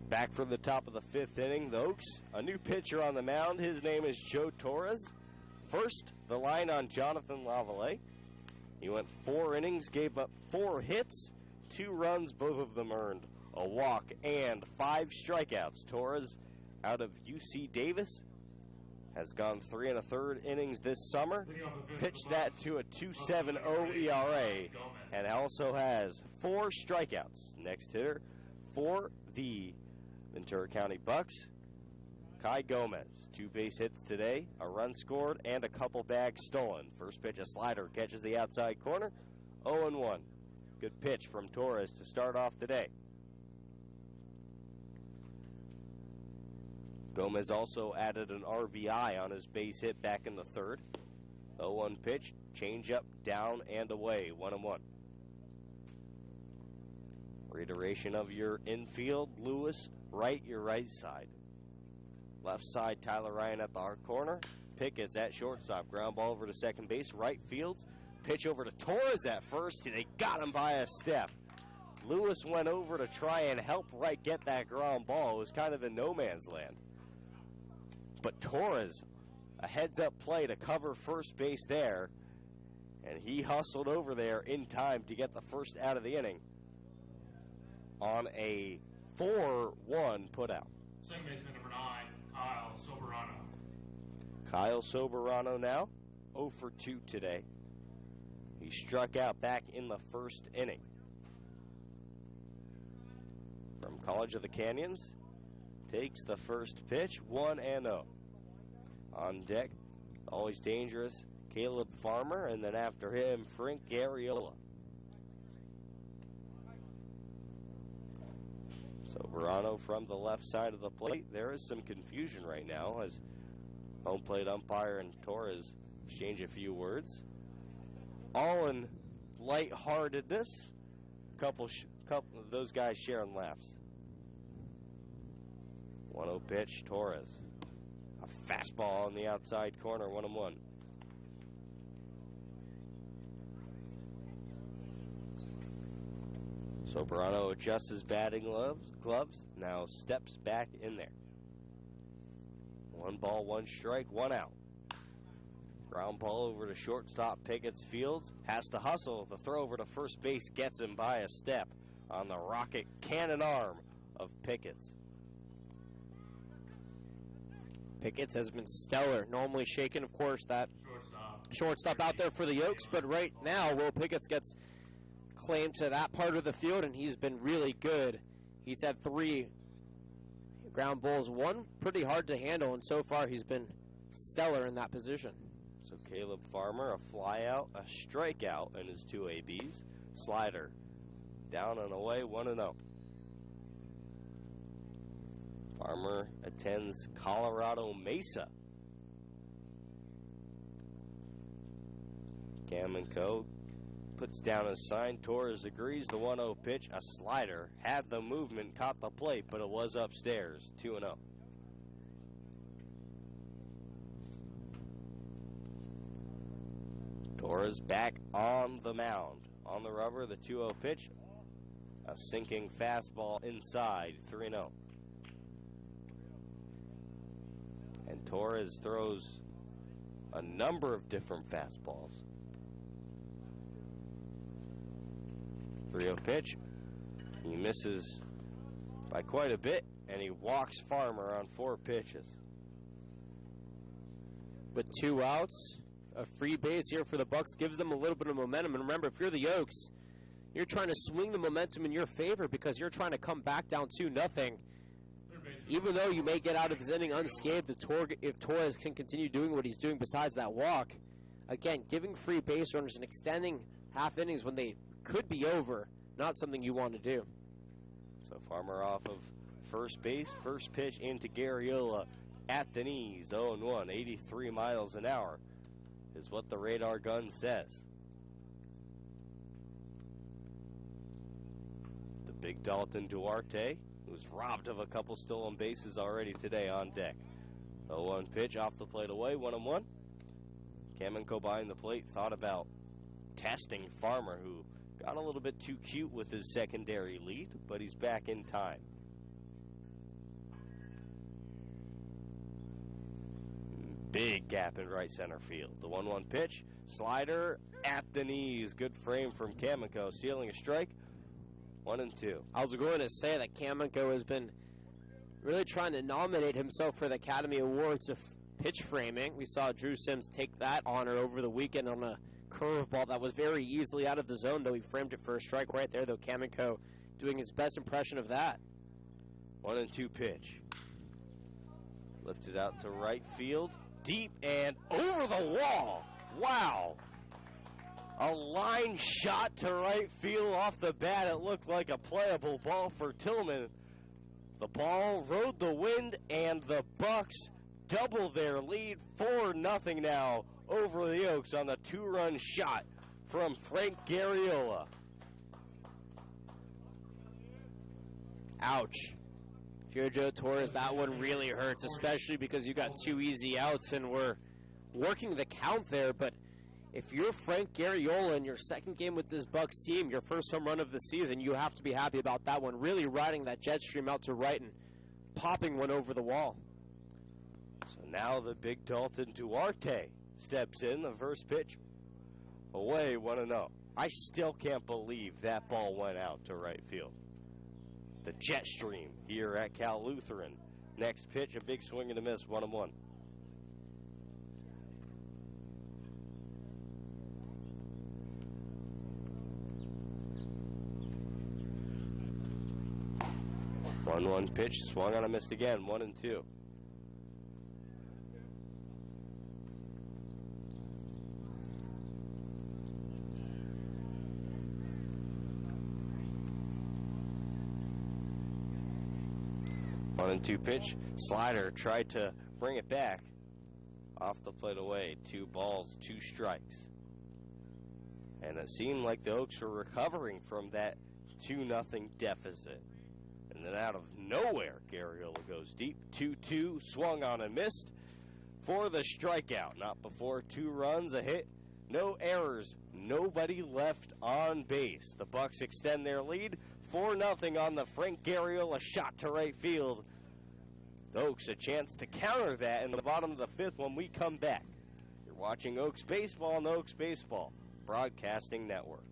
Back from the top of the 5th inning, the Oaks, a new pitcher on the mound. His name is Joe Torres. First, the line on Jonathan Lavallee. He went 4 innings, gave up 4 hits, 2 runs, both of them earned, a walk, and 5 strikeouts. Torres, out of UC Davis, has gone 3 1/3 innings this summer, pitched that to a 2.70 ERA, and also has 4 strikeouts. Next hitter for the Ventura County Bucs, Kai Gomez. 2 base hits today, a run scored, and a couple bags stolen. First pitch, a slider, catches the outside corner, 0-1. Good pitch from Torres to start off today. Gomez also added an RBI on his base hit back in the 3rd. 0-1 pitch, change up, down and away, 1-1. Reiteration of your infield, Lewis, right, your right side. Left side, Tyler Ryan at the hard corner. Pickett's at shortstop. Ground ball over to second base, right fields. Pitch over to Torres at first. They got him by a step. Lewis went over to try and help Wright get that ground ball. It was kind of in no man's land. But Torres, a heads-up play to cover first base there, and he hustled over there in time to get the first out of the inning on a 4-1 putout. Second baseman number 9, Kyle Soberano. Kyle Soberano now 0 for 2 today. He struck out back in the 1st inning. From College of the Canyons, takes the first pitch, 1-0. On deck, always dangerous, Caleb Farmer, and then after him, Frank Garriola. Soberano from the left side of the plate. There is some confusion right now as home plate umpire and Torres exchange a few words. All in lightheartedness. Couple of those guys sharing laughs. 1-0 pitch, Torres. A fastball on the outside corner, 1-1. Soberano adjusts his batting gloves, now steps back in there. 1 ball, 1 strike, 1 out. Ground ball over to shortstop Pickett's fields. Has to hustle. The throw over to first base gets him by a step on the rocket cannon arm of Pickett's. Pickett's has been stellar. Normally shaken, of course, that shortstop out there for the Oaks, but right now Will Pickett's gets claim to that part of the field, and he's been really good. He's had 3 ground balls, 1 pretty hard to handle, and so far he's been stellar in that position. So Caleb Farmer, a fly out, a strikeout in his 2 ABs. Slider down and away, 1-0. Farmer attends Colorado Mesa. Cam & Co. puts down a sign. Torres agrees. The 1-0 pitch, a slider, had the movement, caught the plate, but it was upstairs. 2-0. Torres back on the mound. On the rubber, the 2-0 pitch, a sinking fastball inside. 3-0. And Torres throws a number of different fastballs. 3-0 pitch. He misses by quite a bit, and he walks Farmer on 4 pitches. With 2 outs, a free base here for the Bucs gives them a little bit of momentum. And remember, if you're the Oaks, you're trying to swing the momentum in your favor because you're trying to come back down 2-0. Even though you may get out of this inning unscathed, if Torres can continue doing what he's doing besides that walk, again, giving free base runners and extending half innings when they could be over, not something you want to do. So Farmer off of first base, first pitch into Garriola at the knees, 0-1, 83 miles an hour is what the radar gun says. The big Dalton Duarte, who was robbed of a couple stolen bases already today, on deck. 0-1 pitch off the plate away, 1-1. Kamenko behind the plate thought about testing Farmer, who got a little bit too cute with his secondary lead, but he's back in time. Big gap in right center field. The 1-1 pitch, slider at the knees. Good frame from Kamiko, sealing a strike. 1-2. I was going to say that Kamiko has been really trying to nominate himself for the Academy Awards of pitch framing. We saw Drew Sims take that honor over the weekend on a curveball that was very easily out of the zone, though he framed it for a strike right there, though Kamiko doing his best impression of that. 1-2 pitch. Lifted out to right field. Deep and over the wall. Wow. A line shot to right field off the bat. It looked like a playable ball for Tillman. The ball rode the wind, and the Bucs double their lead, 4-0 now over the Oaks on the 2-run shot from Frank Garriola. Ouch. If you're Joe Torres, that one really hurts, especially because you got 2 easy outs and we're working the count there. But if you're Frank Garriola in your second game with this Bucs team, your first home run of the season, you have to be happy about that one. Really riding that jet stream out to right and popping one over the wall. So now the big Dalton Duarte steps in. The first pitch away, 1-0. I still can't believe that ball went out to right field. The jet stream here at Cal Lutheran. Next pitch, a big swing and a miss, 1-1. One pitch, swung on a missed again, 1-2. One and two pitch, slider tried to bring it back. Off the plate away, 2 balls, 2 strikes. And it seemed like the Oaks were recovering from that 2-0 deficit. And then out of nowhere, Garriola goes deep. 2-2, swung on and missed for the strikeout. Not before 2 runs, a hit, no errors, nobody left on base. The Bucs extend their lead, 4-0 on the Frank Garriola shot to right field. The Oaks a chance to counter that in the bottom of the 5th when we come back. You're watching Oaks Baseball on the Oaks Baseball Broadcasting Network.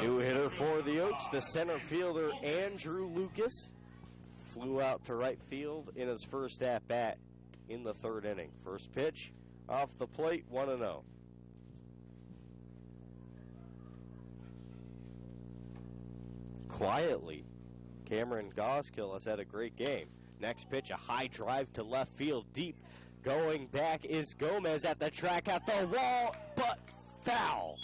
New hitter for the Oaks, the center fielder Andrew Lucas, flew out to right field in his first at-bat in the 3rd inning. First pitch off the plate, 1-0. Quietly, Cameron Goskill has had a great game. Next pitch, a high drive to left field, deep. Going back is Gomez at the track, at the wall, but foul.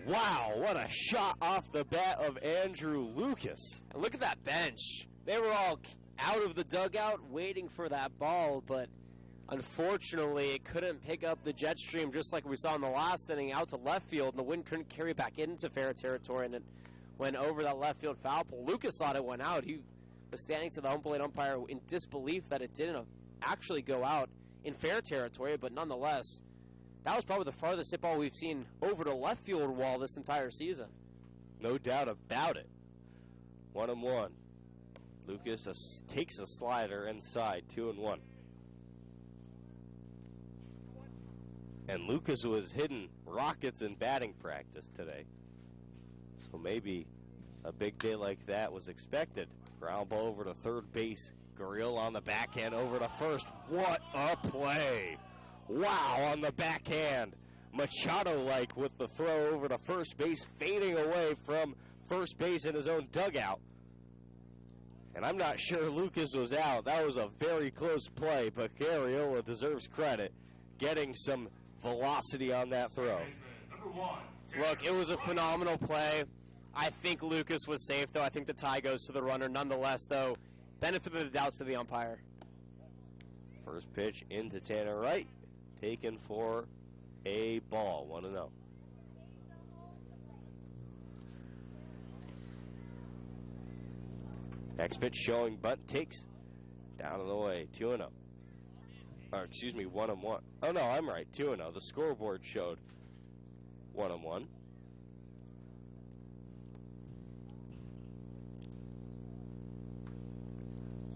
Wow, what a shot off the bat of Andrew Lucas. And look at that bench. They were all out of the dugout waiting for that ball, but Unfortunately, it couldn't pick up the jet stream just like we saw in the last inning out to left field, and the wind couldn't carry it back into fair territory, and it went over that left field foul pole. Lucas thought it went out. He was standing to the home plate umpire in disbelief that it didn't actually go out in fair territory, but nonetheless, that was probably the farthest hit ball we've seen over the left field wall this entire season. No doubt about it. 1-1. Lucas takes a slider inside, 2-1. And Lucas was hitting rockets in batting practice today. So maybe a big day like that was expected. Ground ball over to third base. Gurriel on the backhand over to first. What a play! Wow, on the backhand. Machado-like with the throw over to first base, fading away from first base in his own dugout. And I'm not sure Lucas was out. That was a very close play, but Garriola deserves credit, getting some velocity on that throw. Look, it was a phenomenal play. I think Lucas was safe, though. I think the tie goes to the runner. Nonetheless, though, benefit of the doubt to the umpire. First pitch into Tanner Wright, taken for a ball, 1-0. Next pitch showing bunt takes down and away, 2-0. Or excuse me, 1-1. Oh no, I'm right, 2-0. The scoreboard showed 1-1.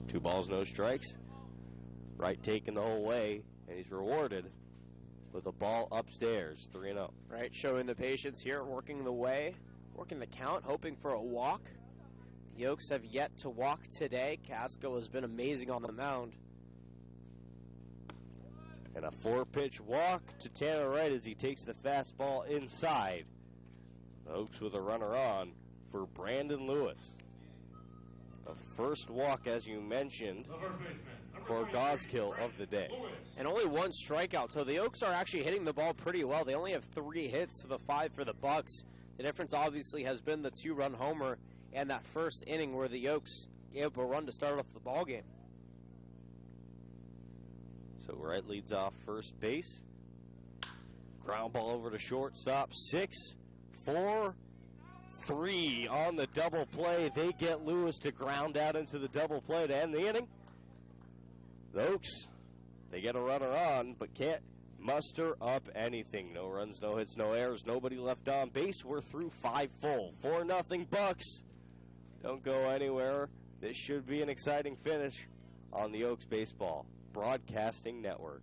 Two balls, no strikes. Wright taking the whole way, and he's rewarded with a ball upstairs, 3-0. Right, showing the patience here, working the way, working the count, hoping for a walk. The Oaks have yet to walk today. Casco has been amazing on the mound. And a 4-pitch walk to Tanner Wright as he takes the fastball inside. The Oaks with a runner on for Brandon Lewis. The first walk, as you mentioned, for Goskill of the day. And only one strikeout, so the Oaks are actually hitting the ball pretty well. They only have 3 hits to the 5 for the Bucs. The difference obviously has been the 2-run homer and that first inning where the Oaks gave up a run to start off the ball game. So Wright leads off first base. Ground ball over to shortstop. 6-4-3 on the double play. They get Lewis to ground out into the double play to end the inning. The Oaks, they get a runner on, but can't muster up anything. No runs, no hits, no errors, nobody left on base. We're through 5 full. 4-0 Bucs. Don't go anywhere. This should be an exciting finish on the Oaks Baseball Broadcasting Network.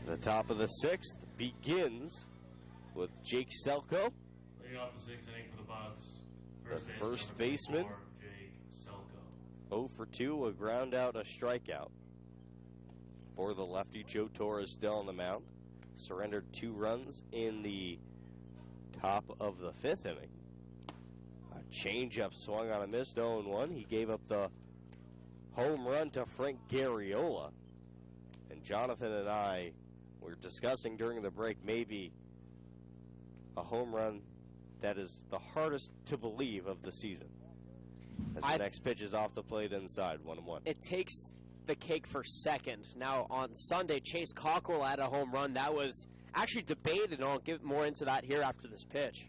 The top of the 6th begins with Jake Selko, Leading off the 6th inning for the Bucs. the first baseman. Jake Selko. 0 for 2, a ground out, a strikeout. For the lefty, Joe Torres still on the mound. Surrendered 2 runs in the top of the 5th inning. A changeup swung on a missed 0-1. He gave up the home run to Frank Garriola. And Jonathan and I were discussing during the break maybe a home run that is the hardest to believe of the season. As the next pitch is off the plate inside, 1-1. It takes the cake for second. Now, on Sunday, Chase Cockrell had a home run that was actually debated, and I'll get more into that here after this pitch.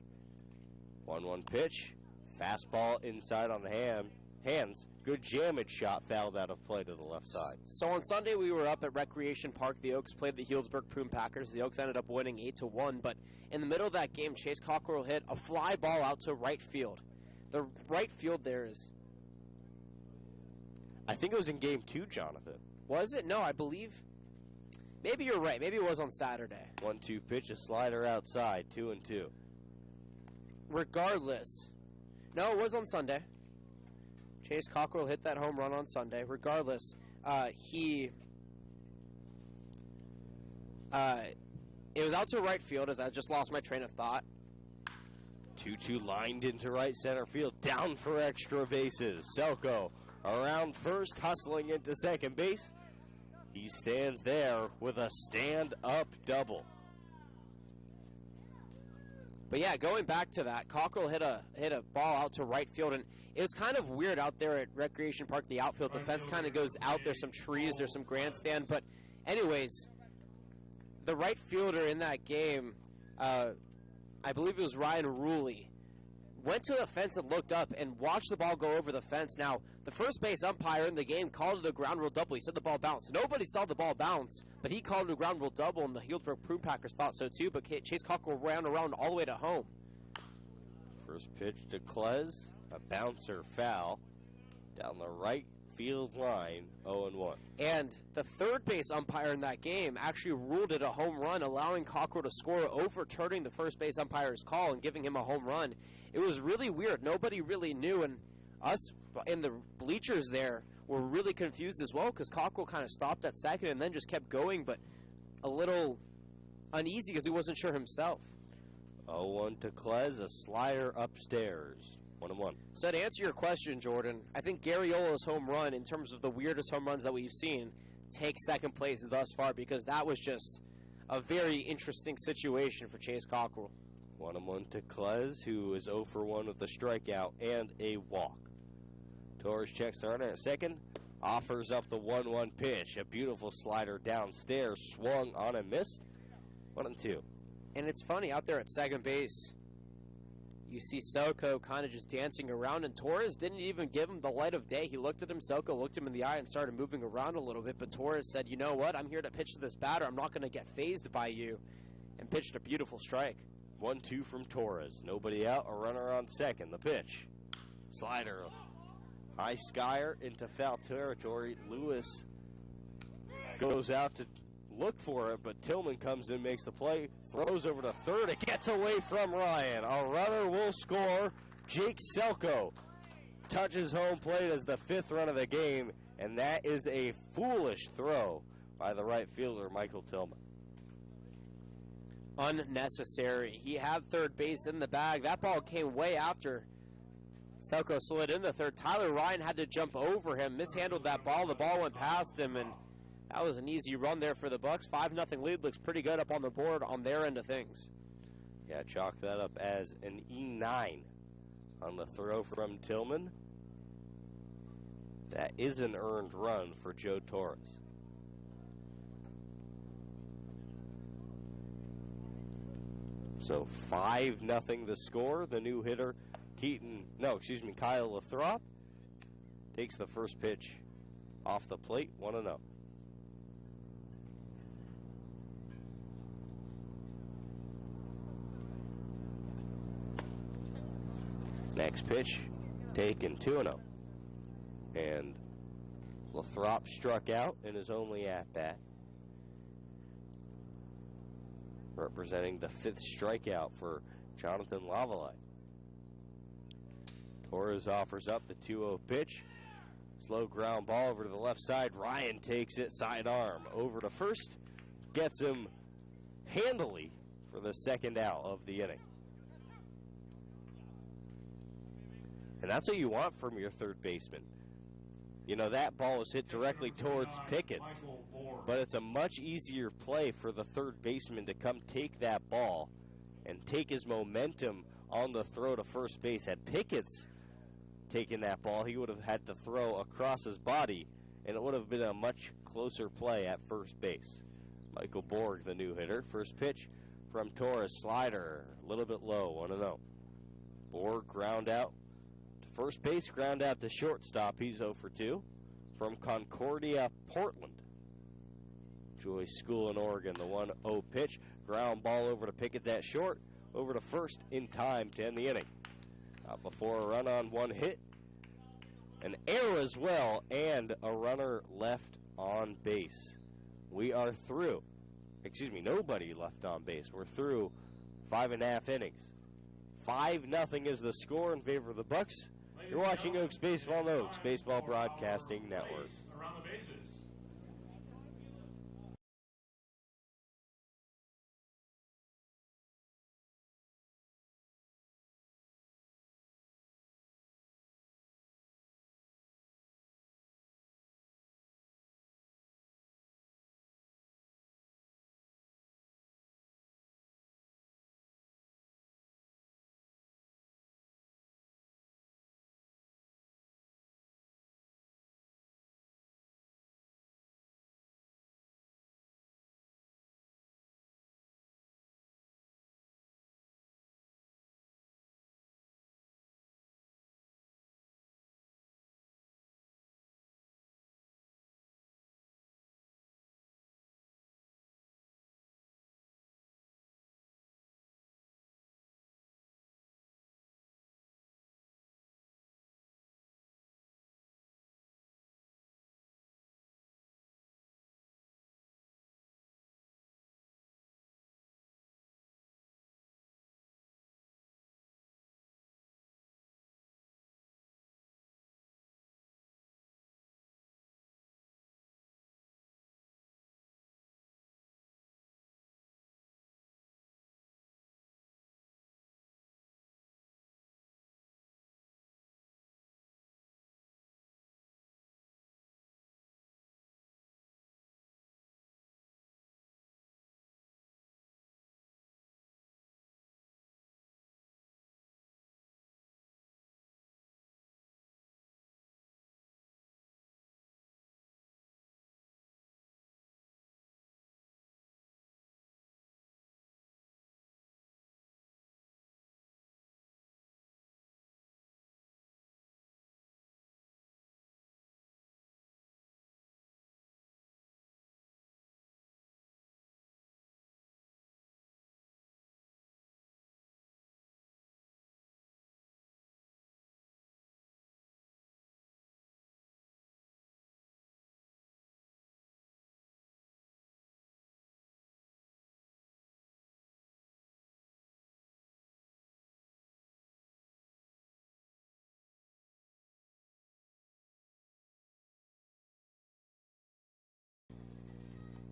1-1 pitch. Fastball inside on the hands. Good jammage shot, fouled out of play to the left side. So on Sunday, we were up at Recreation Park. The Oaks played the Healdsburg Prune Packers. The Oaks ended up winning 8-1, but in the middle of that game, Chase Cockrell hit a fly ball out to right field. The right field there is... I think it was in Game 2, Jonathan. Was it? No, I believe... Maybe you're right. Maybe it was on Saturday. 1-2 pitch, a slider outside, 2-2. Regardless... No, it was on Sunday. Chase Cockrell hit that home run on Sunday. Regardless, it was out to right field, as I just lost my train of thought. 2-2 lined into right center field. Down for extra bases. Selko around first, hustling into second base. He stands there with a stand-up double. But yeah, going back to that, Cockrell hit a ball out to right field, and it was kind of weird out there at Recreation Park. The outfield, the fence kind of goes out. There's some trees, there's some grandstand. But anyways, the right fielder in that game, I believe it was Ryan Ruley, went to the fence and looked up and watched the ball go over the fence. Now, the first base umpire in the game called it a ground rule double. He said the ball bounced. Nobody saw the ball bounce, but he called it a ground rule double, and the Healdsburg Prune Packers thought so too, but Chase Cockrell ran around all the way to home. First pitch to Klez, a bouncer foul down the right field line, 0-1. And the third base umpire in that game actually ruled it a home run, allowing Cockrell to score, overturning the first base umpire's call and giving him a home run. It was really weird. Nobody really knew, and us in the bleachers there were really confused as well, because Cockrell kind of stopped at second and then just kept going, but a little uneasy because he wasn't sure himself. 0-1 to Klez, a slider upstairs. 1-1. So to answer your question, Jordan, I think Garriola's home run, in terms of the weirdest home runs that we've seen, takes second place thus far, because that was just a very interesting situation for Chase Cockrell. 1-1 to Klez, who is 0 for 1 with a strikeout and a walk. Torres checks the runner at second, offers up the 1-1 pitch. A beautiful slider downstairs, swung on and missed. 1-2. And it's funny, out there at second base, you see Selko kind of just dancing around, and Torres didn't even give him the light of day. He looked at him, Selko looked him in the eye and started moving around a little bit, but Torres said, you know what, I'm here to pitch to this batter. I'm not going to get phased by you, and pitched a beautiful strike. 1-2 from Torres. Nobody out, a runner on second. The pitch. Slider. High skyer into foul territory. Lewis goes out to look for it, but Tillman comes in, makes the play, throws over to third. It gets away from Ryan. A runner will score. Jake Selko touches home plate as the fifth run of the game, and that is a foolish throw by the right fielder, Michael Tillman. Unnecessary. He had third base in the bag. That ball came way after Selko slid in the third. Tyler Ryan had to jump over him, mishandled that ball. The ball went past him, and that was an easy run there for the Bucs. 5-0 lead looks pretty good up on the board on their end of things. Yeah, chalk that up as an E9 on the throw from Tillman. That is an earned run for Joe Torres. So 5-0 the score. The new hitter, Kyle Lathrop, takes the first pitch off the plate, 1-0. Next pitch, taken 2-0. And Lathrop struck out in his only at-bat, representing the fifth strikeout for Jonathan Lavalette. Torres offers up the 2-0 pitch. Slow ground ball over to the left side. Ryan takes it sidearm over to first. Gets him handily for the second out of the inning. And that's what you want from your third baseman. You know, that ball was hit directly towards Pickett's, but it's a much easier play for the third baseman to come take that ball and take his momentum on the throw to first base. Had Pickett's taken that ball, he would have had to throw across his body, and it would have been a much closer play at first base. Michael Borg, the new hitter. First pitch from Torres, slider, a little bit low, 1-0. Borg ground out to first base, ground out to shortstop. He's 0 for 2 from Concordia, Portland. Joy School in Oregon, the 1-0 pitch. Ground ball over to Pickett's at short, over to first in time to end the inning. Before a run on one hit, an error as well, and a runner left on base. We are through. Nobody left on base. We're through 5.5 innings. 5-0 is the score in favor of the Bucs. You're watching Oaks Baseball on Oaks Baseball Broadcasting Network. Around the bases.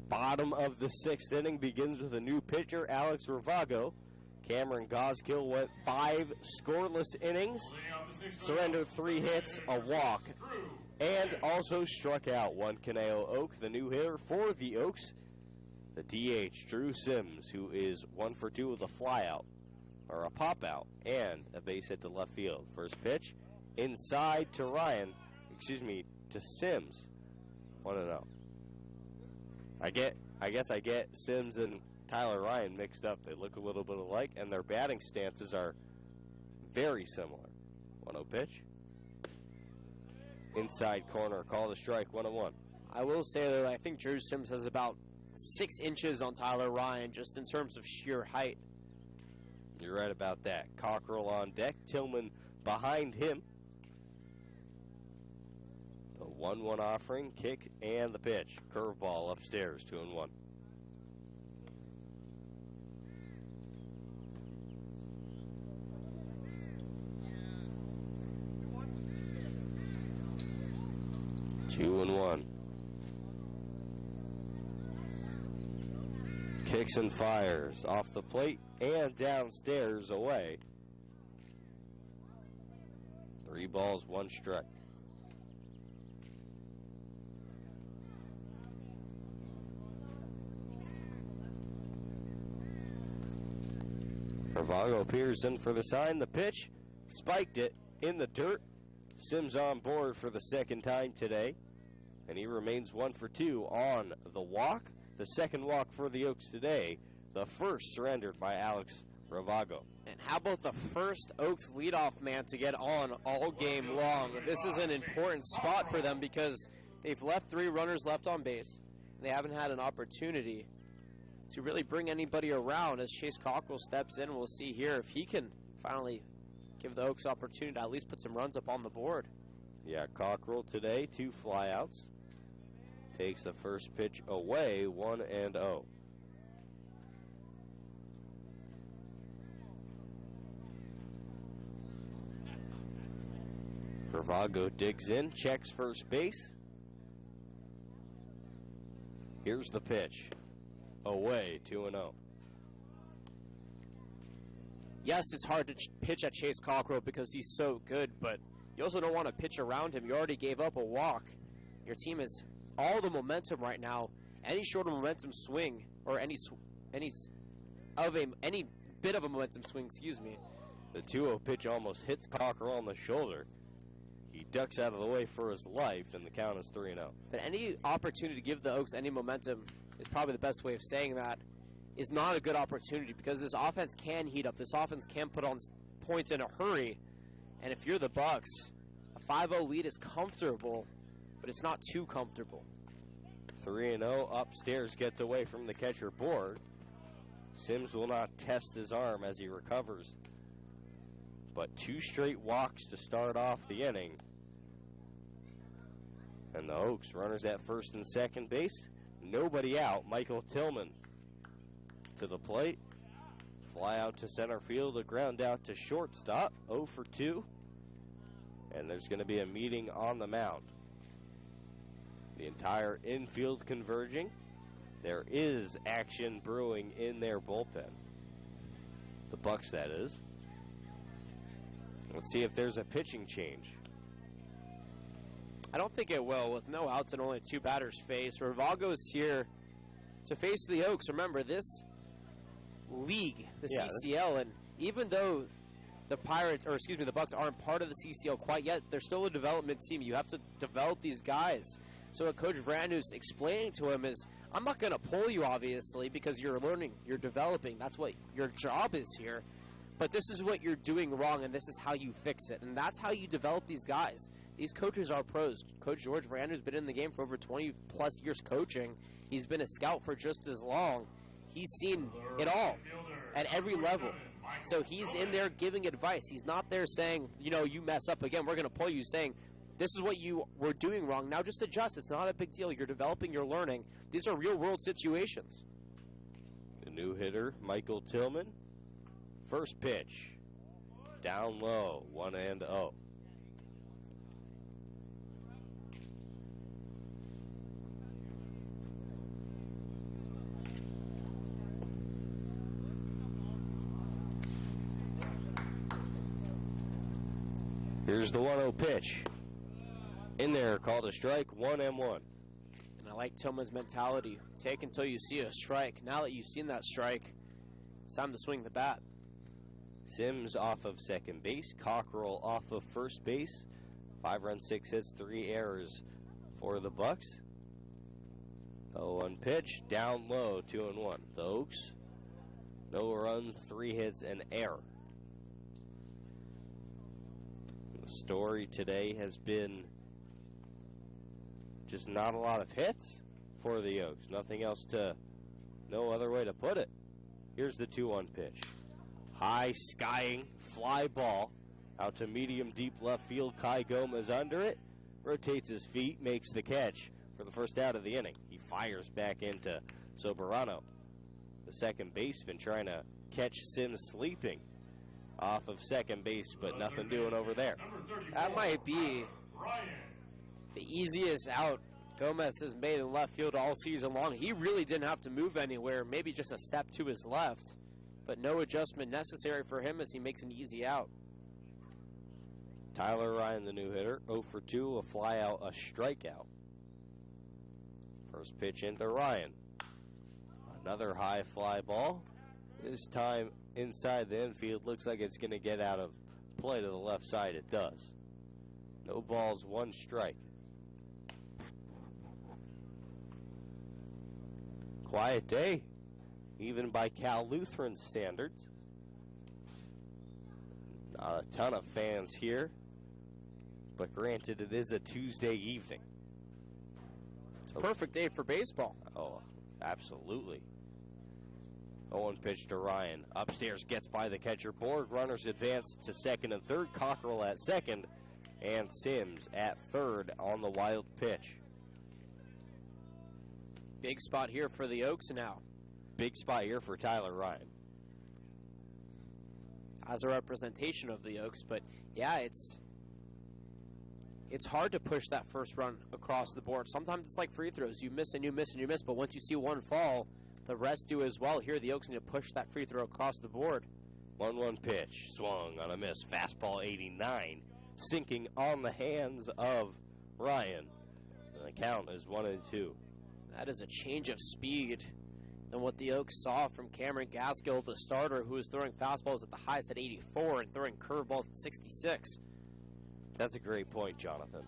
Bottom of the 6th inning begins with a new pitcher, Alex Ravago. Cameron Goskill went 5 scoreless innings, surrendered 3 hits, a walk, and also struck out 1 Caneo Oak, the new hitter for the Oaks. The DH, Drew Sims, who is 1 for 2 with a flyout, or a pop-out, and a base hit to left field. First pitch, inside to to Sims, 1-0. I guess I get Sims and Tyler Ryan mixed up. They look a little bit alike, and their batting stances are very similar. 1-0 pitch. Inside corner, call to strike, 1-1. I will say, though, I think Drew Sims has about 6 inches on Tyler Ryan, just in terms of sheer height. You're right about that. Cockrell on deck, Tillman behind him. The 1-1 offering, kick, and the pitch. Curveball upstairs, 2-1. Two and one. Kicks and fires off the plate and downstairs away. 3 balls, 1 strike. Ravago peers in for the sign. The pitch spiked it in the dirt. Sims on board for the second time today, and he remains 1 for 2 on the walk. The second walk for the Oaks today, the first surrendered by Alex Ravago. And how about the first Oaks leadoff man to get on all game long? This is an important spot for them because they've left 3 runners left on base. They haven't had an opportunity to really bring anybody around as Chase Cockrell steps in. We'll see here if he can finally give the Oaks opportunity to at least put some runs up on the board. Yeah, Cockrell today, 2 flyouts. Takes the first pitch away, 1-0. Ravago digs in, checks first base. Here's the pitch. Away, 2-0. Yes, it's hard to pitch at Chase Cockrell because he's so good, but you also don't want to pitch around him. You already gave up a walk. Your team has all the momentum right now. Any short of momentum swing, or any bit of a momentum swing, excuse me. The 2-0 pitch almost hits Cockrell on the shoulder. He ducks out of the way for his life, and the count is 3-0. But any opportunity to give the Oaks any momentum is probably the best way of saying that, is not a good opportunity because this offense can heat up. This offense can put on points in a hurry. And if you're the Bucs, a 5-0 lead is comfortable, but it's not too comfortable. 3-0 upstairs, gets away from the catcher board. Sims will not test his arm as he recovers. But 2 straight walks to start off the inning. And the Oaks runners at first and second base. Nobody out. Michael Tillman to the plate. Fly out to center field. A ground out to shortstop. 0 for 2. And there's going to be a meeting on the mound. The entire infield converging. There is action brewing in their bullpen. The Bucs, that is. Let's see if there's a pitching change. I don't think it will. With no outs and only 2 batters faced, Ravago's here to face the Oaks. Remember, this league, the CCL, and even though the Bucs aren't part of the CCL quite yet, they're still a development team. You have to develop these guys. So what Coach Vranu's explaining to him is, I'm not going to pull you, obviously, because you're learning, you're developing. That's what your job is here. But this is what you're doing wrong, and this is how you fix it. And that's how you develop these guys. These coaches are pros. Coach George Vranu's been in the game for over 20-plus years coaching. He's been a scout for just as long. He's seen it all at every level. So he's in there giving advice. He's not there saying, you mess up again, we're going to pull you, saying, this is what you were doing wrong. Now just adjust. It's not a big deal. You're developing, you're learning. These are real-world situations. The new hitter, Michael Tillman. First pitch. Down low, 1-0. Here's the 1-0 pitch. In there, called a strike, 1-1. And I like Tillman's mentality. Take until you see a strike. Now that you've seen that strike, it's time to swing the bat. Sims off of second base. Cockrell off of first base. 5 runs, 6 hits, 3 errors for the Bucs. 0-1 pitch, down low, 2-1. The Oaks, no runs, 3 hits, an error. The story today has been just not a lot of hits for the Oaks. Nothing else no other way to put it. Here's the 2-1 pitch. High skying fly ball out to medium deep left field. Kai Gomez under it, rotates his feet, makes the catch for the first out of the inning. He fires back into Soberano, the second baseman, trying to catch Sims sleeping off of second base, but nothing doing over there. That might be the easiest out Gomez has made in left field all season long. He really didn't have to move anywhere, maybe just a step to his left, but no adjustment necessary for him as he makes an easy out. Tyler Ryan, the new hitter, 0 for 2, a fly out, a strikeout. First pitch into Ryan. Another high fly ball. This time inside the infield, looks like it's going to get out of play to the left side. It does. No balls, 1 strike. Quiet day, even by Cal Lutheran standards. Not a ton of fans here, but granted, it is a Tuesday evening. It's a perfect day for baseball. Oh, absolutely. 0-1 pitch to Ryan. Upstairs gets by the catcher. Borg runners advance to second and third. Cockrell at second. And Sims at third on the wild pitch. Big spot here for the Oaks now. Big spot here for Tyler Ryan. As a representation of the Oaks, but yeah, it's hard to push that first run across the board. Sometimes it's like free throws. You miss and you miss and you miss, but once you see one fall, the rest do as well. Here the Oaks need to push that free throw across the board. 1-1 pitch, swung on a miss. Fastball 89, sinking on the hands of Ryan. And the count is 1-2. That is a change of speed than what the Oaks saw from Cameron Gaskill, the starter, who is throwing fastballs at the highest at 84 and throwing curveballs at 66. That's a great point, Jonathan.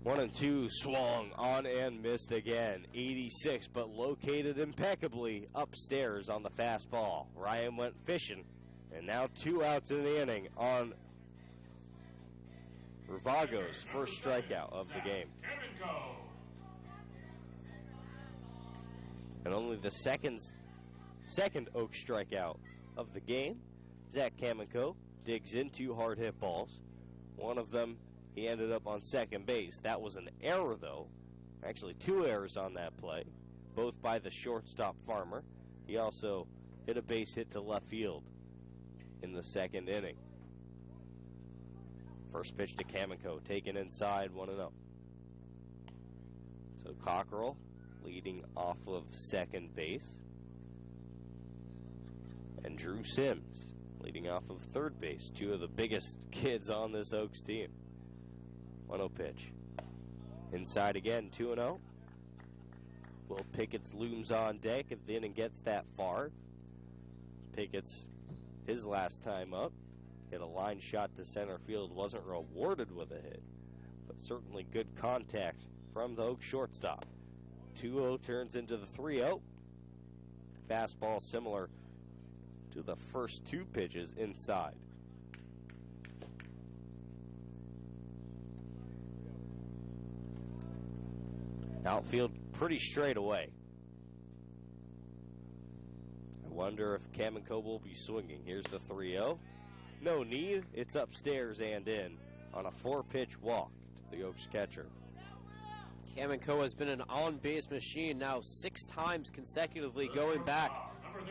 1-2, swung on and missed again. 86, but located impeccably upstairs on the fastball. Ryan went fishing, and now 2 outs in the inning on Ravago's first strikeout of the game. And only the second Oak strikeout of the game. Zach Kamenko digs in 2 hard hit balls. One of them, he ended up on second base. That was an error, though. Actually, 2 errors on that play, both by the shortstop Farmer. He also hit a base hit to left field in the second inning. First pitch to Kamenko, taken inside, 1-0. So Cockrell leading off of second base. And Drew Sims leading off of third base. 2 of the biggest kids on this Oaks team. 1-0 pitch. Inside again, 2-0. Will Pickett's looms on deck if the inning gets that far. Pickett's his last time up. Hit a line shot to center field. Wasn't rewarded with a hit, but certainly good contact from the Oaks shortstop. 2-0 turns into the 3-0. Fastball similar to the first 2 pitches inside. Outfield pretty straight away. I wonder if Kamenko will be swinging. Here's the 3-0. No need. It's upstairs and in on a 4-pitch walk to the Oaks catcher. Kamenko has been an on-base machine now 6 times consecutively going back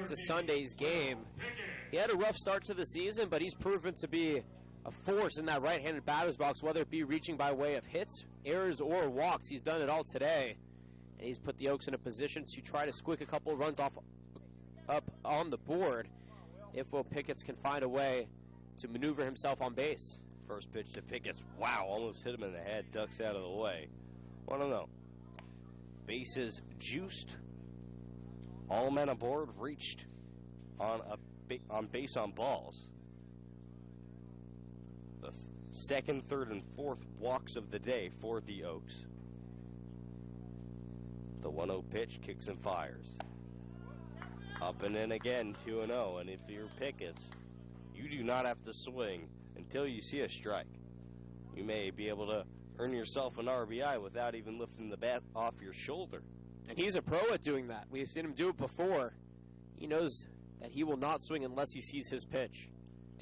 to Sunday's game. He had a rough start to the season, but he's proven to be a force in that right-handed batter's box, whether it be reaching by way of hits, errors, or walks. He's done it all today, and he's put the Oaks in a position to try to squeak a couple runs up on the board if Will Pickett's can find a way to maneuver himself on base. First pitch to Pickett's. Wow, almost hit him in the head. Ducks out of the way. 1-0. Bases juiced. All men aboard reached on base on balls. The second, third, and fourth walks of the day for the Oaks. The 1-0 pitch kicks and fires. Up and in again, 2-0. And if you're Pickett's, you do not have to swing until you see a strike. You may be able to earn yourself an RBI without even lifting the bat off your shoulder. And he's a pro at doing that. We've seen him do it before. He knows that he will not swing unless he sees his pitch.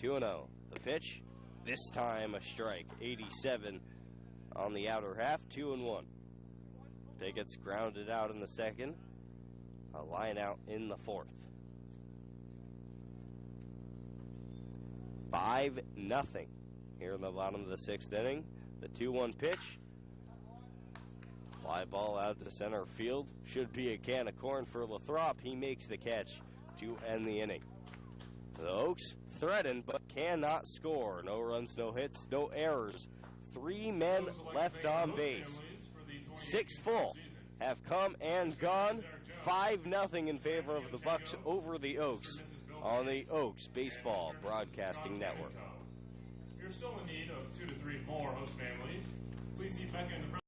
2-0. The pitch, this time a strike. 87 on the outer half, 2-1. Pickett's grounded out in the second. A line out in the fourth. 5-0 here in the bottom of the 6th inning. The 2-1 pitch. Fly ball out to center field. Should be a can of corn for Lathrop. He makes the catch to end the inning. The Oaks threaten but cannot score. No runs, no hits, no errors. 3 men left on base. 6 full have come and gone 5-0 in favor of the Bucs over the Oaks on the Oaks Baseball Broadcasting Network. You're still in need of 2 to 3 more host families. Please see Becca in the front.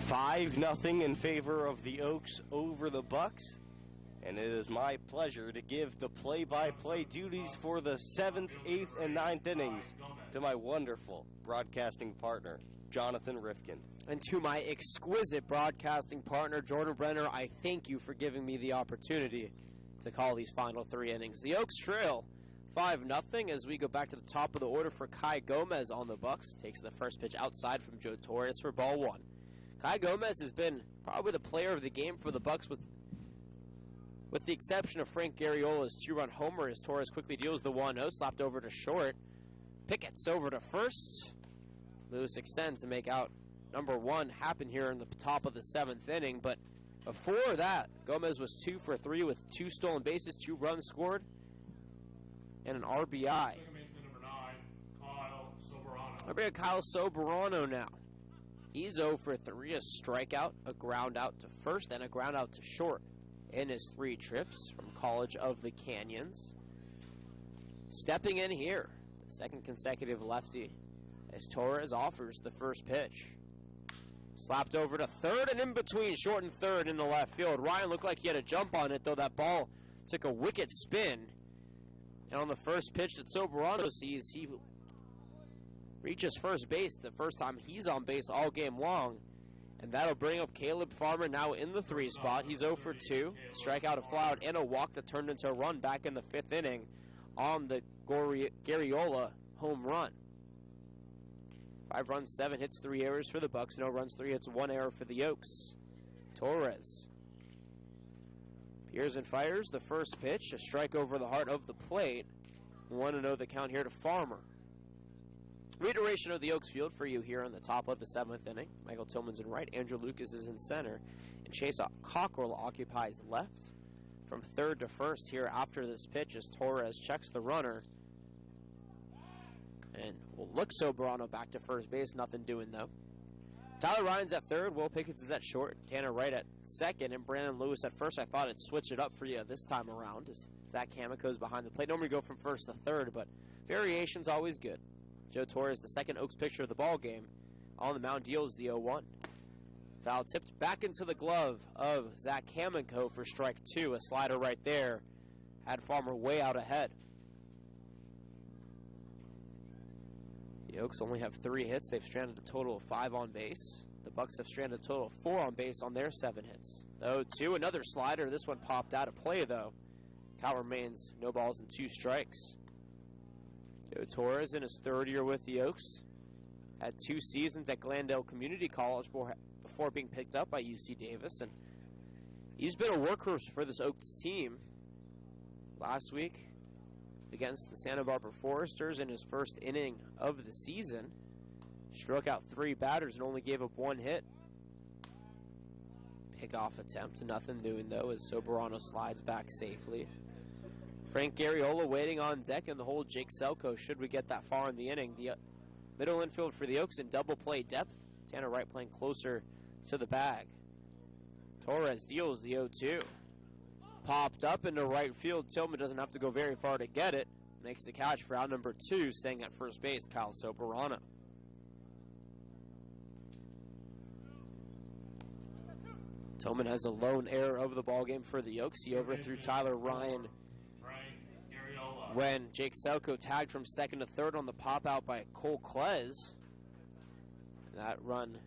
Five nothing in favor of the Oaks over the Bucs, and it is my pleasure to give the play-by-play duties for the 7th, 8th, and 9th innings to my wonderful broadcasting partner, Jonathan Rifkin. And to my exquisite broadcasting partner, Jordan Brenner, I thank you for giving me the opportunity to call these final 3 innings. The Oaks trail 5-0 as we go back to the top of the order for Kai Gomez on the Bucs. Takes the first pitch outside from Joe Torres for ball 1. Kai Gomez has been probably the player of the game for the Bucs, with the exception of Frank Garriola's 2-run homer, as Torres quickly deals the 1-0, slapped over to short. Pickett's over to first. Lewis extends to make out number 1 happen here in the top of the 7th inning, but before that, Gomez was 2 for 3 with 2 stolen bases, 2 runs scored, and an RBI. Number 9, Kyle Soberano. I'll bring Kyle Soberano now. He's 0 for 3, a strikeout, a ground out to first, and a ground out to short in his 3 trips from College of the Canyons. Stepping in here, the second consecutive lefty, as Torres offers the first pitch. Slapped over to third and in between short and third in the left field. Ryan looked like he had a jump on it, though that ball took a wicked spin. And on the first pitch that Soberano sees, he reaches first base the first time he's on base all game long. And that'll bring up Caleb Farmer now in the 3 spot. He's 0 for 2. Strikeout, a fly-out, and a walk that turned into a run back in the 5th inning on the Garriola home run. 5 runs, 7 hits, 3 errors for the Bucs. No runs, 3 hits, 1 error for the Oaks. Torres peers and fires the first pitch. A strike over the heart of the plate. 1-0 the count here to Farmer. Reiteration of the Oaks field for you here on the top of the 7th inning. Michael Tillman's in right, Andrew Lucas is in center, and Chase Cockrell occupies left. From third to first here after this pitch as Torres checks the runner. And will look Soberano back to first base, nothing doing though. Tyler Ryan's at third, Will Pickett's is at short, Tanner Wright at second, and Brandon Lewis at first. I thought I'd switch it up for you this time around as Zach Kamiko's behind the plate. Normally go from first to third, but variation's always good. Joe Torres, the second Oaks pitcher of the ball game, on the mound, deals the 0-1. Foul tipped back into the glove of Zach Kamiko for strike 2. A slider right there had Farmer way out ahead. The Oaks only have 3 hits. They've stranded a total of 5 on base. The Bucs have stranded a total of 4 on base on their 7 hits. 0-2, another slider. This one popped out of play though. Count remains no balls and 2 strikes. Joe Torres in his 3rd year with the Oaks. Had 2 seasons at Glendale Community College before being picked up by UC Davis. And he's been a workhorse for this Oaks team. Last week against the Santa Barbara Foresters in his first inning of the season, struck out 3 batters and only gave up 1 hit. Pickoff attempt, nothing doing though as Soberano slides back safely. Frank Garriola waiting on deck in the hole. Jake Selko, should we get that far in the inning. The middle infield for the Oaks in double play depth. Tanner Wright playing closer to the bag. Torres deals the 0-2. Popped up into right field. Tillman doesn't have to go very far to get it. Makes the catch for out number 2, staying at first base, Kyle Soberano. Tillman has a lone error of the ballgame for the Oaks. He overthrew Tyler Ryan when Jake Selko tagged from second to third on the pop out by Cole Klez. That run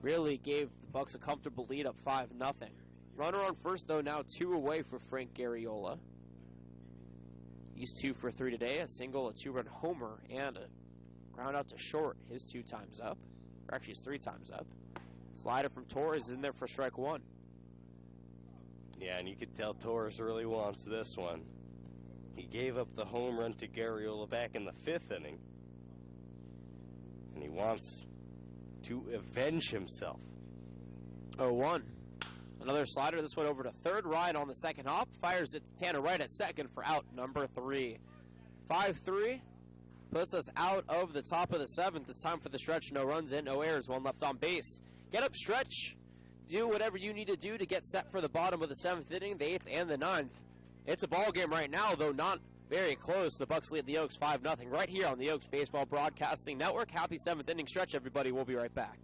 really gave the Bucs a comfortable lead, up 5-0. Runner on first, though, now 2 away for Frank Garriola. He's 2 for 3 today, a single, a 2-run homer, and a ground out to short. His 2 times up, or actually his 3 times up. Slider from Torres is in there for strike 1. Yeah, and you could tell Torres really wants this one. He gave up the home run to Garriola back in the 5th inning, and he wants to avenge himself. 0-1. Another slider, this one over to third. Ryan on the second hop, fires it to Tanner Wright at second for out number 3. 5-3 puts us out of the top of the 7th. It's time for the stretch. No runs in, no errors, 1 left on base. Get up, stretch. Do whatever you need to do to get set for the bottom of the 7th inning, the 8th, and the 9th. It's a ball game right now, though not very close. The Bucs lead the Oaks 5-0 right here on the Oaks Baseball Broadcasting Network. Happy 7th inning stretch, everybody. We'll be right back.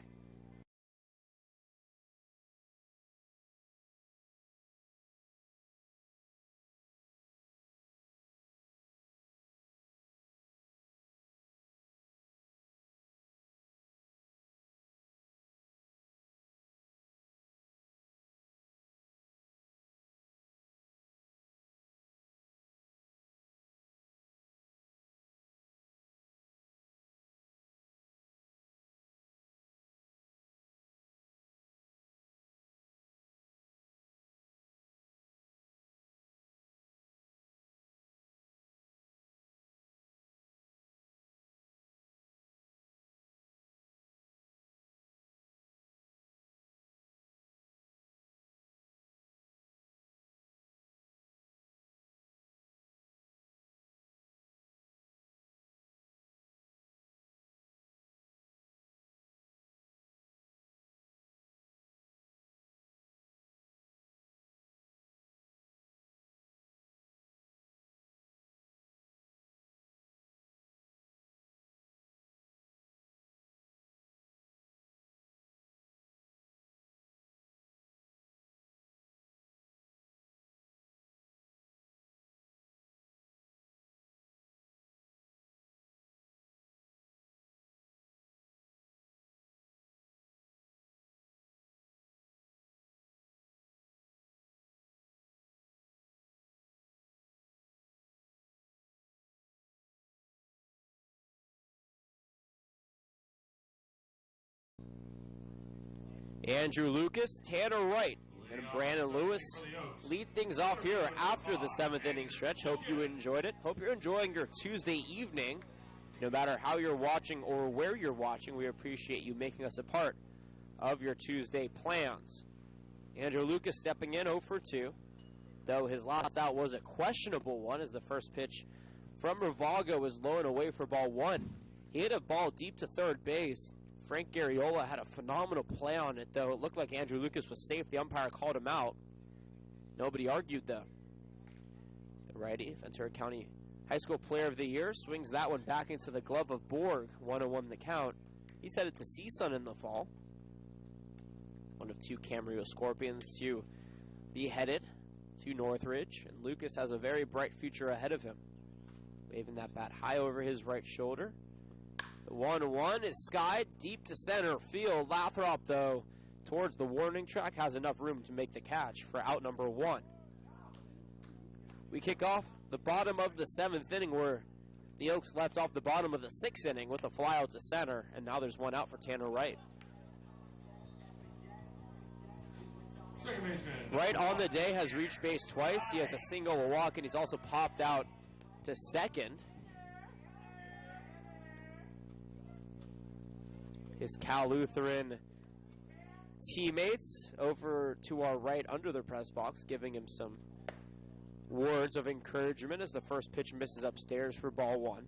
Andrew Lucas, Tanner Wright, and Brandon Lewis lead things off here after the 7th inning stretch. Hope you enjoyed it. Hope you're enjoying your Tuesday evening. No matter how you're watching or where you're watching, we appreciate you making us a part of your Tuesday plans. Andrew Lucas stepping in 0 for 2, though his last out was a questionable one as the first pitch from Rivalgo was low and away for ball 1. He hit a ball deep to third base. Frank Garriola had a phenomenal play on it, though. It looked like Andrew Lucas was safe. The umpire called him out. Nobody argued, though. The righty, Ventura County High School Player of the Year, swings that one back into the glove of Borg. 1-1 the count. He's headed to CSUN in the fall. One of 2 Camarillo Scorpions to be headed to Northridge. And Lucas has a very bright future ahead of him. Waving that bat high over his right shoulder. The 1-1 is skied deep to center field. Lathrop, though, towards the warning track, has enough room to make the catch for out number 1. We kick off the bottom of the 7th inning where the Oaks left off the bottom of the 6th inning with a fly out to center, and now there's one out for Tanner Wright. Second baseman. Wright on the day has reached base twice. He has a single, a walk, and he's also popped out to second. His Cal Lutheran teammates over to our right under the press box, giving him some words of encouragement as the first pitch misses upstairs for ball one.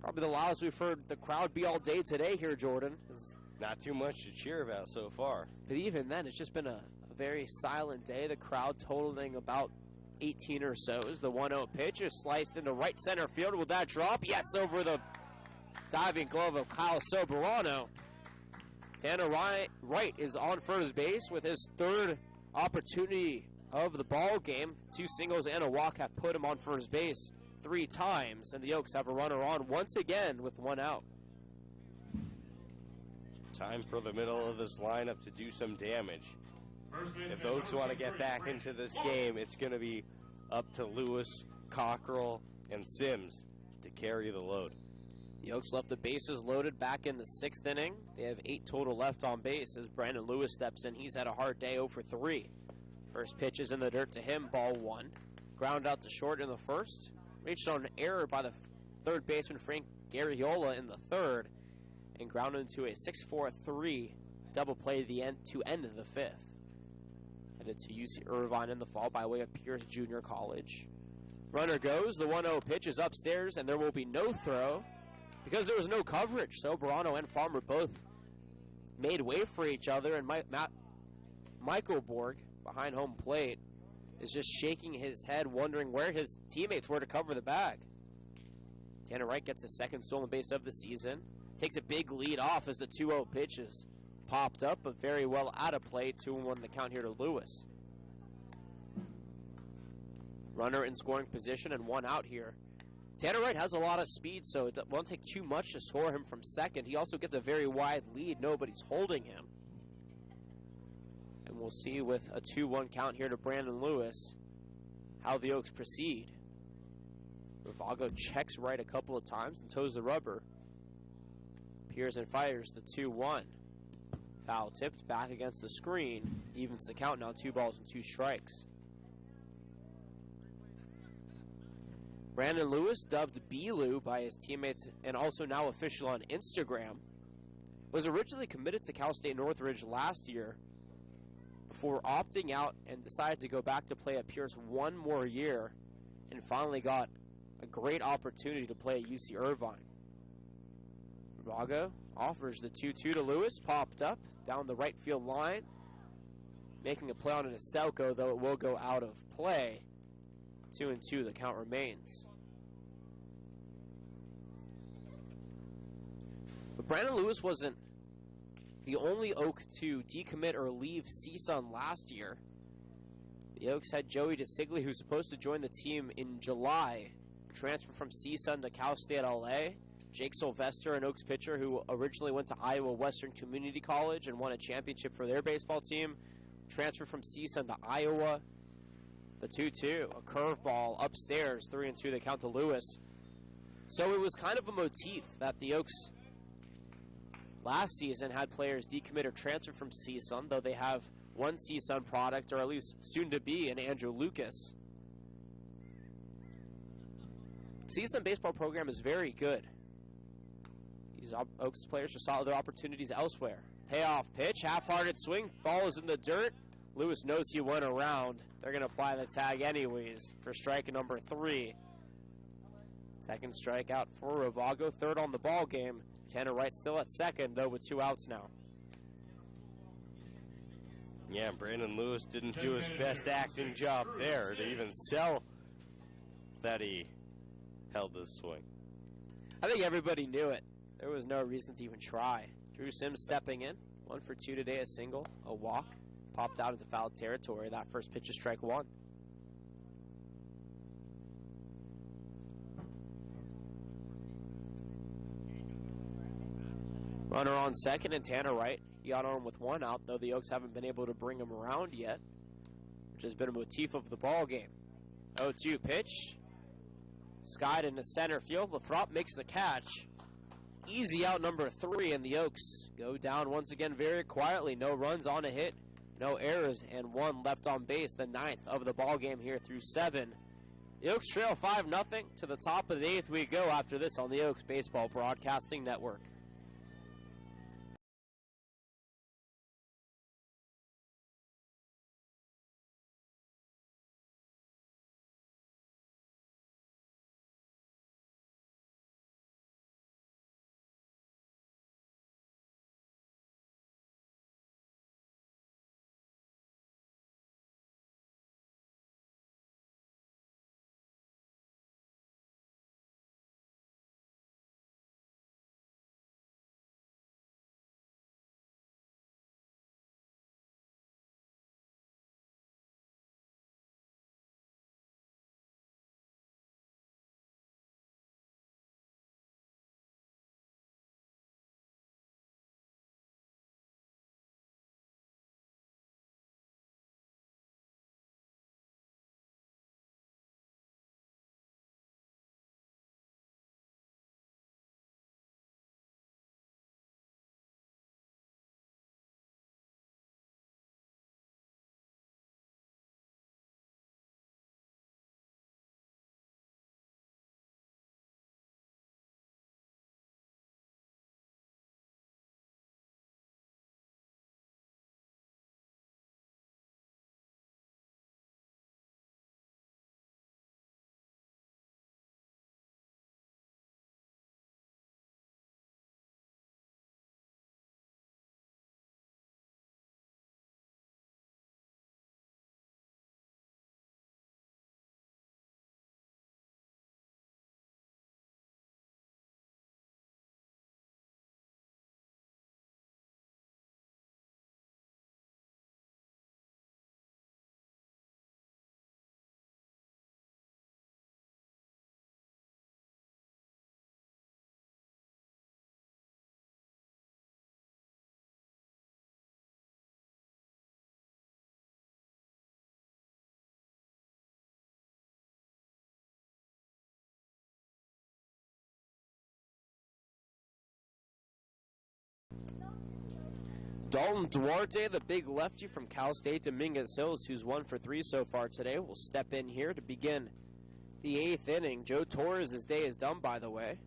Probably the loudest we've heard the crowd be all day today here, Jordan. Not too much to cheer about so far. But even then, it's just been a very silent day. The crowd totaling about 18 or so as the 1-0 pitch is sliced into right center field. Will that drop? Yes, over the diving glove of Kyle Soberano. Tanner Wright is on first base with his third opportunity of the ball game. 2 singles and a walk have put him on first base 3 times, and the Oaks have a runner on once again with 1 out. Time for the middle of this lineup to do some damage. If the Oaks want to get back into this game, it's going to be up to Lewis, Cockrell, and Sims to carry the load. The Oaks left the bases loaded back in the 6th inning. They have 8 total left on base as Brandon Lewis steps in. He's had a hard day, 0 for 3. First pitch is in the dirt to him, ball 1. Ground out to short in the first. Reached on an error by the third baseman Frank Garriola in the third. And grounded into a 6-4-3 double play to end the 5th. Headed to UC Irvine in the fall by way of Pierce Junior College. Runner goes, the 1-0 pitch is upstairs, and there will be no throw because there was no coverage. So Soberano and Farmer both made way for each other, and Michael Borg, behind home plate, is just shaking his head, wondering where his teammates were to cover the bag. Tanner Wright gets his second stolen base of the season. Takes a big lead off as the 2-0 pitch is popped up, but very well out of play. 2-1 the count here to Lewis. Runner in scoring position and 1 out here. Tanner Wright has a lot of speed, so it won't take too much to score him from second. He also gets a very wide lead. Nobody's holding him. And we'll see with a 2-1 count here to Brandon Lewis how the Oaks proceed. Rivago checks right a couple of times and toes the rubber. Pearson fires the 2-1. Foul tipped back against the screen. Evens the count now, 2 balls and 2 strikes. Brandon Lewis, dubbed B-Lou by his teammates and also now official on Instagram, was originally committed to Cal State Northridge last year before opting out and decided to go back to play at Pierce 1 more year and finally got a great opportunity to play at UC Irvine. Rivago offers the 2-2 to Lewis, popped up down the right field line, making a play on an Aselko, though it will go out of play. 2-2 the count remains. But Brandon Lewis wasn't the only Oak to decommit or leave CSUN last year. The Oaks had Joey DeSigli, who's supposed to join the team in July, transfer from CSUN to Cal State LA. Jake Sylvester, an Oaks pitcher who originally went to Iowa Western Community College and won a championship for their baseball team, transferred from CSUN to Iowa. The 2-2, a curveball upstairs, 3-2 the count to Lewis. So it was kind of a motif that the Oaks last season had players decommit or transfer from CSUN, though they have one CSUN product, or at least soon to be, in Andrew Lucas. CSUN baseball program is very good. These Oaks players just saw other opportunities elsewhere. Payoff pitch, half-hearted swing, ball is in the dirt. Lewis knows he went around. They're going to apply the tag anyways for strike number 3. Second strikeout for Rivago, third on the ball game. Tanner Wright still at second, though, with 2 outs now. Yeah, Brandon Lewis didn't do his best acting job there to even sell that he held this swing. I think everybody knew it. There was no reason to even try. Drew Sims stepping in. 1 for 2 today, a single, a walk. Popped out into foul territory. That first pitch is strike 1. Runner on second and Tanner Wright. He got on with 1 out, though the Oaks haven't been able to bring him around yet, which has been a motif of the ball game. 0-2 pitch. Skied into center field. Lathrop makes the catch. Easy out number 3, and the Oaks go down once again very quietly. No runs on a hit, no errors, and 1 left on base. The 9th of the ball game here through 7. The Oaks trail 5-0. To the top of the 8th we go after this on the Oaks Baseball Broadcasting Network. Dalton Duarte, the big lefty from Cal State Dominguez Hills, who's 1 for 3 so far today, will step in here to begin the 8th inning. Joe Torres' day is done, by the way.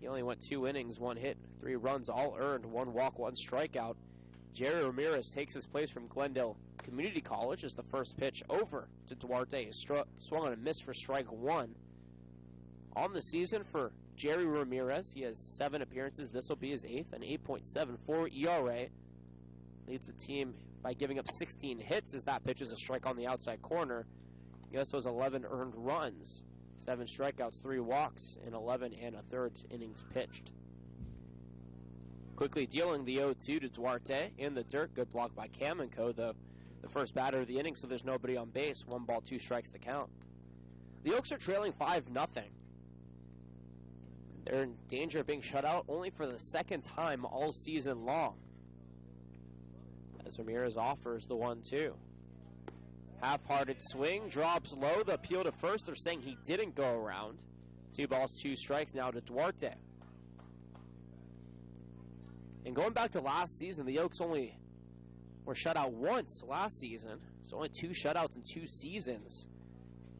He only went 2 innings, 1 hit, 3 runs, all earned, 1 walk, 1 strikeout. Jerry Ramirez takes his place from Glendale Community College as the first pitch over to Duarte. Is swung on a miss for strike 1. On the season for Jerry Ramirez, he has 7 appearances. This will be his 8th, an 8.74 ERA. Leads the team by giving up 16 hits as that pitch is a strike on the outside corner. He also has 11 earned runs, 7 strikeouts, 3 walks in 11 1/3 innings pitched. Quickly dealing the 0-2 to Duarte in the dirt. Good block by Kamenko, the first batter of the inning, so there's nobody on base. 1 ball, 2 strikes to count. The Oaks are trailing 5-0. They're in danger of being shut out only for the second time all season long. As Ramirez offers the 1-2. Half-hearted swing, drops low. The appeal to first. They're saying he didn't go around. 2 balls, 2 strikes now to Duarte. And going back to last season, the Oaks only were shut out once last season. So only 2 shutouts in 2 seasons.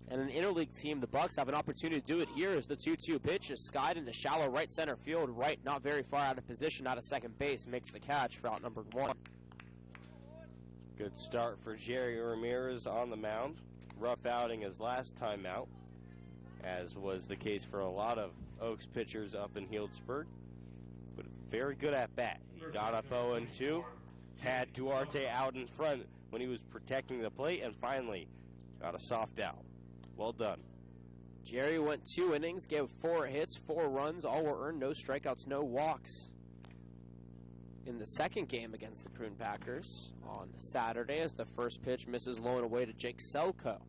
And an interleague team, the Bucs, have an opportunity to do it here as the 2-2 pitch is skied into shallow right center field. Right, not very far out of position, out of second base. Makes the catch for out number 1. Good start for Jerry Ramirez on the mound. Rough outing his last time out, as was the case for a lot of Oaks pitchers up in Healdsburg. But very good at bat. He got up 0-2, had Duarte out in front when he was protecting the plate, and finally got a soft out. Well done. Jerry went 2 innings, gave 4 hits, 4 runs, all were earned, no strikeouts, no walks. In the second game against the Prune Packers on Saturday, as the first pitch misses low and away to Jake Selko.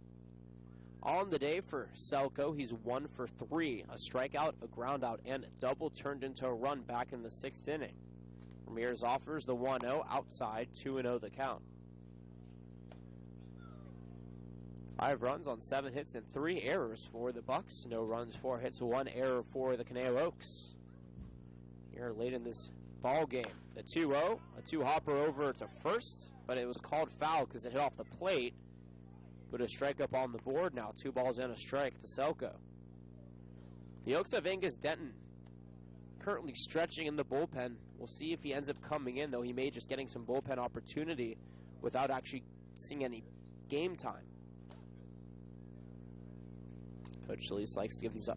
On the day for Selko, he's 1 for 3, a strikeout, a groundout, and a double turned into a run back in the 6th inning. Ramirez offers the 1-0 outside, 2-0 the count. 5 runs on 7 hits and 3 errors for the Bucs. No runs, 4 hits, 1 error for the Conejo Oaks. Here late in this ball game, the 2-0, a 2-hopper over to first, but it was called foul because it hit off the plate. Put a strike up on the board now, 2 balls and a strike to Selko. The Oaks have Angus Denton currently stretching in the bullpen. We'll see if he ends up coming in, though he may just getting some bullpen opportunity without actually seeing any game time. Coach Solis likes to give these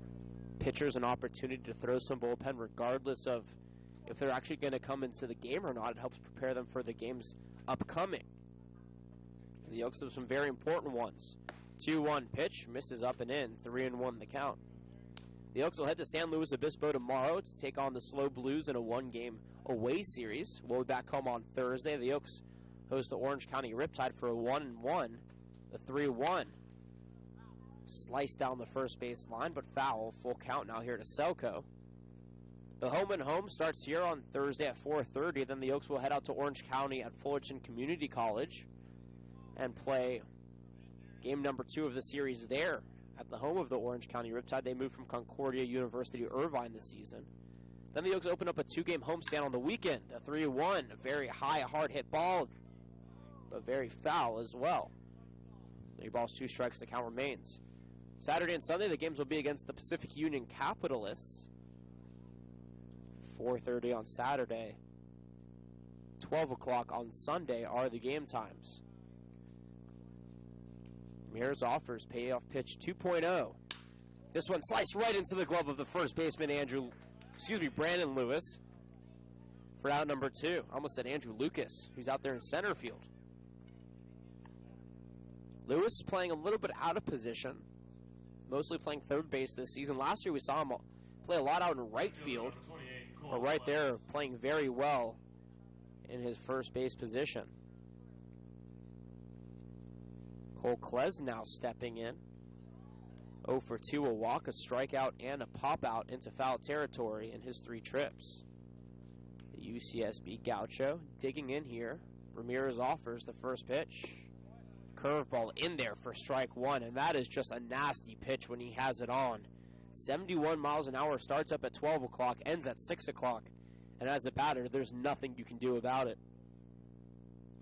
pitchers an opportunity to throw some bullpen regardless of if they're actually going to come into the game or not. It helps prepare them for the games upcoming. And the Oaks have some very important ones. 2-1 pitch, misses up and in, 3-1 the count. The Oaks will head to San Luis Obispo tomorrow to take on the Slow Blues in a 1-game away series. We'll be back home on Thursday. The Oaks host the Orange County Riptide for a 1-1. The 3-1. Sliced down the first base line, but foul. Full count now here to Selko. The home and home starts here on Thursday at 4:30. Then the Oaks will head out to Orange County at Fullerton Community College and play game number 2 of the series there at the home of the Orange County Riptide. They moved from Concordia University Irvine this season. Then the Oaks open up a 2-game homestand on the weekend. A 3-1, a very high, hard-hit ball, but very foul as well. 3 balls, 2 strikes, the count remains. Saturday and Sunday, the games will be against the Pacific Union Capitalists. 4:30 on Saturday. 12 o'clock on Sunday are the game times. Ramirez offers payoff pitch 2.0. This one sliced right into the glove of the first baseman, Brandon Lewis, for out number 2. I almost said Andrew Lucas, who's out there in center field. Lewis is playing a little bit out of position, mostly playing third base this season. Last year we saw him play a lot out in right field, but right there playing very well in his first base position. Cole Klez now stepping in. 0 for 2, a walk, a strikeout, and a pop-out into foul territory in his 3 trips. The UCSB Gaucho digging in here. Ramirez offers the first pitch. Curveball in there for strike 1, and that is just a nasty pitch when he has it on. 71 miles an hour, starts up at 12 o'clock, ends at 6 o'clock, and as a batter, there's nothing you can do about it.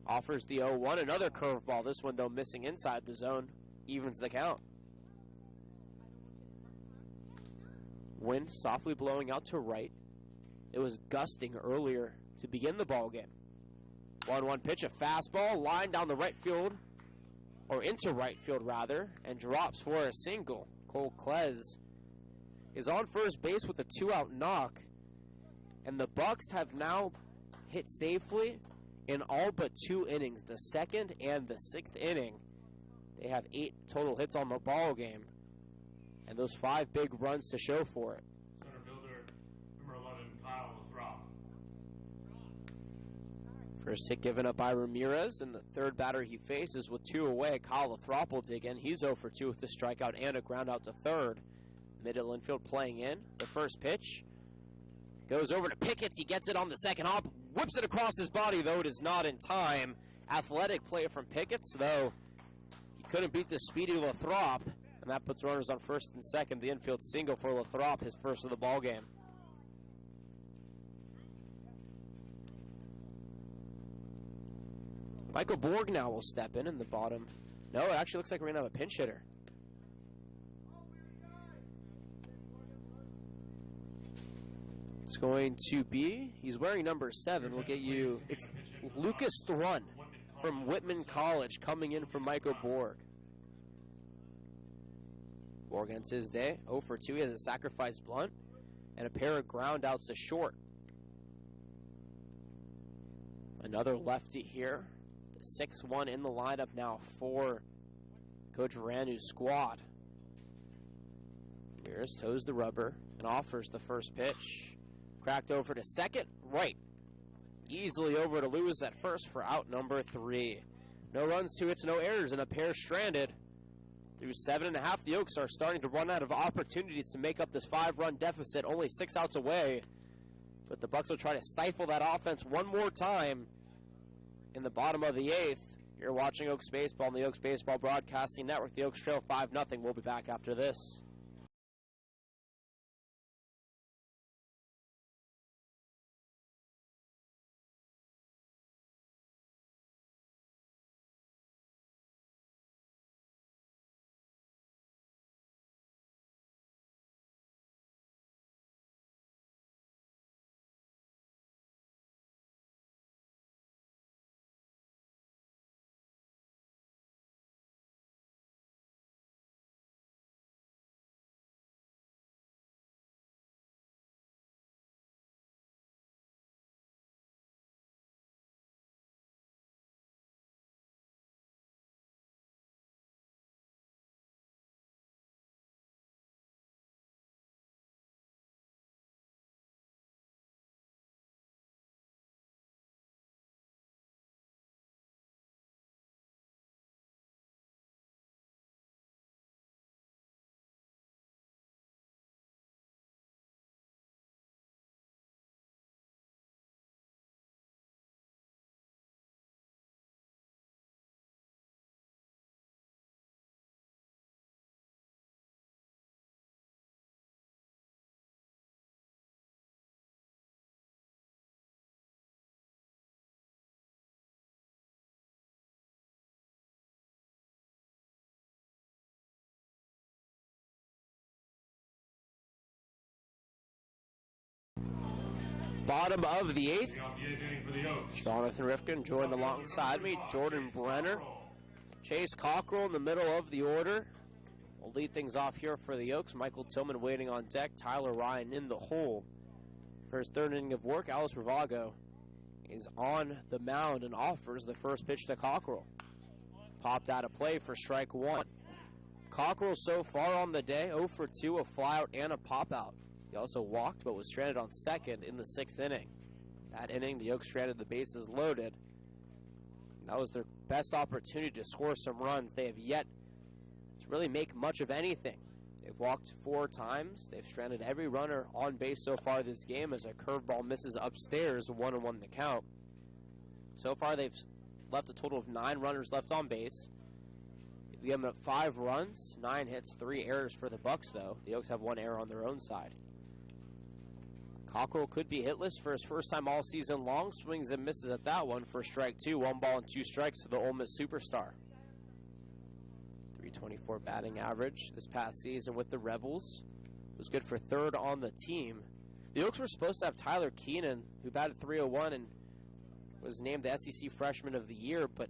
Offers the 0-1. Another curveball. This one, though, missing inside the zone. Evens the count. Wind softly blowing out to right. It was gusting earlier to begin the ball game. 1-1 pitch, a fastball, line down the right field, or into right field rather, and drops for a single. Cole Klez is on first base with a 2-out knock, and the Bucs have now hit safely in all but 2 innings, the 2nd and the 6th inning. They have 8 total hits on the ball game, and those 5 big runs to show for it. Center fielder, number 11, Kyle Lathrop. First hit given up by Ramirez, and the third batter he faces with 2 away. Kyle Lathrop will dig in. He's 0 for 2 with a strikeout and a ground out to third. Middle infield playing in. The first pitch goes over to Pickett. He gets it on the second hop. Whips it across his body, though it is not in time. Athletic play from Pickett, though he couldn't beat the speedy Lathrop. And that puts runners on first and second. The infield single for Lathrop, his first of the ball game. Michael Borg now will step in the bottom. No, it actually looks like we're going to have a pinch hitter. It's going to be, he's wearing number 7. We'll get you, it's Lucas Thrun from Whitman College coming in for Michael Borg. Borg ends his day. 0 for 2. He has a sacrifice bunt and a pair of ground outs to short. Another lefty here. The 6-1 in the lineup now for Coach Ranu's squad. Ramirez toes the rubber and offers the first pitch. Cracked over to second, right. Easily over to Lewis at first for out number 3. No runs, 2 hits, no errors, and a pair stranded. Through 7.5, the Oaks are starting to run out of opportunities to make up this 5-run deficit, only 6 outs away. But the Bucs will try to stifle that offense one more time in the bottom of the 8th. You're watching Oaks Baseball on the Oaks Baseball Broadcasting Network. The Oaks trail 5-0. We'll be back after this. Bottom of the 8th. Off the 8th inning for the Oaks. Jonathan Rifkin joined alongside me. Jordan Brenner. Chase Cockrell in the middle of the order. We'll lead things off here for the Oaks. Michael Tillman waiting on deck. Tyler Ryan in the hole. For his 3rd inning of work, Alice Ravago is on the mound and offers the first pitch to Cockrell. Popped out of play for strike 1. Cockrell so far on the day, 0 for 2, a flyout and a pop-out. He also walked but was stranded on second in the 6th inning. That inning, the Oaks stranded the bases loaded. That was their best opportunity to score some runs. They have yet to really make much of anything. They've walked 4 times. They've stranded every runner on base so far this game as a curveball misses upstairs, 1-1 the count. So far, they've left a total of 9 runners left on base. They've given up 5 runs, 9 hits, 3 errors for the Bucs, though. The Oaks have 1 error on their own side. Cockrell could be hitless for his first time all season long. Swings and misses at that one for strike two. 1 ball and 2 strikes to the Ole Miss superstar. .324 batting average this past season with the Rebels. Was good for third on the team. The Oaks were supposed to have Tyler Keenan, who batted .301 and was named the SEC Freshman of the Year, but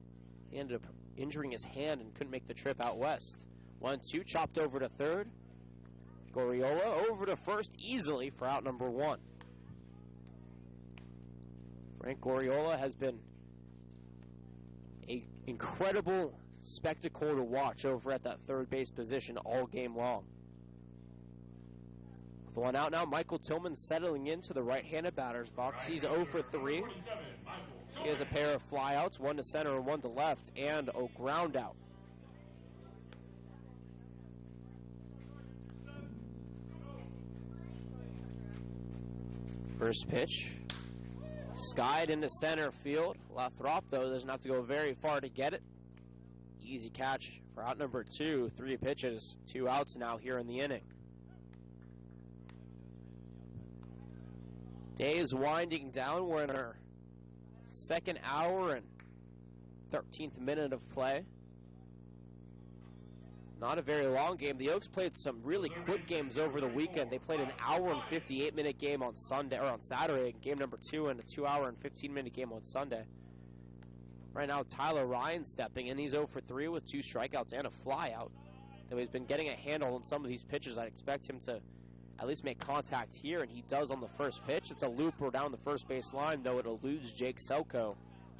he ended up injuring his hand and couldn't make the trip out west. 1-2, chopped over to third. Goriola over to first easily for out number 1. Frank Goriola has been an incredible spectacle to watch over at that third base position all game long. With 1 out now, Michael Tillman settling into the right-handed batter's box. He's 0 for 3. He has a pair of flyouts, 1 to center and 1 to left, and a ground out. First pitch, skied into center field. Lathrop, though, doesn't have to go very far to get it. Easy catch for out number 2. 3 pitches, 2 outs now here in the inning. Day is winding down. We're in our second hour and 13th minute of play. Not a very long game. The Oaks played some really quick games over the weekend. They played an hour and 58-minute game on Sunday or on Saturday, game number 2, and a 2-hour and 15-minute game on Sunday. Right now, Tyler Ryan stepping in. He's 0 for 3 with 2 strikeouts and a flyout. Though he's been getting a handle on some of these pitches. I'd expect him to at least make contact here, and he does on the first pitch. It's a looper down the first base line, though it eludes Jake Selko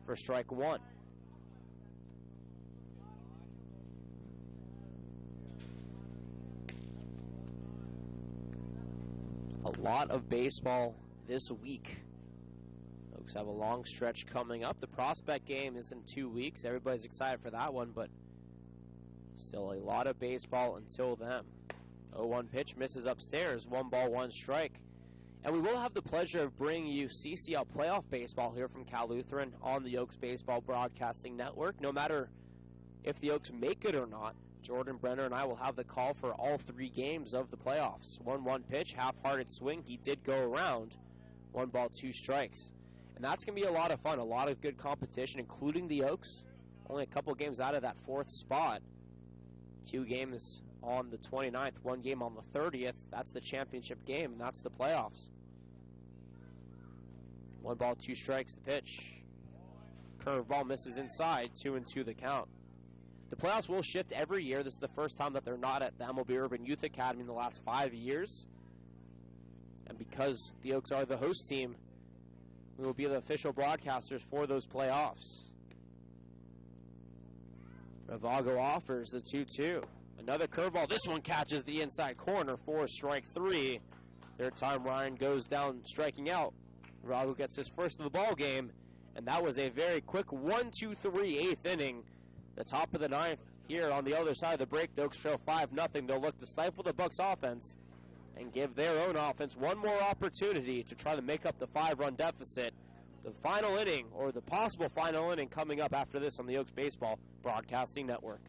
for strike 1. A lot of baseball this week. Oaks have a long stretch coming up. The prospect game is in 2 weeks. Everybody's excited for that one, but still a lot of baseball until then. 0-1 pitch, misses upstairs. 1 ball, 1 strike. And we will have the pleasure of bringing you CCL playoff baseball here from Cal Lutheran on the Oaks Baseball Broadcasting Network. No matter if the Oaks make it or not, Jordan Brenner and I will have the call for all 3 games of the playoffs. 1-1 pitch, half-hearted swing. He did go around. 1 ball, 2 strikes. And that's going to be a lot of fun, a lot of good competition, including the Oaks. Only a couple games out of that 4th spot. 2 games on the 29th, 1 game on the 30th. That's the championship game, and that's the playoffs. 1 ball, 2 strikes, the pitch. Curveball misses inside, 2-2 the count. The playoffs will shift every year. This is the first time that they're not at the MLB Urban Youth Academy in the last 5 years. And because the Oaks are the host team, we will be the official broadcasters for those playoffs. Ravago offers the 2-2. Another curveball. This one catches the inside corner for strike 3. Third time Ryan goes down striking out. Ravago gets his first of the ball game, and that was a very quick 1-2-3 8th inning. The top of the 9th here on the other side of the break. The Oaks trail 5-0. They'll look to stifle the Bucs offense and give their own offense one more opportunity to try to make up the 5-run deficit. The final inning, or the possible final inning, coming up after this on the Oaks Baseball Broadcasting Network.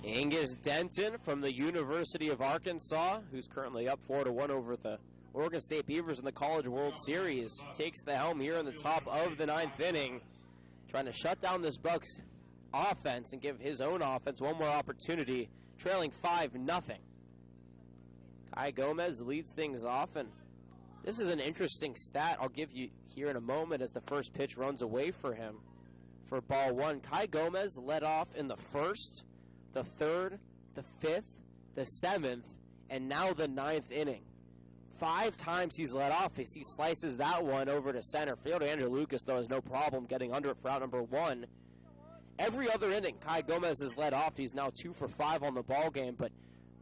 Angus Denton from the University of Arkansas, who's currently up 4-1 over the Oregon State Beavers in the College World Series, takes the helm here in the top of the 9th inning, trying to shut down this Bucs offense and give his own offense one more opportunity, trailing 5-0. Kai Gomez leads things off, and this is an interesting stat I'll give you here in a moment as the first pitch runs away for him for ball one. Kai Gomez led off in the first, the third, the fifth, the 7th, and now the 9th inning. 5 times he's led off as he slices that one over to center field. Andrew Lucas, though, has no problem getting under it for out number 1. Every other inning, Kai Gomez has led off. He's now 2 for 5 on the ball game, but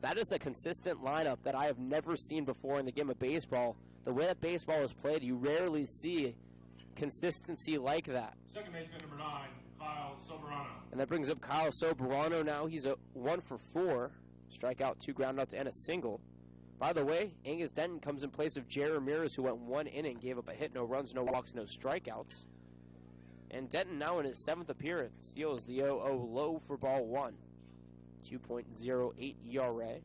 that is a consistent lineup that I have never seen before in the game of baseball. The way that baseball is played, you rarely see consistency like that. Second baseman number 9, Kyle Soberano. And that brings up Kyle Soberano now. He's a 1 for 4, strikeout, 2 groundouts, and a single. By the way, Angus Denton comes in place of Jerry Ramirez, who went 1 inning, gave up a hit, no runs, no walks, no strikeouts. And Denton now in his 7th appearance steals the 0-0 low for ball 1. 2.08 ERA,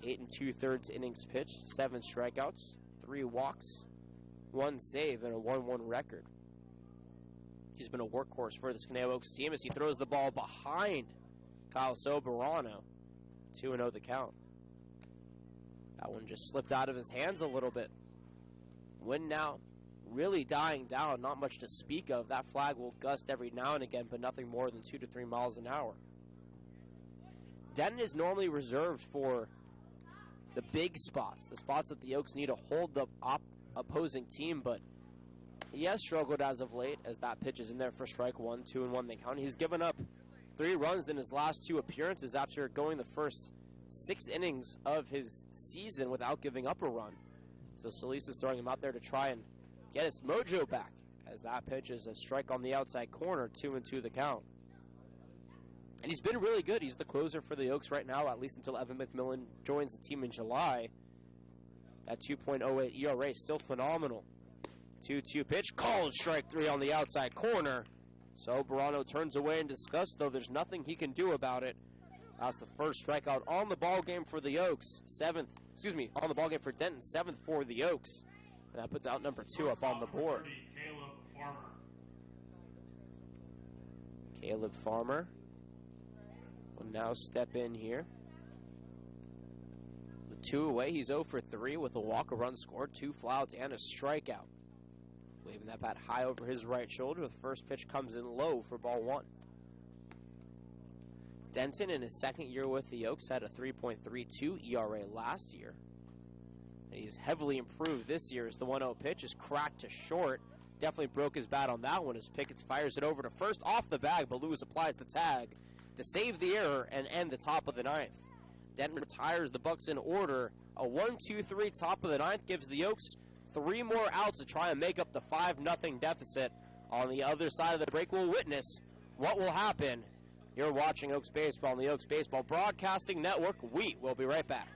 8 2/3 innings pitched, 7 strikeouts, 3 walks, 1 save, and a 1-1 record. He's been a workhorse for this Canal Oaks team as he throws the ball behind Kyle Soberano. 2-0 the count. That one just slipped out of his hands a little bit. Wind now really dying down, not much to speak of. That flag will gust every now and again, but nothing more than 2 to 3 miles an hour. Denton is normally reserved for the big spots, the spots that the Oaks need to hold the opposing team, but he has struggled as of late as that pitch is in there for strike 1, 2-1 the count. He's given up 3 runs in his last 2 appearances after going the first 6 innings of his season without giving up a run. So Solis is throwing him out there to try and get his mojo back as that pitch is a strike on the outside corner, 2-2 the count. And he's been really good. He's the closer for the Oaks right now, at least until Evan McMillan joins the team in July. That 2.08 ERA is still phenomenal. 2-2 pitch, called strike 3 on the outside corner. So Soberano turns away in disgust, though there's nothing he can do about it. That's the first strikeout on the ball game for the Oaks. On the ball game for Denton, 7th for the Oaks. And that puts out number 2 up on the board. Caleb Farmer will now step in here. With 2 away, he's 0 for 3 with a walk, a run scored, 2 flyouts, and a strikeout. Waving that bat high over his right shoulder. The first pitch comes in low for ball 1. Denton, in his 2nd year with the Oaks, had a 3.32 ERA last year. And he's heavily improved this year as the 1-0 pitch is cracked to short. Definitely broke his bat on that one as Pickett fires it over to first off the bag, but Lewis applies the tag to save the error and end the top of the 9th. Denton retires the Bucs in order. A 1-2-3 top of the 9th gives the Oaks 3 more outs to try and make up the 5-0 deficit. On the other side of the break, we'll witness what will happen. You're watching Oaks Baseball on the Oaks Baseball Broadcasting Network. We will be right back.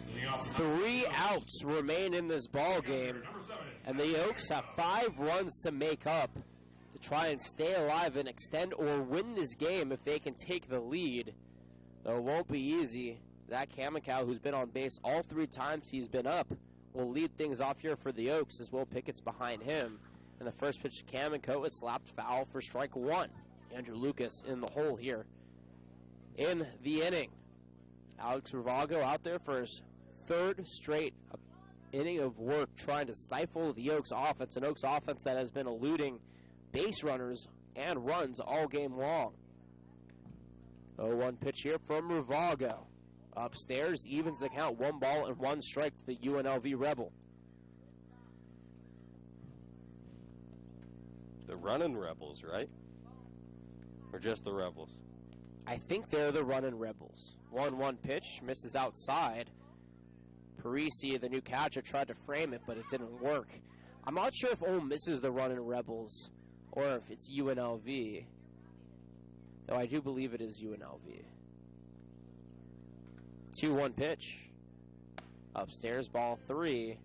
Leading off 3 outs remain in this ball game, and the Oaks have 5 runs to make up to try and stay alive and extend or win this game if they can take the lead. Though it won't be easy. Zach Kamikow, who's been on base all 3 times he's been up, will lead things off here for the Oaks as Will Pickett's behind him. And the first pitch to Kamikow is slapped foul for strike 1. Andrew Lucas in the hole here in the inning. Alex Ravago out there for his 3rd straight inning of work trying to stifle the Oaks offense, an Oaks offense that has been eluding base runners and runs all game long. 0-1 pitch here from Ravago. Upstairs, evens the count, 1 ball and 1 strike to the UNLV Rebel. The running Rebels, right? Or just the Rebels? I think they're the running Rebels. 1-1 pitch, misses outside. Parisi, the new catcher, tried to frame it, but it didn't work. I'm not sure if Ole Miss is the running Rebels or if it's UNLV, though I do believe it is UNLV. 2-1 pitch. Upstairs, ball 3.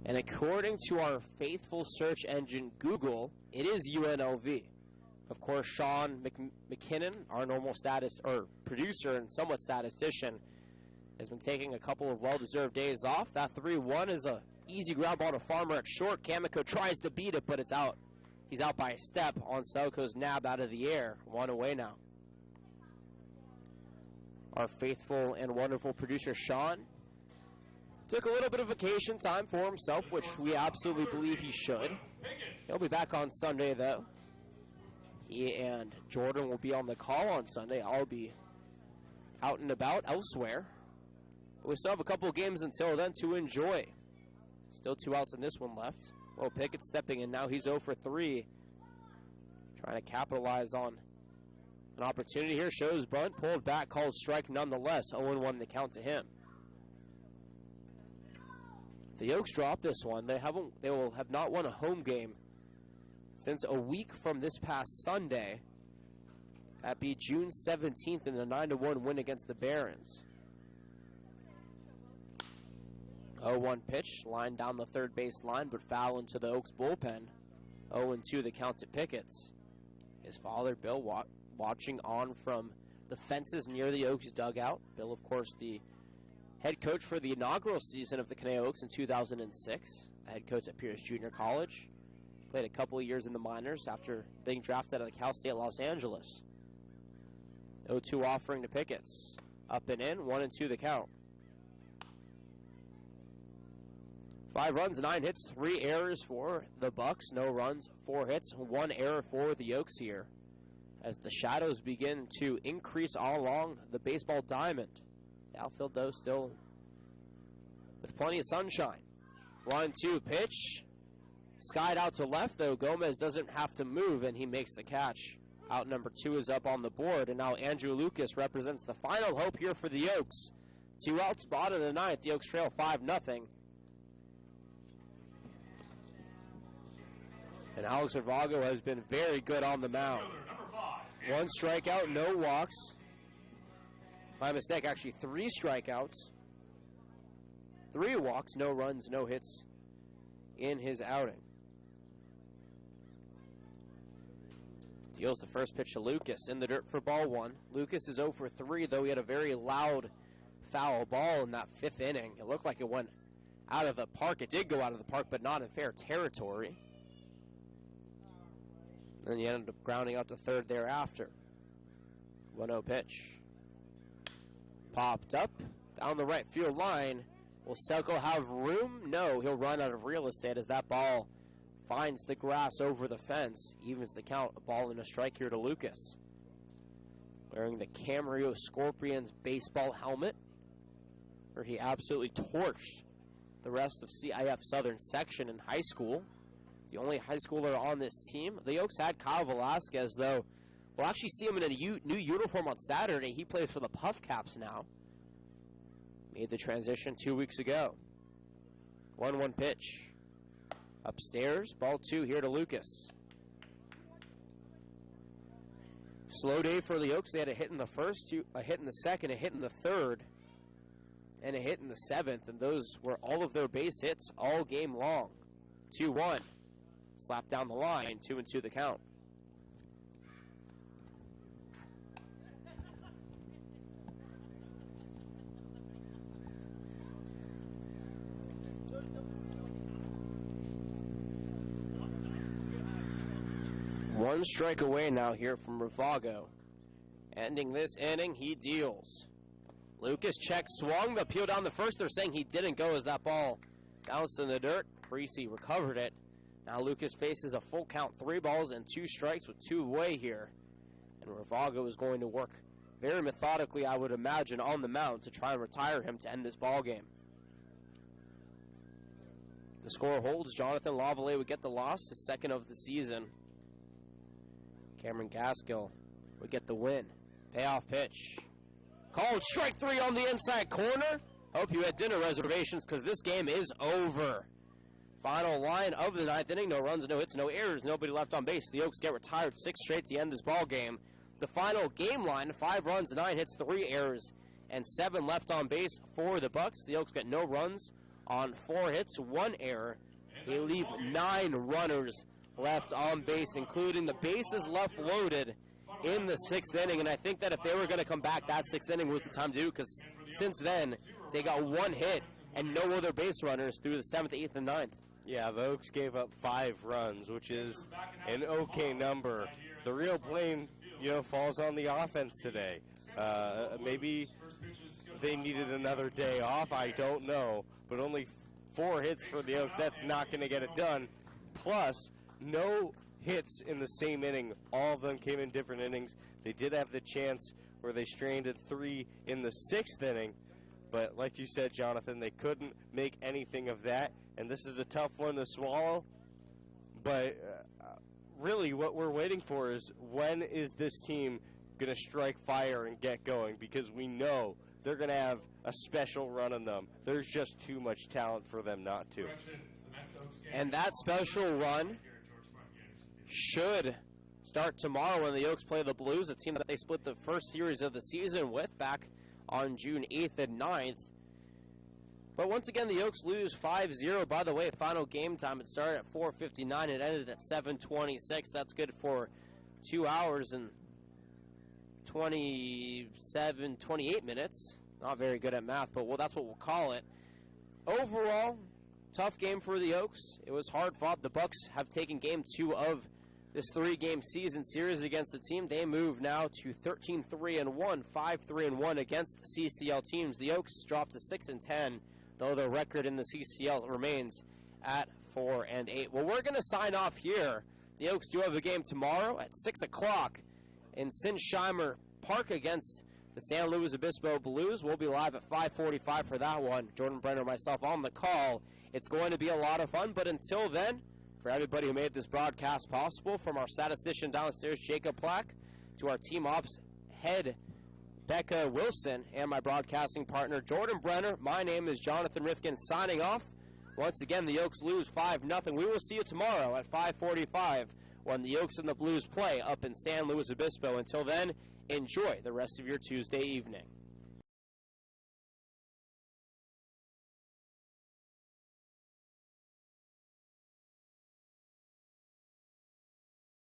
And according to our faithful search engine, Google, it is UNLV. Of course, Sean McKinnon, our normal producer and somewhat statistician, has been taking a couple of well-deserved days off. That 3-1 is an easy ground ball to Farmer at short. Kamikow tries to beat it, but it's out. He's out by a step on Selko's nab out of the air. 1 away now. Our faithful and wonderful producer, Sean, took a little bit of vacation time for himself, which we absolutely believe he should. He'll be back on Sunday, though. He and Jordan will be on the call on Sunday. I'll be out and about elsewhere. But we still have a couple of games until then to enjoy. Still 2 outs in this one left. Will Pickett stepping in now. He's 0 for 3. Trying to capitalize on an opportunity here. Shows bunt. Pulled back. Called strike nonetheless. 0-1 the count to him. If the Oaks drop this one, they will have not won a home game since a week from this past Sunday. That'd be June 17th in the 9-1 win against the Barons. 0-1 pitch, line down the third base line, but foul into the Oaks bullpen. 0-2 the count to Pickett's. His father, Bill, watching on from the fences near the Oaks dugout. Bill, of course, the head coach for the inaugural season of the Conejo Oaks in 2006. A head coach at Pierce Junior College. Played a couple of years in the minors after being drafted out of Cal State Los Angeles. 0-2 offering to Pickett's. Up and in, 1-2 the count. 5 runs, 9 hits, 3 errors for the Bucs. No runs, 4 hits, 1 error for the Oaks here. As the shadows begin to increase all along the baseball diamond. The outfield, though, still with plenty of sunshine. 1-2 pitch. Skied out to left, though. Gomez doesn't have to move, and he makes the catch. Out number 2 is up on the board, and now Andrew Lucas represents the final hope here for the Oaks. 2 outs, bottom of the 9th. The Oaks trail 5-0. And Alex Ravago has been very good on the mound. 1 strikeout, no walks. My mistake, actually 3 strikeouts. 3 walks, no runs, no hits in his outing. Deals the first pitch to Lucas in the dirt for ball 1. Lucas is 0 for 3, though he had a very loud foul ball in that 5th inning. It looked like it went out of the park. It did go out of the park, but not in fair territory. Then he ended up grounding out to third thereafter. 1-0 pitch. Popped up down the right field line. Will Selko have room? No, he'll run out of real estate as that ball finds the grass over the fence. Evens the count, a ball and a strike here to Lucas. Wearing the Camarillo Scorpions baseball helmet, where he absolutely torched the rest of CIF Southern Section in high school. The only high schooler on this team. The Oaks had Kyle Velasquez, though. We'll actually see him in a new uniform on Saturday. He plays for the Puff Caps now. Made the transition 2 weeks ago. 1-1 pitch. Upstairs, ball 2 here to Lucas. Slow day for the Oaks. They had a hit in the first, a hit in the second, a hit in the third, and a hit in the seventh, and those were all of their base hits all game long. 2-1. Slapped down the line, 2-2 the count. One strike away now here from Ravago. Ending this inning, he deals. Lucas check swung the peel down the first. They're saying he didn't go as that ball bounced in the dirt. Creasy recovered it. Now Lucas faces a full count, 3 balls and 2 strikes with 2 away here. And Ravago is going to work very methodically, I would imagine, on the mound to try and retire him to end this ball game. The score holds. Jonathan Lavallee would get the loss, his second of the season. Cameron Gaskill would get the win. Payoff pitch. Called strike 3 on the inside corner. Hope you had dinner reservations because this game is over. Final line of the 9th inning. No runs, no hits, no errors, nobody left on base. The Oaks get retired 6 straight to end this ball game. The final game line, 5 runs, 9 hits, 3 errors, and 7 left on base for the Bucs. The Oaks get no runs on 4 hits, 1 error. They leave 9 runners left on base, including the bases left loaded in the 6th inning. And I think that if they were going to come back, that 6th inning was the time to do, because since then, they got 1 hit and no other base runners through the 7th, 8th, and 9th. Yeah, the Oaks gave up 5 runs, which is an okay number. The real blame, falls on the offense today. Maybe they needed another day off, I don't know. But only 4 hits for the Oaks, that's not going to get it done. Plus, no hits in the same inning. All of them came in different innings. They did have the chance where they strained at 3 in the 6th inning. But like you said, Jonathan, they couldn't make anything of that. And this is a tough one to swallow. But really what we're waiting for is, when is this team going to strike fire and get going? Because we know they're going to have a special run on them. There's just too much talent for them not to. And that special run should start tomorrow when the Oaks play the Blues, a team that they split the first series of the season with back on June 8th and 9th. But once again, the Oaks lose 5-0. By the way, final game time, it started at 4:59. It ended at 7:26. That's good for 2 hours and 28 minutes. Not very good at math, but that's what we'll call it. Overall, tough game for the Oaks. It was hard fought. The Bucs have taken game 2 of this 3-game season series against the team. They move now to 13-3-1, 5-3-1 against CCL teams. The Oaks dropped to 6-10, though their record in the CCL remains at 4-8. Well, we're going to sign off here. The Oaks do have a game tomorrow at 6 o'clock in Sinsheimer Park against the San Luis Obispo Blues. We'll be live at 5:45 for that one. Jordan Brenner, myself on the call. It's going to be a lot of fun, but until then, for everybody who made this broadcast possible, from our statistician downstairs, Jacob Plack, to our team ops head, Becca Wilson, and my broadcasting partner, Jordan Brenner, my name is Jonathan Rifkin, signing off. Once again, the Oaks lose 5-0. We will see you tomorrow at 5:45 when the Oaks and the Blues play up in San Luis Obispo. Until then, enjoy the rest of your Tuesday evening.